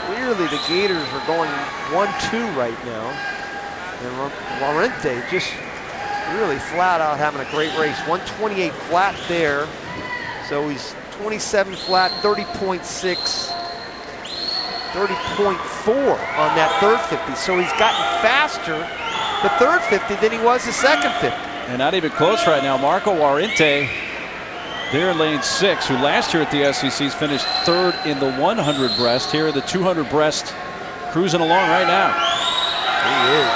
clearly the Gators are going 1-2 right now. And Warrente just really flat out having a great race. 128 flat there. So he's 27 flat, 30.6, 30.4 on that third 50. So he's gotten faster the third 50 than he was the second 50. And not even close right now. Marco Warrente there in lane 6, who last year at the SECs finished 3rd in the 100 breast. Here in the 200 breast, cruising along right now. He is.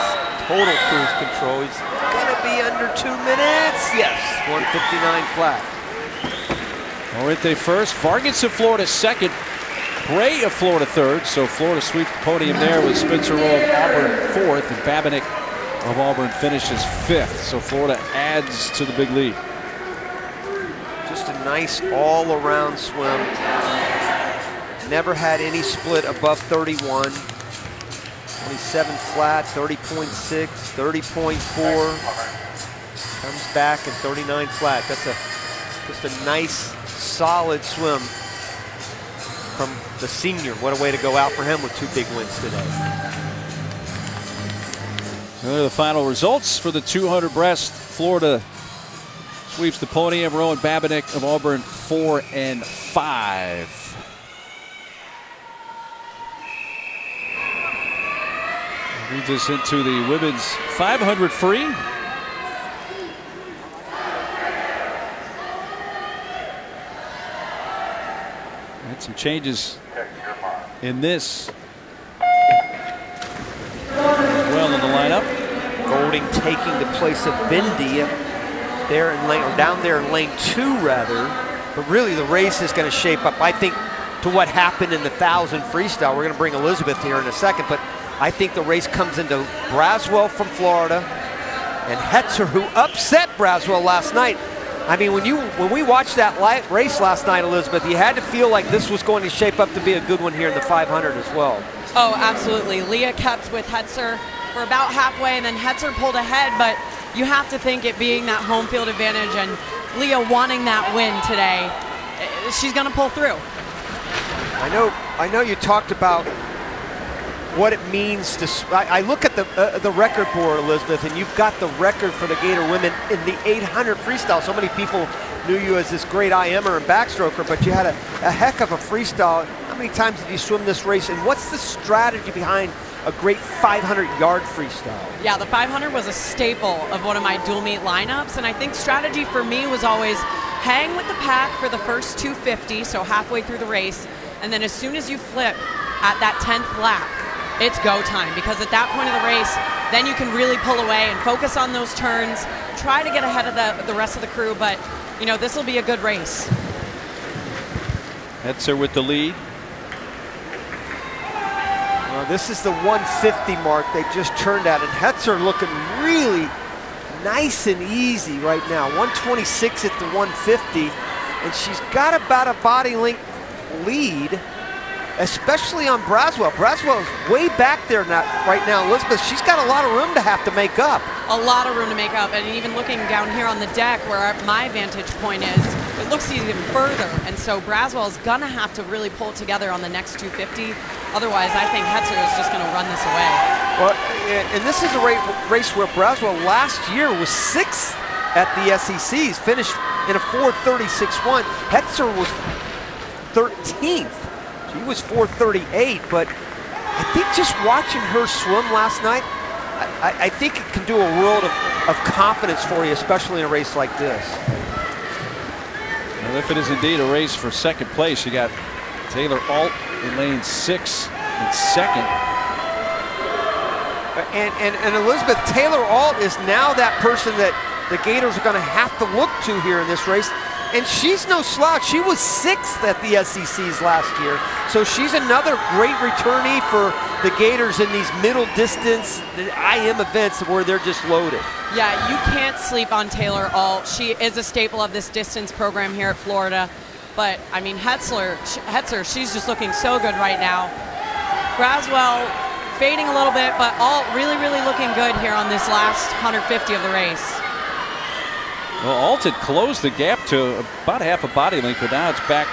Total cruise control. He's gonna be under 2 minutes. Yes, 159 flat. Warrente first, Vargas of Florida second, Bray of Florida third. So Florida sweeps the podium there with Spencer Rowe of Auburn 4th, and Babinick of Auburn finishes 5th. So Florida adds to the big lead. Just a nice all-around swim. Never had any split above 31. 27 flat, 30.6, 30.4. Comes back in 39 flat. That's just a nice, solid swim from the senior. What a way to go out for him with 2 big wins today. So there are the final results for the 200 breast. Florida sweeps the podium. Rowan Babinick of Auburn 4 and 5. Leads us into the women's 500 free. Had some changes in this well in the lineup. Golding taking the place of Bindi there in lane, or down there in lane 2 rather. But really the race is going to shape up, I think, to what happened in the 1,000 freestyle. We're going to bring Elizabeth here in a second, but I think the race comes into Braswell from Florida and Hetzer, who upset Braswell last night. I mean, when we watched that race last night, Elizabeth, you had to feel like this was going to shape up to be a good one here in the 500 as well. Oh, absolutely. Leah kept with Hetzer for about halfway, and then Hetzer pulled ahead, but you have to think it being that home field advantage and Leah wanting that win today, she's going to pull through. I know you talked about what it means to. I look at the record board, Elizabeth, and you've got the record for the Gator women in the 800 freestyle. So many people knew you as this great IMer and backstroker, but you had a heck of a freestyle. How many times did you swim this race, and what's the strategy behind a great 500-yard freestyle? Yeah, the 500 was a staple of one of my dual meet lineups, and I think strategy for me was always hang with the pack for the first 250, so halfway through the race, and then as soon as you flip at that 10th lap, it's go time, because at that point of the race, then you can really pull away and focus on those turns, try to get ahead of the rest of the crew, but you know, this will be a good race. Hetzer with the lead. Well, this is the 150 mark they just turned at, and Hetzer looking really nice and easy right now. 126 at the 150, and she's got about a body length lead, especially on Braswell. Braswell's way back there right now. Elizabeth, she's got a lot of room to have to make up. A lot of room to make up, and even looking down here on the deck where my vantage point is, it looks even further, and so Braswell's gonna have to really pull it together on the next 250. Otherwise, I think Hetzer is just gonna run this away. Well, and this is a race where Braswell last year was 6th at the SECs, finished in a 4:36.1. Hetzer was 13th. She was 4:38, but I think just watching her swim last night, I think it can do a world of confidence for you, especially in a race like this. Well, if it is indeed a race for second place, you got Taylor Alt in lane 6 in second. And Elizabeth, Taylor Alt is now that person that the Gators are going to have to look to here in this race. And she's no slouch. She was 6th at the SECs last year. So she's another great returnee for the Gators in these middle distance IM events where they're just loaded. Yeah, you can't sleep on Taylor Alt. She is a staple of this distance program here at Florida. But, I mean, Hetzer, she's just looking so good right now. Braswell fading a little bit, but Alt really, really looking good here on this last 150 of the race. Well, Alt had closed the gap to about half a body length, but now it's back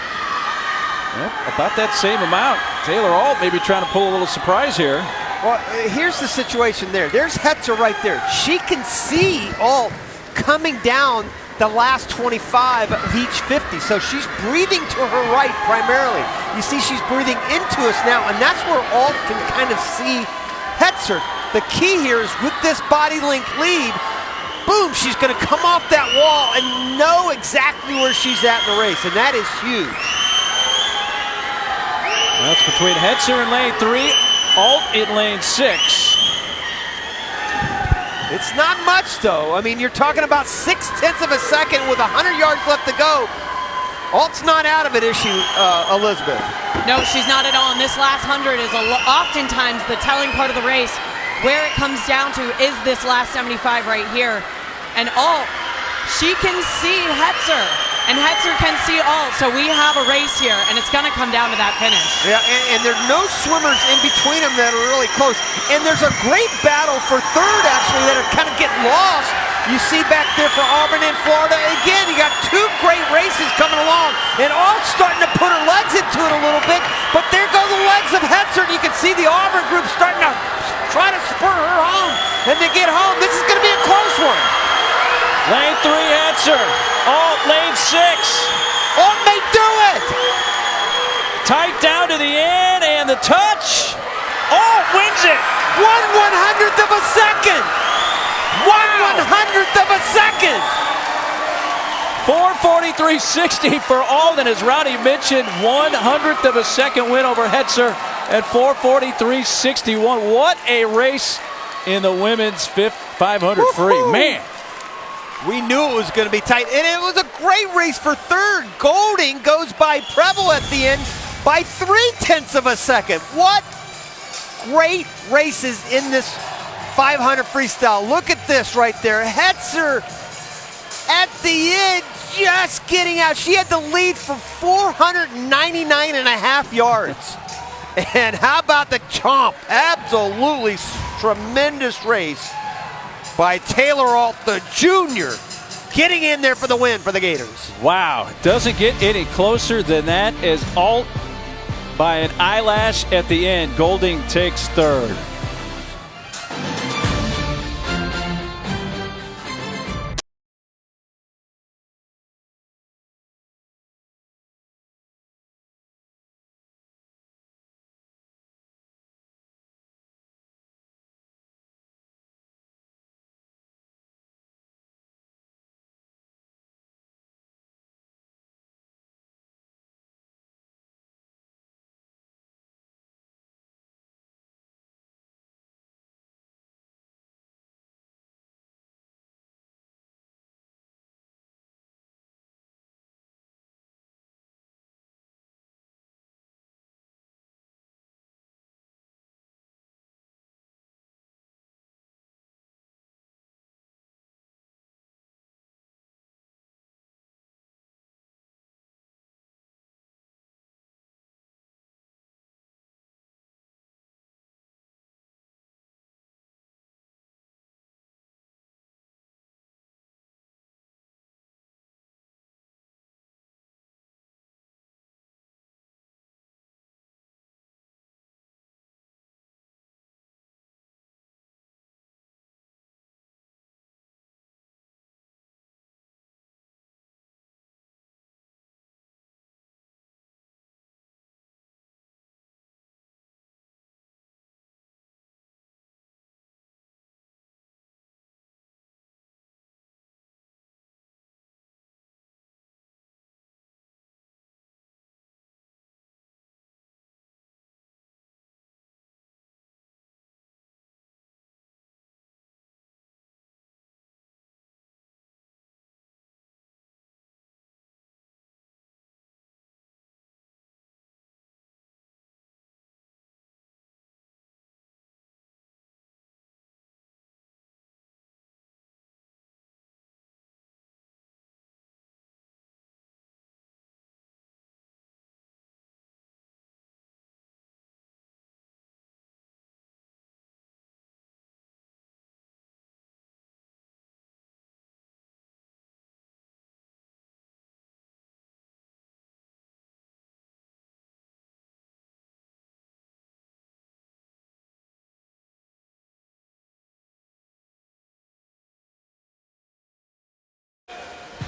about that same amount. Taylor Alt maybe trying to pull a little surprise here. Well, here's the situation there. There's Hetzer right there. She can see Alt coming down the last 25 of each 50. So she's breathing to her right primarily. You see she's breathing into us now, and that's where Alt can kind of see Hetzer. The key here is with this body length lead, boom, she's going to come off that wall and know exactly where she's at in the race, and that is huge. That's between Hetzer in lane 3, Alt in lane 6. It's not much, though. I mean, you're talking about 0.6 of a second with 100 yards left to go. Alt's not out of it, is she, Elizabeth? No, she's not at all. And this last 100 is oftentimes the telling part of the race. Where it comes down to is this last 75 right here. And Alt, she can see Hetzer, and Hetzer can see Alt. So we have a race here, and it's going to come down to that finish. Yeah, and there are no swimmers in between them that are really close. And there's a great battle for third, actually, that are kind of getting lost. You see back there for Auburn and Florida. Again, you got two great races coming along, and Alt's starting to put her legs into it a little bit. But there go the legs of Hetzer, and you can see the Auburn group starting to try to spur her home. And to get home, this is going to be a close one. Lane 3, Hetzer. Alt, lane 6. Alt may do it. Tight down to the end, and the touch. Alt wins it. 1/100th of a second. 1/100th of a second. 4:43.60 for Alt, and as Ronnie mentioned, 1/100th of a second win over Hetzer at 4:43.61. What a race in the women's 500 free. Man. We knew it was going to be tight, and it was a great race for third. Golding goes by Preble at the end by 0.3 of a second. What great races in this 500 freestyle. Look at this right there. Hetzer at the end just getting out. She had the lead for 499.5 yards. And how about the chomp? Absolutely tremendous race by Taylor Alt, the junior, getting in there for the win for the Gators. Wow, doesn't get any closer than that as Alt by an eyelash at the end. Golding takes third.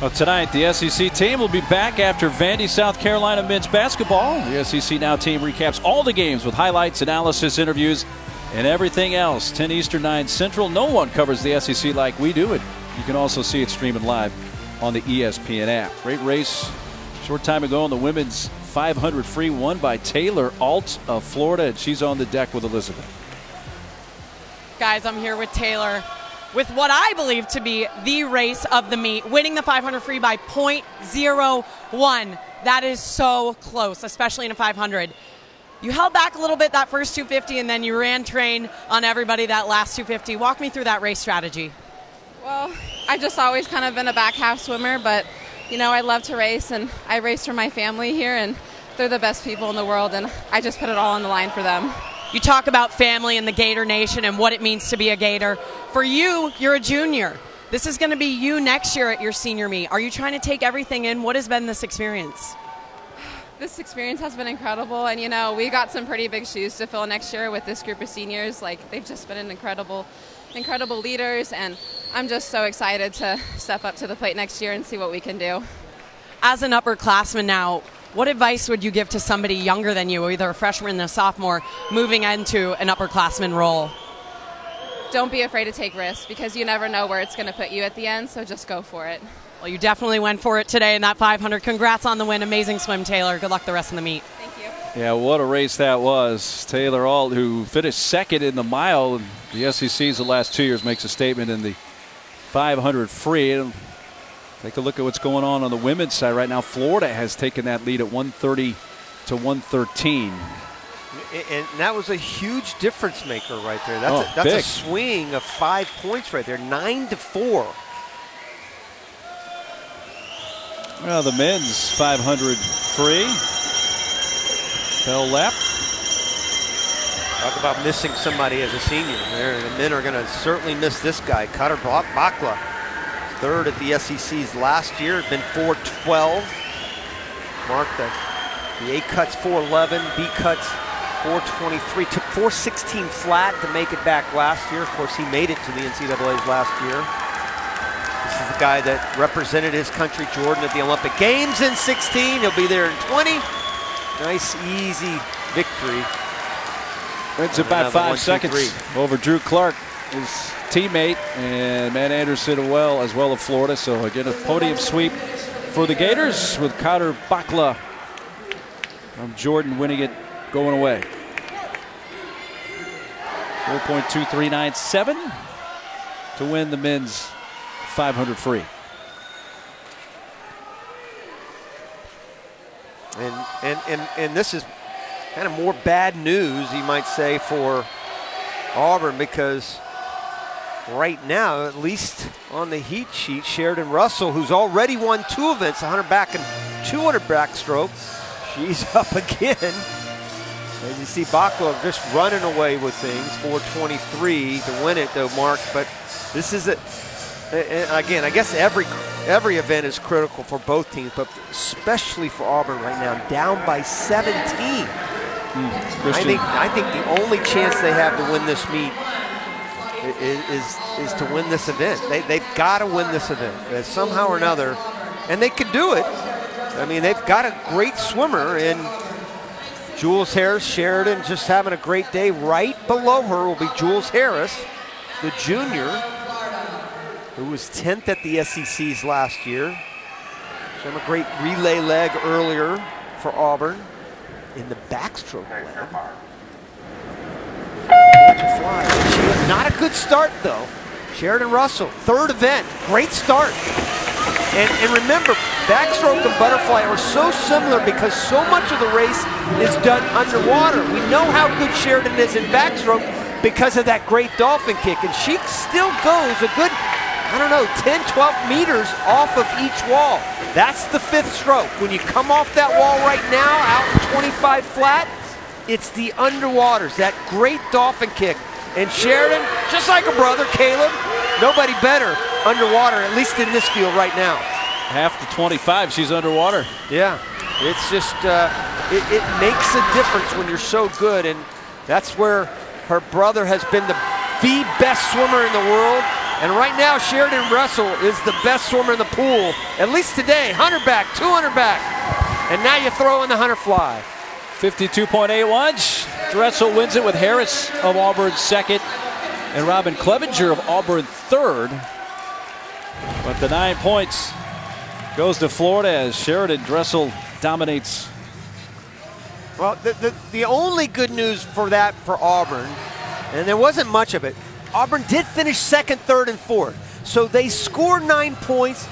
Well, tonight, the SEC team will be back after Vandy, South Carolina men's basketball. The SEC Now team recaps all the games with highlights, analysis, interviews, and everything else. 10 Eastern, 9 Central. No one covers the SEC like we do it. You can also see it streaming live on the ESPN app. Great race short time ago in the women's 500 free, won by Taylor Alt of Florida, and she's on the deck with Elizabeth. Guys, I'm here with Taylor with what I believe to be the race of the meet, winning the 500 free by .01. That is so close, especially in a 500. You held back a little bit that first 250, and then you ran train on everybody that last 250. Walk me through that race strategy. Well, I've just always kind of been a back half swimmer, but, you know, I love to race, and I race for my family here, and they're the best people in the world, and I just put it all on the line for them. You talk about family and the Gator Nation and what it means to be a Gator. For you, you're a junior. This is going to be you next year at your senior meet. Are you trying to take everything in? What has been this experience? This experience has been incredible, and, you know, we got some pretty big shoes to fill next year with this group of seniors. Like, they've just been an incredible leaders, and I'm just so excited to step up to the plate next year and see what we can do. As an upperclassman now, what advice would you give to somebody younger than you, either a freshman or a sophomore, moving into an upperclassman role? Don't be afraid to take risks, because you never know where it's going to put you at the end, so just go for it. Well, you definitely went for it today in that 500. Congrats on the win. Amazing swim, Taylor. Good luck the rest of the meet. Thank you. Yeah, what a race that was. Taylor Alt, who finished second in the mile in the SECs the last 2 years, makes a statement in the 500 free. And take a look at what's going on the women's side right now. Florida has taken that lead at 130 to 113. And that was a huge difference maker right there. That's a swing of 5 points right there, 9-4. Well, the men's 500 free. Bell lap. Talk about missing somebody as a senior. The men are going to certainly miss this guy, Cutter Bakla. Third at the SECs last year, been 4.12. Marked the A cuts 4.11, B cuts 4.23. Took 4.16 flat to make it back last year. Of course, he made it to the NCAAs last year. This is the guy that represented his country, Jordan, at the Olympic Games in 16. He'll be there in 20. Nice, easy victory. It's about 5 seconds over Drew Clark, his teammate, and Matt Anderson as well of Florida. So again, a podium sweep for the Gators with Cutter Bakla from Jordan winning it going away. 4.2397 to win the men's 500 free. And this is kind of more bad news, you might say, for Auburn, because right now, at least on the heat sheet, Sheridan Russell, who's already won 2 events, 100 back and 200 backstroke, she's up again. As you see, Bakla just running away with things, 4.23 to win it, though, Mark. But this is again, I guess every event is critical for both teams, but especially for Auburn right now, down by 17. I think the only chance they have to win this meet is to win this event. They've got to win this event somehow or another, and they could do it. I mean, they've got a great swimmer in Jules Harris. Sheridan just having a great day. Right below her will be Jules Harris, the junior, who was 10th at the SECs last year. She had a great relay leg earlier for Auburn in the backstroke leg. Not a good start, though. Sheridan Russell, third event, great start. And remember, backstroke and butterfly are so similar because so much of the race is done underwater. We know how good Sheridan is in backstroke because of that great dolphin kick. And she still goes a good, 10, 12 meters off of each wall. That's the 5th stroke. When you come off that wall right now, out in 25 flat, it's the underwaters, that great dolphin kick. And Sheridan, just like a brother, Caleb, nobody better underwater, at least in this field right now. Half the 25, she's underwater. Yeah, it's just, it makes a difference when you're so good, and that's where her brother has been the best swimmer in the world, And right now, Sheridan Russell is the best swimmer in the pool, at least today. 100 back, 200 back. And now you throw in the 100 fly. 52.81. Dressel wins it with Harris of Auburn second and Robin Clevenger of Auburn third. But the 9 points goes to Florida as Sheridan Dressel dominates. Well, the only good news for that for Auburn, and there wasn't much of it, Auburn did finish second, third, and fourth. So they scored 9 points.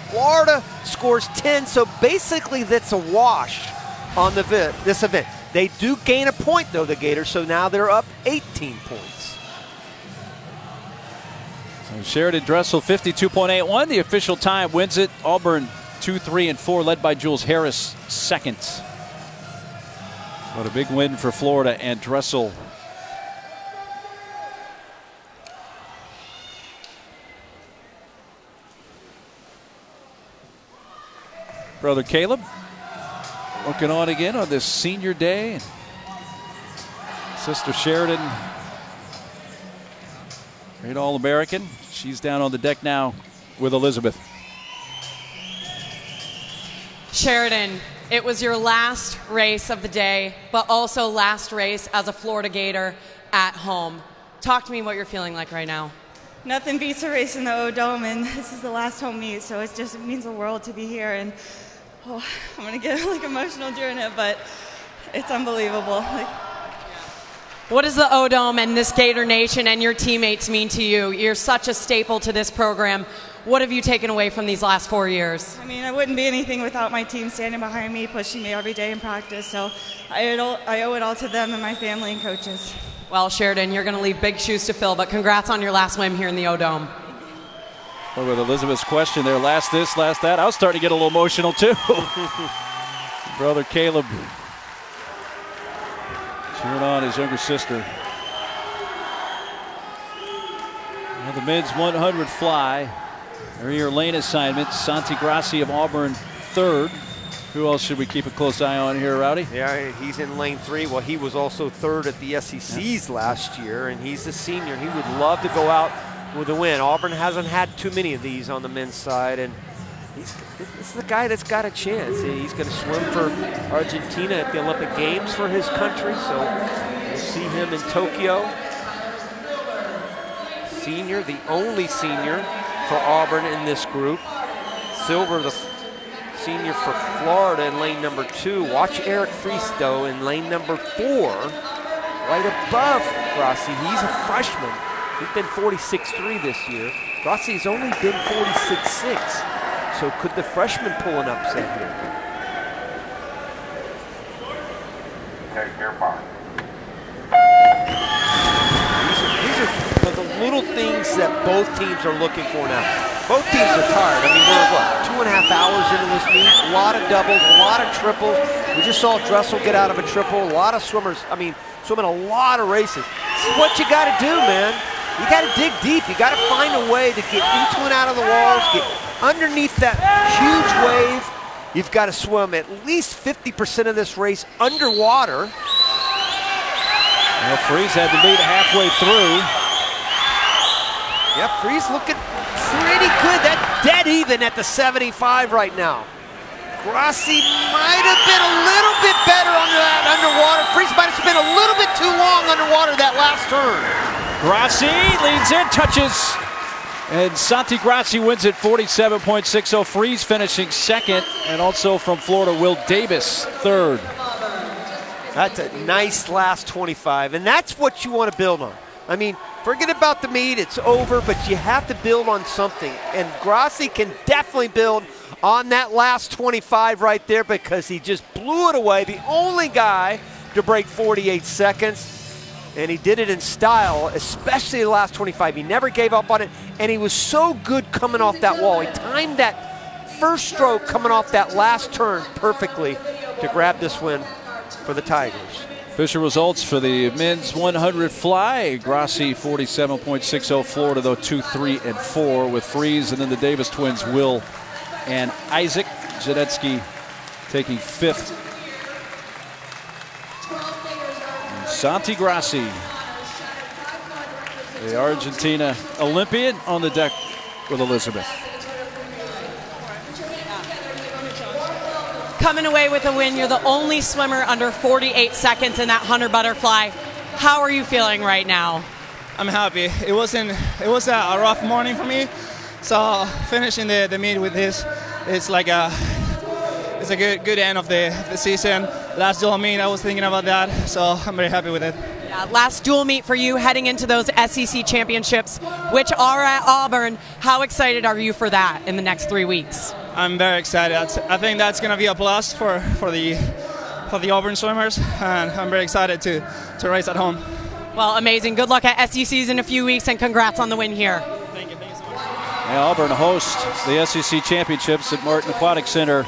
Florida scores 10. So basically that's a wash on this event. They do gain a point, though, the Gators. So now they're up 18 points. So Sheridan Dressel 52.81. The official time wins it. Auburn 2, 3, and 4, led by Jules Harris second. What a big win for Florida and Dressel. Brother Caleb looking on again on this senior day. Sister Sheridan, great All-American. She's down on the deck now with Elizabeth. Sheridan, it was your last race of the day, but also last race as a Florida Gator at home. Talk to me what you're feeling like right now. Nothing beats a race in the O-Dome, and this is the last home meet, so it means the world to be here. And I'm gonna get like emotional during it, but it's unbelievable. What does the O-Dome and this Gator Nation and your teammates mean to you? You're such a staple to this program. What have you taken away from these last 4 years? I mean, I wouldn't be anything without my team standing behind me, pushing me every day in practice. So I owe it all to them and my family and coaches. Well, Sheridan, you're going to leave big shoes to fill, but congrats on your last win here in the O-Dome. Well, with Elizabeth's question there, last this, last that, I was starting to get a little emotional too. Brother Caleb cheering on his younger sister. Now the men's 100 fly. They're your lane assignment. Santi Grassi of Auburn third. Who else should we keep a close eye on here, Rowdy? Yeah, he's in lane 3. Well, he was also third at the SECs last year, and he's a senior. He would love to go out with a win. Auburn hasn't had too many of these on the men's side, and this is the guy that's got a chance. He's going to swim for Argentina at the Olympic Games for his country, so we'll see him in Tokyo. Senior, the only senior for Auburn in this group. Silver, the senior for Florida in lane number 2. Watch Eric Friest, though, in lane number 4, right above Grassi. He's a freshman. He's been 46.3 this year. Grassi's only been 46.6. So could the freshman pull an upset here? Take your mark. These are the little things that both teams are looking for now. Both teams are tired. I mean, we're, 2.5 hours into this meet. A lot of doubles, a lot of triples. We just saw Dressel get out of a triple. A lot of swimmers, swimming a lot of races. This is what you got to do, man. You got to dig deep. You got to find a way to get into and out of the walls, get underneath that huge wave. You've got to swim at least 50% of this race underwater. Well, Friest had the lead halfway through. Yep, Friest looking pretty good. That dead even at the 75 right now. Grassi might have been a little bit better under that underwater. Friest might have spent a little bit too long underwater that last turn. Grassi leads in, touches, and Santi Grassi wins at 47.60. Friest finishing second, and also from Florida, Will Davis third. That's a nice last 25, and that's what you want to build on. I mean, forget about the meet, it's over, but you have to build on something, and Grassi can definitely build on that last 25 right there because he just blew it away. The only guy to break 48 seconds. And he did it in style, especially the last 25. He never gave up on it, and he was so good coming off that wall. He timed that first stroke coming off that last turn perfectly to grab this win for the Tigers. Official results for the men's 100 fly. Grassi 47.60. Florida, though, 2, 3, and 4 with Friest. And then the Davis twins, Will and Isaac. Zadetsky taking 5th. Santi Grassi The Argentina Olympian on the deck with Elizabeth. Coming away with a win, you're the only swimmer under 48 seconds in that 100 butterfly. How are you feeling right now? I'm happy. It was a rough morning for me, so finishing the meet with this, it's like it's a good end of the season. Last dual meet, I was thinking about that, so I'm very happy with it. Yeah, last dual meet for you heading into those SEC championships, which are at Auburn. How excited are you for that in the next 3 weeks? I'm very excited. I think that's going to be a plus for the Auburn swimmers, and I'm very excited to race at home. Well, amazing. Good luck at SECs in a few weeks, and congrats on the win here. Thank you so much. Yeah, Auburn hosts the SEC championships at Martin Aquatic Center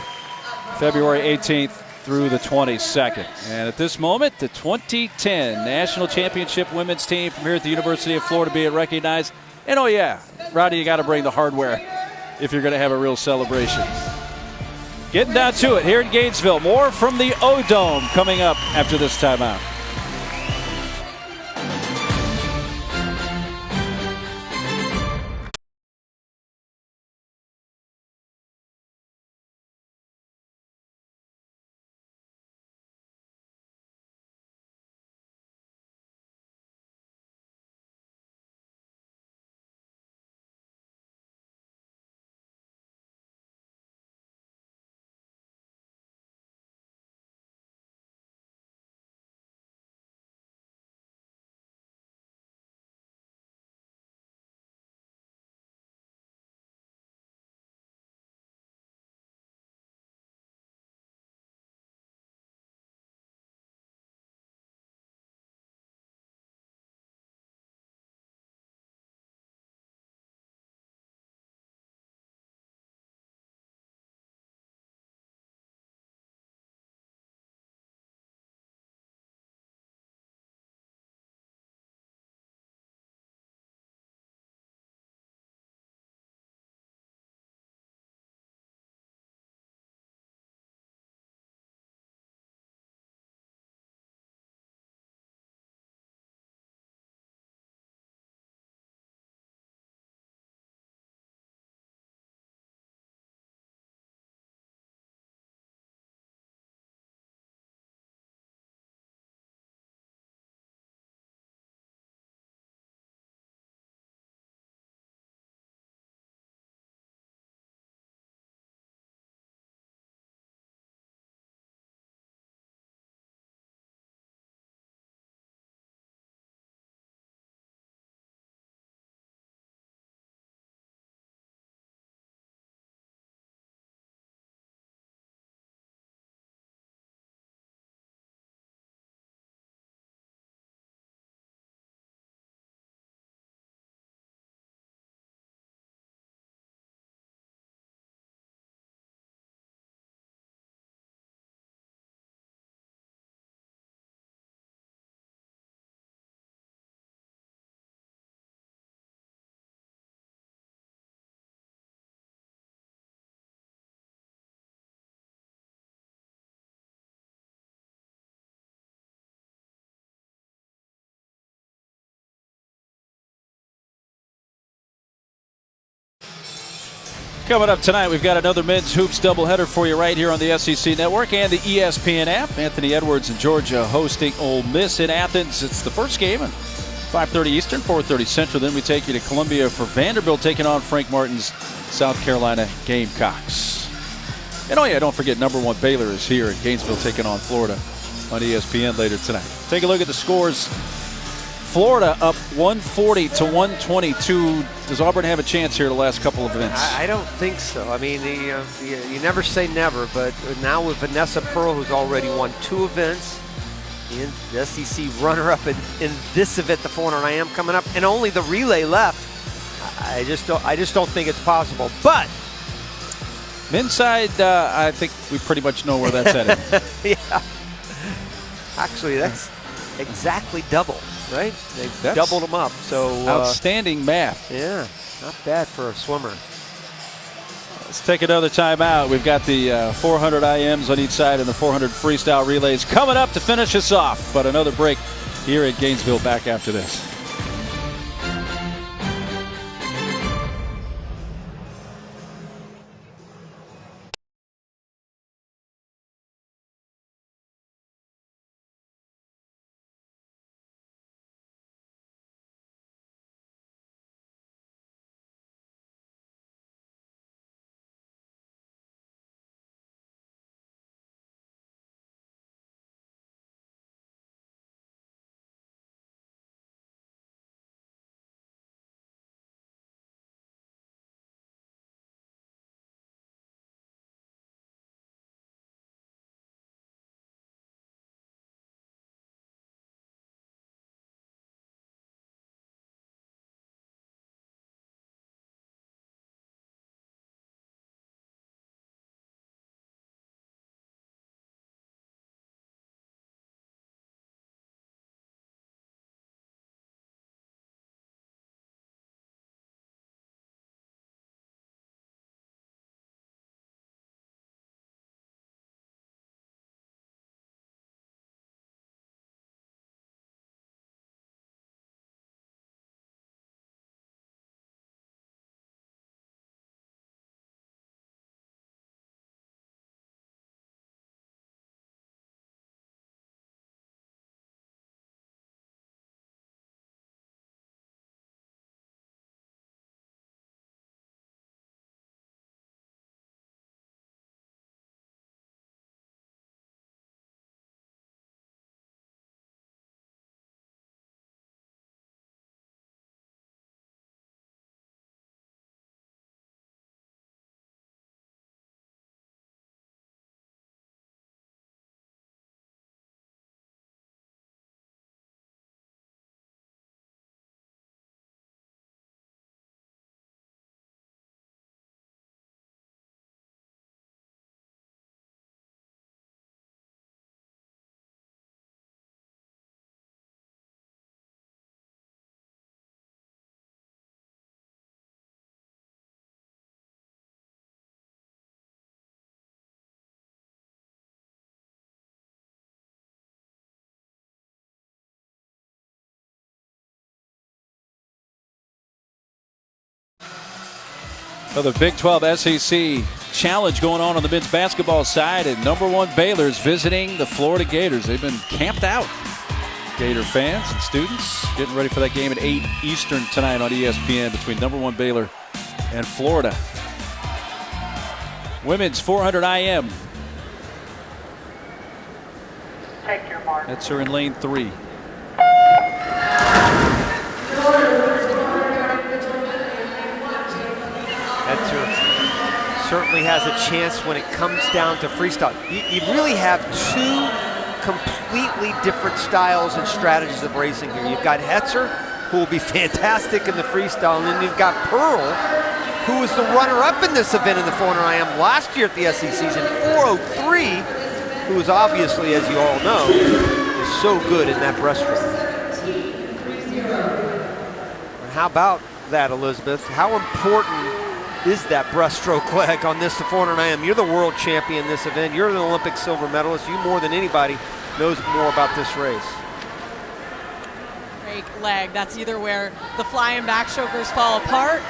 February 18th through the 22nd. And at this moment, the 2010 National Championship women's team from here at the University of Florida being recognized. And oh yeah, Roddy, you got to bring the hardware if you're going to have a real celebration. Getting down to it here in Gainesville. More from the O-Dome coming up after this timeout. Coming up tonight, we've got another men's hoops doubleheader for you right here on the SEC Network and the ESPN app. Anthony Edwards and Georgia hosting Ole Miss in Athens. It's the first game at 5:30 Eastern, 4:30 Central. Then we take you to Columbia for Vanderbilt taking on Frank Martin's South Carolina Gamecocks. And oh yeah, don't forget #1 Baylor is here in Gainesville taking on Florida on ESPN later tonight. Take a look at the scores. Florida up 140 to 122. Does Auburn have a chance here the last couple of events? I don't think so. I mean, you never say never, but now with Vanessa Pearl, who's already won 2 events, the SEC runner-up in this event, the 400 IM coming up, and only the relay left. I just don't think it's possible. But men's side, I think we pretty much know where that's headed. Yeah. Actually, that's exactly double. Right? They've doubled them up. So outstanding math. Yeah, not bad for a swimmer. Let's take another timeout. We've got the 400 IMs on each side and the 400 freestyle relays coming up to finish us off. But another break here at Gainesville. Back after this. Well, the Big 12 SEC Challenge going on the men's basketball side, and #1 Baylor's visiting the Florida Gators. They've been camped out. Gator fans and students getting ready for that game at 8 Eastern tonight on ESPN between #1 Baylor and Florida. Women's 400 IM. Take your mark. That's her in lane 3. Etzer certainly has a chance when it comes down to freestyle. You really have two completely different styles and strategies of racing here. You've got Hetzer, who will be fantastic in the freestyle, and then you've got Pearl, who was the runner-up in this event in the 400 IM last year at the SEC season, 4:03, who is obviously, as you all know, is so good in that breaststroke. How about that, Elizabeth? How important is that breaststroke leg on this 400 IM? You're the world champion in this event. You're the Olympic silver medalist. You more than anybody knows more about this race. Great leg. That's either where the fly-in backstrokers fall apart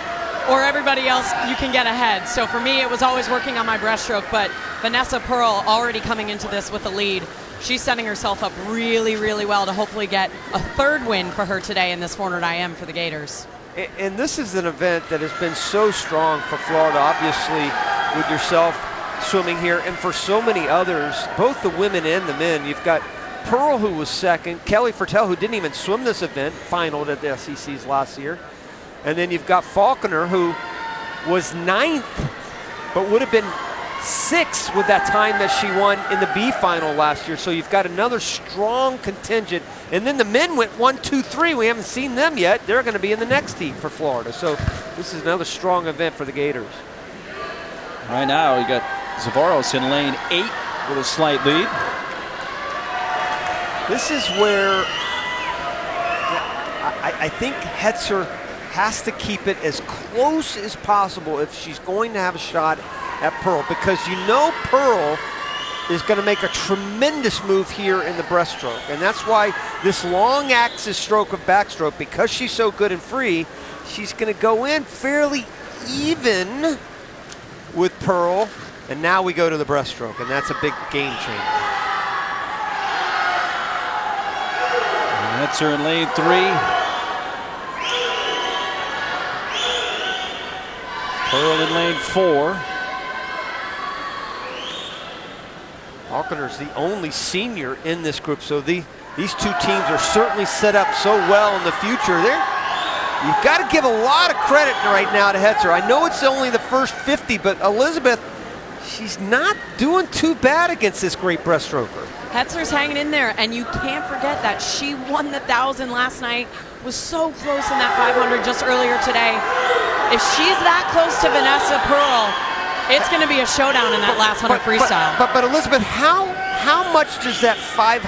or everybody else you can get ahead. So for me, it was always working on my breaststroke, but Vanessa Pearl already coming into this with a lead. She's setting herself up really, really well to hopefully get a third win for her today in this 400 IM for the Gators. And this is an event that has been so strong for Florida, obviously, with yourself swimming here, and for so many others, both the women and the men. You've got Pearl, who was second, Kelly Fertel, who didn't even swim this event, finaled at the SECs last year. And then you've got Faulkner, who was 9th, but would have been 6th with that time that she won in the B final last year. So you've got another strong contingent. And then the men went 1, 2, 3. We haven't seen them yet. They're going to be in the next heat for Florida. So this is another strong event for the Gators. Right now, we got Zavaros in lane 8 with a slight lead. This is where I think Hetzer has to keep it as close as possible if she's going to have a shot at Pearl, because you know Pearl is going to make a tremendous move here in the breaststroke, and that's why this long axis stroke of backstroke, because she's so good and free, she's going to go in fairly even with Pearl, and now we go to the breaststroke, and that's a big game changer. And that's her in lane 3. Pearl in lane 4. Faulkner's the only senior in this group, so these two teams are certainly set up so well in the future. You've got to give a lot of credit right now to Hetzer. I know it's only the first 50, but Elizabeth, she's not doing too bad against this great breaststroker. Hetzer's hanging in there, and you can't forget that she won the 1,000 last night, was so close in that 500 just earlier today. If she's that close to Vanessa Pearl, it's going to be a showdown in that last 100 freestyle. But Elizabeth, how much does that 500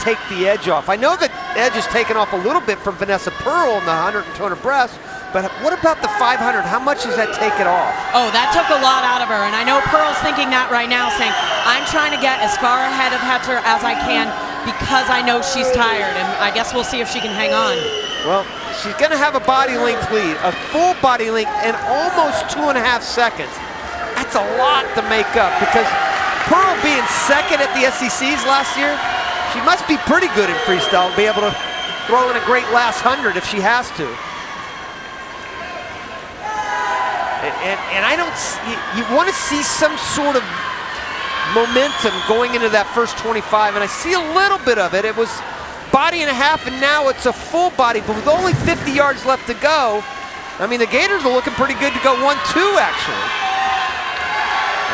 take the edge off? I know that edge is taken off a little bit from Vanessa Pearl in the 100 and 200 breast, but what about the 500? How much does that take it off? Oh, that took a lot out of her, and I know Pearl's thinking that right now, saying, I'm trying to get as far ahead of Hetzer as I can because I know she's tired, and I guess we'll see if she can hang on. Well, she's going to have a body length lead, a full body length, and almost 2.5 seconds. That's a lot to make up, because Pearl being second at the SECs last year, she must be pretty good in freestyle, be able to throw in a great last 100 if she has to. And I don't, you want to see some sort of momentum going into that first 25, and I see a little bit of it. It was body and a half, and now it's a full body, but with only 50 yards left to go, I mean, the Gators are looking pretty good to go 1-2, actually.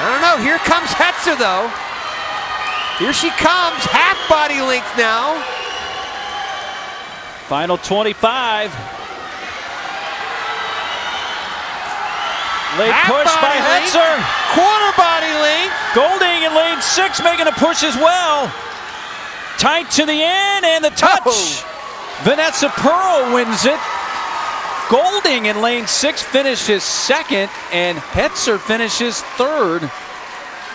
I don't know, here comes Hetzer, though. Here she comes, half body length now. Final 25. Late push by Hetzer. Quarter body length. Golding in lane 6 making a push as well. Tight to the end, and the touch. Oh. Vanessa Pearl wins it. Golding in lane 6 finishes second, and Hetzer finishes third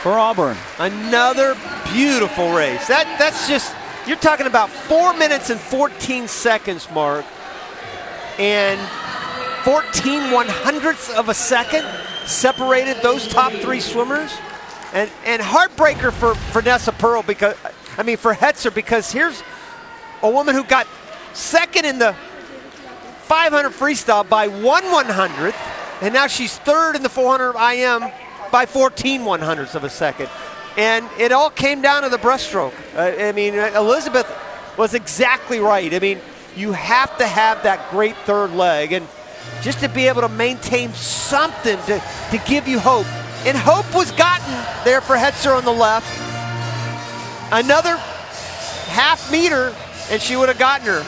for Auburn. Another beautiful race. That's just, you're talking about 4 minutes and 14 seconds, Mark. And 14 100ths of a second separated those top 3 swimmers. And heartbreaker for Vanessa Pearl for Hetzer, because here's a woman who got second in the 500 freestyle by 1/100th, and now she's third in the 400 IM by 14 100ths of a second. And it all came down to the breaststroke. Elizabeth was exactly right. You have to have that great third leg, and just to be able to maintain something to give you hope. And hope was gotten there for Hetzer on the left. Another half meter, and she would have gotten her.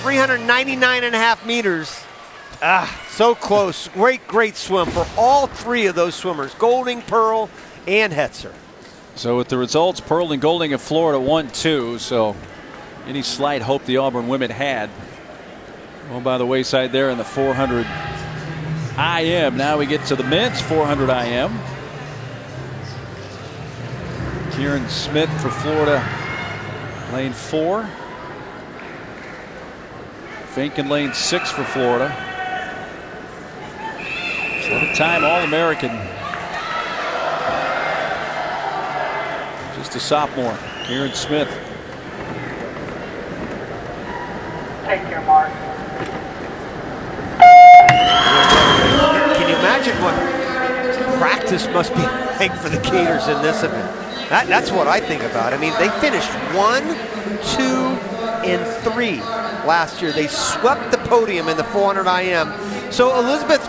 399.5 meters. So close. Great swim for all 3 of those swimmers, Golding, Pearl, and Hetzer. So with the results, Pearl and Golding of Florida 1-2. So any slight hope the Auburn women had, well, by the wayside there in the 400 IM. Now we get to the men's 400 IM. Kieran Smith for Florida, lane 4. Fink in lane 6 for Florida. Seven-time All-American. Just a sophomore, Kieran Smith. Take your mark. Can you imagine what practice must be like for the Gators in this event? That's what I think about. They finished 1, 2, and 3 last year. They swept the podium in the 400 IM. So Elizabeth,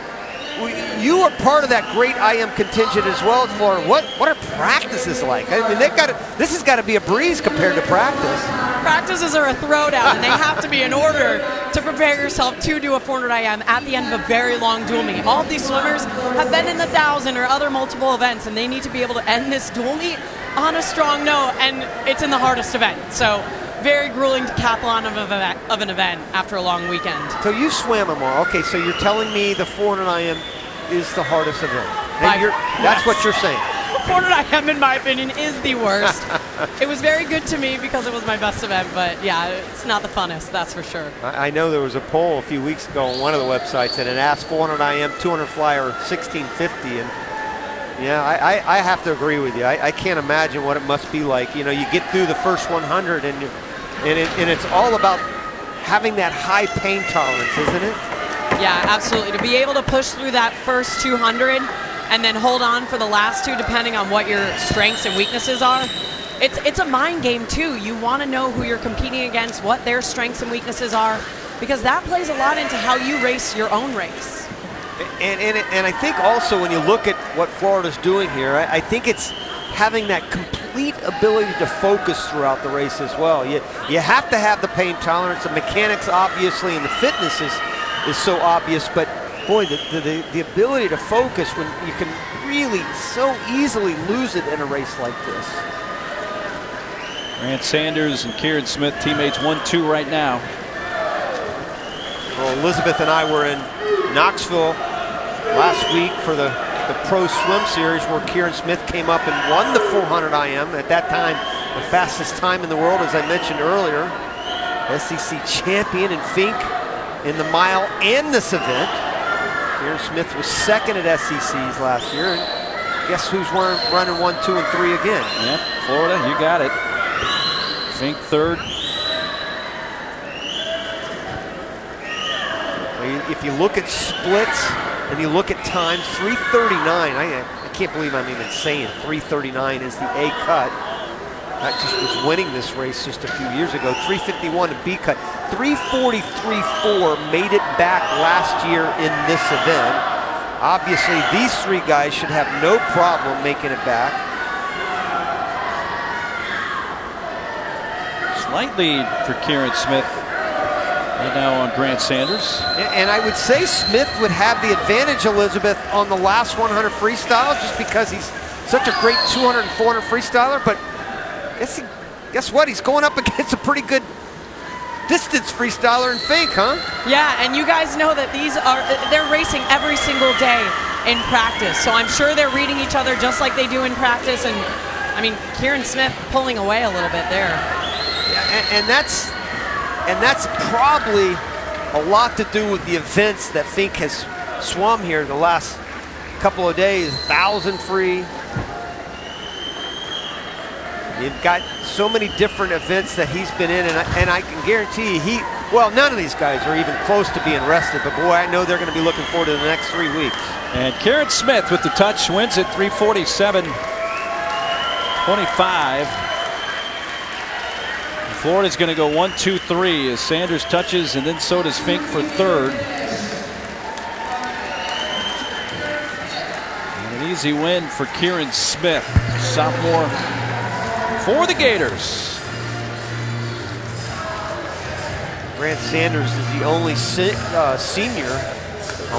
you are part of that great IM contingent as well as Florida. What are practices like? This has got to be a breeze compared to practice. Practices are a throwdown, and they have to be in order to prepare yourself to do a 400 IM at the end of a very long dual meet. All of these swimmers have been in the 1,000 or other multiple events, and they need to be able to end this dual meet on a strong note, and it's in the hardest event. So very grueling decathlon of an event after a long weekend. So you swam them all. Okay, so you're telling me the 400 IM is the hardest event. That's what you're saying. 400 IM, in my opinion, is the worst. It was very good to me because it was my best event, but yeah, it's not the funnest, that's for sure. I know there was a poll a few weeks ago on one of the websites, and it asked 400 IM, 200 fly, or 1650, and yeah, I have to agree with you. I can't imagine what it must be like. You get through the first 100, and it's all about having that high pain tolerance, isn't it? Yeah, absolutely. To be able to push through that first 200 and then hold on for the last 2, depending on what your strengths and weaknesses are. It's a mind game too. You want to know who you're competing against, what their strengths and weaknesses are, because that plays a lot into how you race your own race. And I think also when you look at what Florida's doing here, I think it's having that complete ability to focus throughout the race as well. You have to have the pain tolerance. The mechanics, obviously, and the fitness is so obvious, but boy, the ability to focus when you can really so easily lose it in a race like this. Grant Sanders and Kieran Smith, teammates 1-2 right now. Well, Elizabeth and I were in Knoxville last week for the Pro Swim Series, where Kieran Smith came up and won the 400 IM. At that time, the fastest time in the world, as I mentioned earlier. SEC champion in Fink in the mile and this event. Kieran Smith was second at SECs last year, and guess who's running 1, 2, and 3 again? Yep, Florida, you got it. Fink third. If you look at splits and you look at times, 3:39. I can't believe I'm even saying 3:39 is the A cut. That just was winning this race just a few years ago. 3:51 to B cut. 3:43.4 made it back last year in this event. Obviously, these 3 guys should have no problem making it back. Slight lead for Kieran Smith right now on Grant Sanders. And I would say Smith would have the advantage, Elizabeth, on the last 100 freestyle, just because he's such a great 200 and 400 freestyler. But guess what? He's going up against a pretty good distance freestyler in Fink, huh? Yeah, and you guys know that they're racing every single day in practice. So I'm sure they're reading each other just like they do in practice. And I mean, Kieran Smith pulling away a little bit there. And that's probably a lot to do with the events that Fink has swum here the last couple of days. 1,000 free. You've got so many different events that he's been in, and I can guarantee you, well, none of these guys are even close to being rested, but boy, I know they're going to be looking forward to the next 3 weeks. And Karen Smith with the touch wins it 347-25. Florida's going to go 1, 2, 3 as Sanders touches, and then so does Fink for third. And an easy win for Kieran Smith, sophomore for the Gators. Grant Sanders is the only senior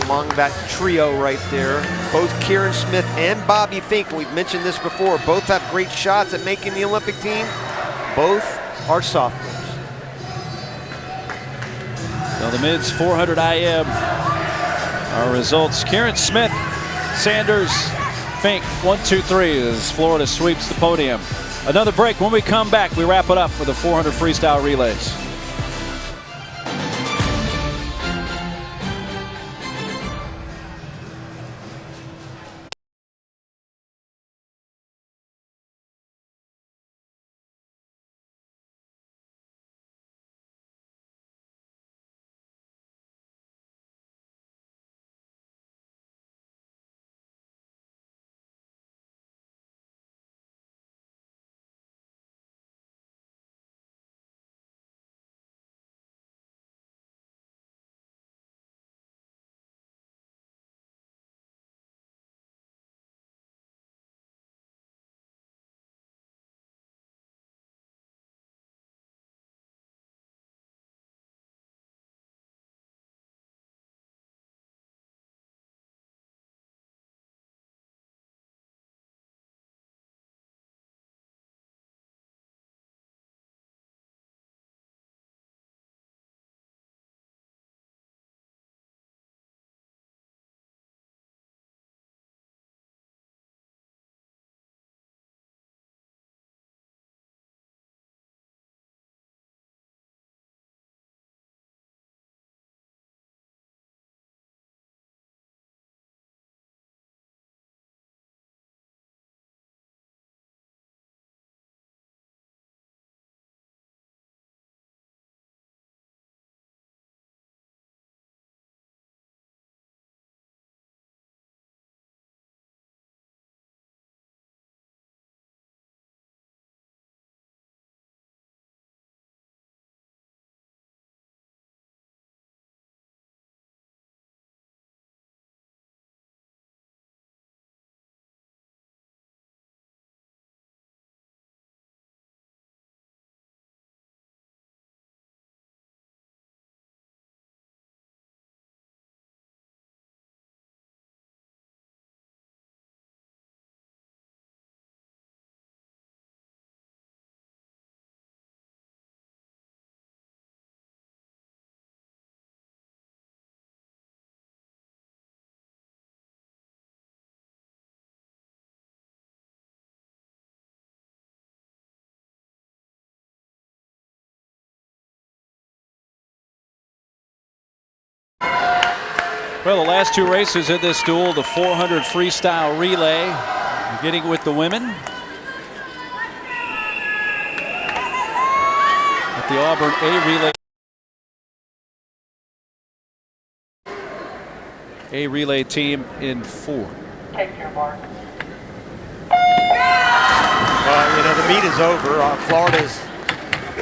among that trio right there. Both Kieran Smith and Bobby Fink, we've mentioned this before, both have great shots at making the Olympic team. Both are sophomores. So the men's 400 IM our results. Kieran Smith, Sanders, Fink, 1, 2, 3 as Florida sweeps the podium. Another break. When we come back, we wrap it up with the 400 freestyle relays. Well, the last two races in this duel, the 400 freestyle relay, getting with the women. At the Auburn A relay team in 4. Take your mark. You know, the meet is over. Florida's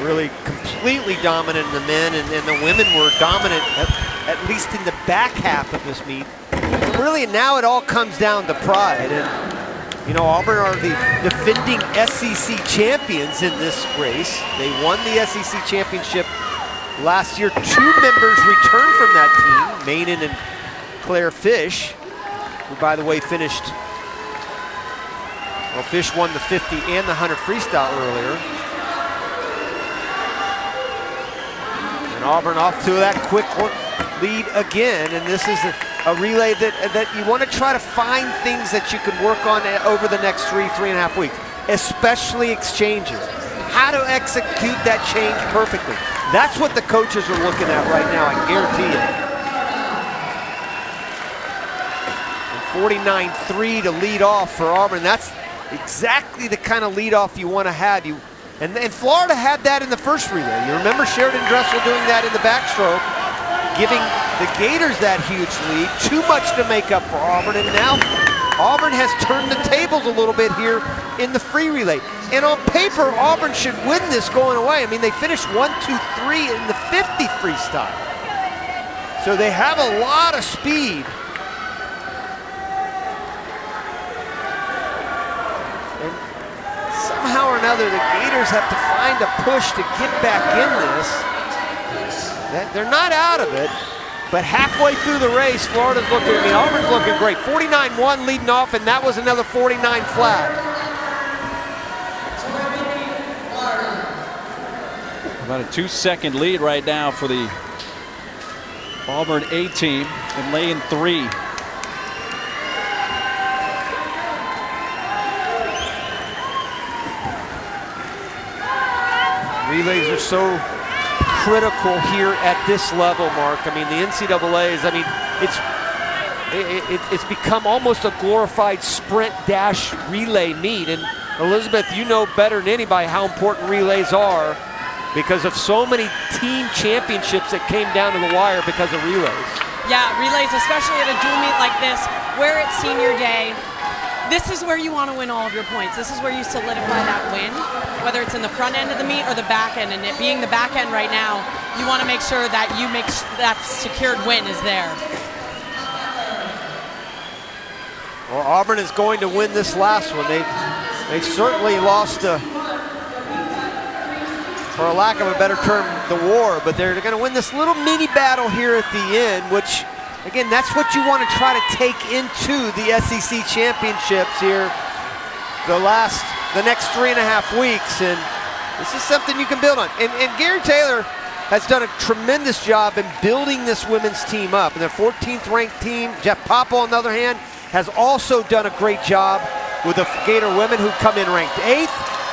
really completely dominant in the men, and the women were dominant at least in the back half of this meet. Really, now it all comes down to pride. And, you know, Auburn are the defending SEC champions in this race. They won the SEC championship last year. 2 members returned from that team, Mainen and Claire Fish, who, by the way, finished, well, Fish won the 50 and the 100 freestyle earlier. And Auburn off to that quick lead again, and this is a relay that you want to try to find things that you can work on over the next 3.5 weeks, especially exchanges. How to execute that change perfectly. That's what the coaches are looking at right now, I guarantee you. And 49-3 to lead off for Auburn. That's exactly the kind of lead off you want to have. And Florida had that in the first relay. You remember Sheridan Dressel doing that in the backstroke, giving the Gators that huge lead. Too much to make up for Auburn, and now Auburn has turned the tables a little bit here in the free relay. And on paper, Auburn should win this going away. I mean, they finished 1, 2, 3 in the 50 freestyle. So they have a lot of speed. Somehow or another, the Gators have to find a push to get back in this. They're not out of it, but halfway through the race, Auburn's looking great. 49-1 leading off, and that was another 49 flat. About a 2-second lead right now for the Auburn A team in lane 3. Relays are so critical here at this level, Mark. I mean, the NCAA's, I mean, it's become almost a glorified sprint dash relay meet. And Elizabeth, you know better than anybody how important relays are because of so many team championships that came down to the wire because of relays. Yeah, relays, especially at a dual meet like this, where it's senior day. This is where you want to win all of your points. This is where you solidify that win, whether it's in the front end of the meet or the back end. And it being the back end right now, you want to make sure that that secured win is there. Well, Auburn is going to win this last one. They certainly lost, for a lack of a better term, the war, but they're going to win this little mini battle here at the end, which, again, that's what you want to try to take into the SEC championships here the next 3.5 weeks, and this is something you can build on. And Gary Taylor has done a tremendous job in building this women's team up. And their 14th ranked team, Jeff Papa, on the other hand, has also done a great job with the Gator women who come in ranked 8th.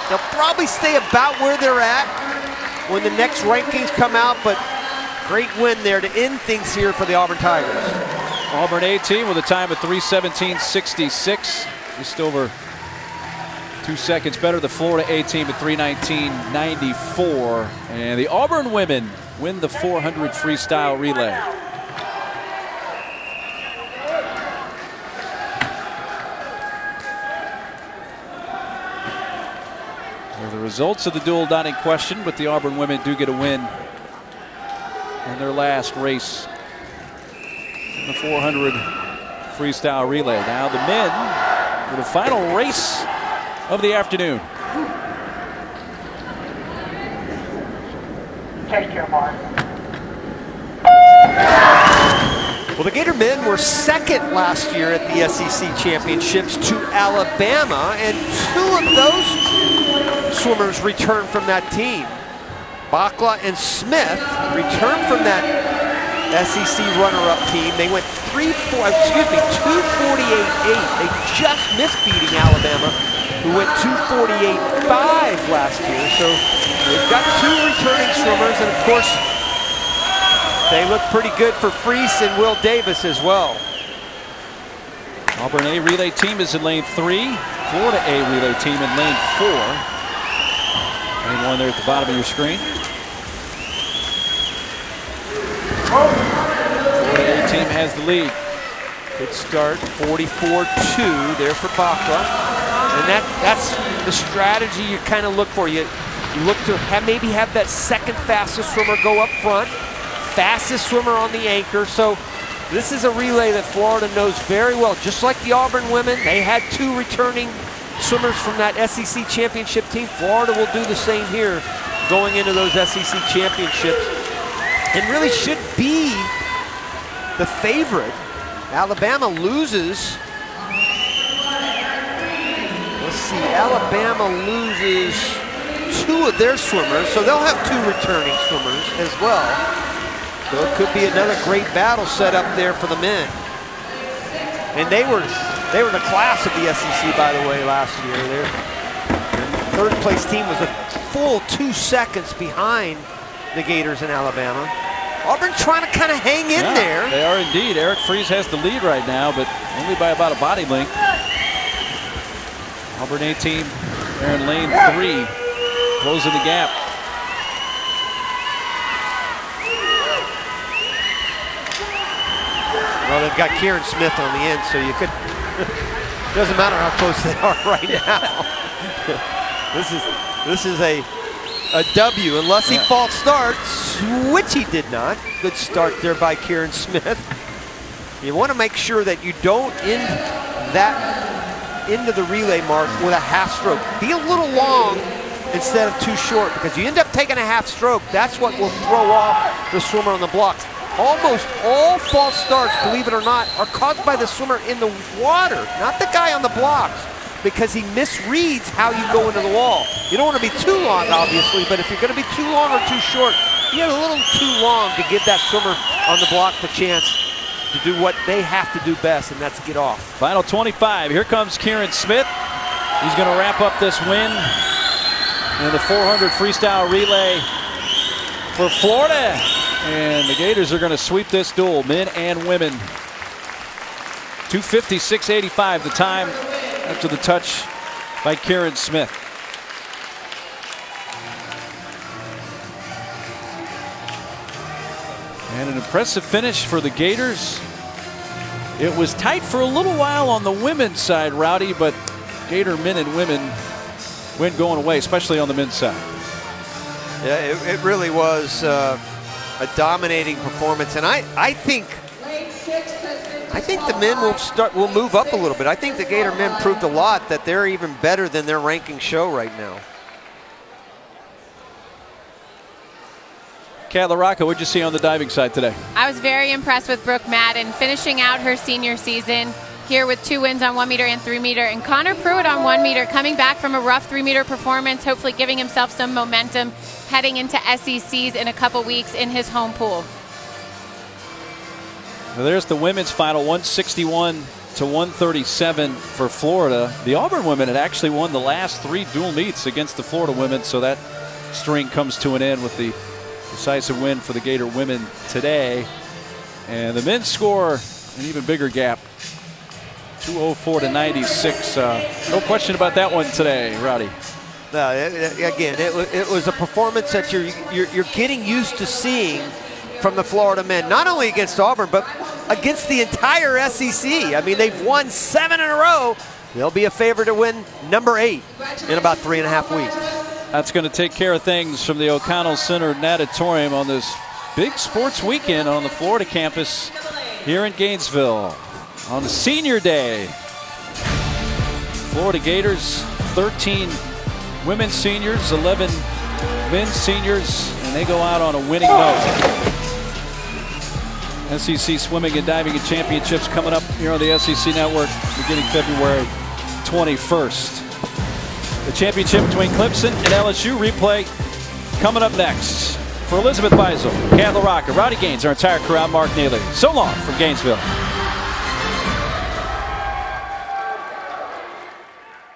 They'll probably stay about where they're at when the next rankings come out, but great win there to end things here for the Auburn Tigers. Auburn A team with a time of 3:17.66, just over 2 seconds better. The Florida A team at 3:19.94, and the Auburn women win the 400 freestyle relay. Well, the results of the duel not in question, but the Auburn women do get a win in their last race in the 400 freestyle relay. Now the men for the final race of the afternoon. Take your mark. Well, the Gator men were second last year at the SEC championships to Alabama, and 2 of those swimmers returned from that team. Bakla and Smith returned from that SEC runner-up team. They went 248.8. They just missed beating Alabama, who went 248.5 last year. So they've got 2 returning swimmers, and of course, they look pretty good for Freese and Will Davis as well. Auburn A relay team is in lane 3. Florida A relay team in lane 4. Lane 1 there at the bottom of your screen. Florida A team has the lead. Good start, 44-2 there for Bakla. And that's the strategy you kind of look for. You look to maybe have that second fastest swimmer go up front, fastest swimmer on the anchor. So this is a relay that Florida knows very well. Just like the Auburn women, they had 2 returning swimmers from that SEC championship team. Florida will do the same here going into those SEC championships, and really should be the favorite. Alabama loses. Let's see, Alabama loses 2 of their swimmers, so they'll have 2 returning swimmers as well. So it could be another great battle set up there for the men. And they were the class of the SEC, by the way, last year. Their 3rd place team was a full 2 seconds behind the Gators in Alabama. Auburn trying to kind of hang in there. They are indeed. Eric Freeze has the lead right now, but only by about a body length. Auburn 18, they're in lane 3, closing the gap. Well, they've got Kieran Smith on the end, so you could. Doesn't matter how close they are right now. This is a W unless he false starts, which he did not. Good start there by Kieran Smith. You want to make sure that you don't end that into the relay mark with a half stroke. Be a little long instead of too short, because you end up taking a half stroke. That's what will throw off the swimmer on the blocks. Almost all false starts, believe it or not, are caused by the swimmer in the water, not the guy on the blocks, because he misreads how you go into the wall. You don't want to be too long, obviously, but if you're going to be too long or too short, you get a little too long to give that swimmer on the block the chance to do what they have to do best, and that's get off. Final 25. Here comes Kieran Smith. He's going to wrap up this win in the 400 freestyle relay for Florida. And the Gators are going to sweep this duel, men and women. 2:56.85 the time after the touch by Kieran Smith. And an impressive finish for the Gators. It was tight for a little while on the women's side, Rowdy, but Gator men and women win going away, especially on the men's side. Yeah, it really was a dominating performance, and I think the men will move up a little bit. I think the Gator men proved a lot that they're even better than their ranking show right now. Kat LaRocca, what'd you see on the diving side today? I was very impressed with Brooke Madden finishing out her senior season here with 2 wins on 1 meter and 3 meter, and Connor Pruitt on 1 meter coming back from a rough 3 meter performance, hopefully giving himself some momentum heading into SECs in a couple weeks in his home pool. Well, there's the women's final, 161 to 137 for Florida. The Auburn women had actually won the last 3 dual meets against the Florida women, so that string comes to an end with the decisive win for the Gator women today. And the men's score an even bigger gap, 204 to 96. No question about that one today, Rowdy. No, again, it was a performance that you're getting used to seeing from the Florida men, not only against Auburn, but against the entire SEC. I mean, they've won 7 in a row. They'll be a favorite to win number 8 in about 3.5 weeks. That's going to take care of things from the O'Connell Center Natatorium on this big sports weekend on the Florida campus here in Gainesville on Senior Day. Florida Gators, 13 women's seniors, 11 men's seniors, and they go out on a winning note. SEC Swimming and Diving and Championships coming up here on the SEC Network beginning February 21st. The championship between Clemson and LSU replay coming up next. For Elizabeth Beisel, Kat LaRocca, Rowdy Gaines, our entire crew, I'm Mark Neely. So long from Gainesville.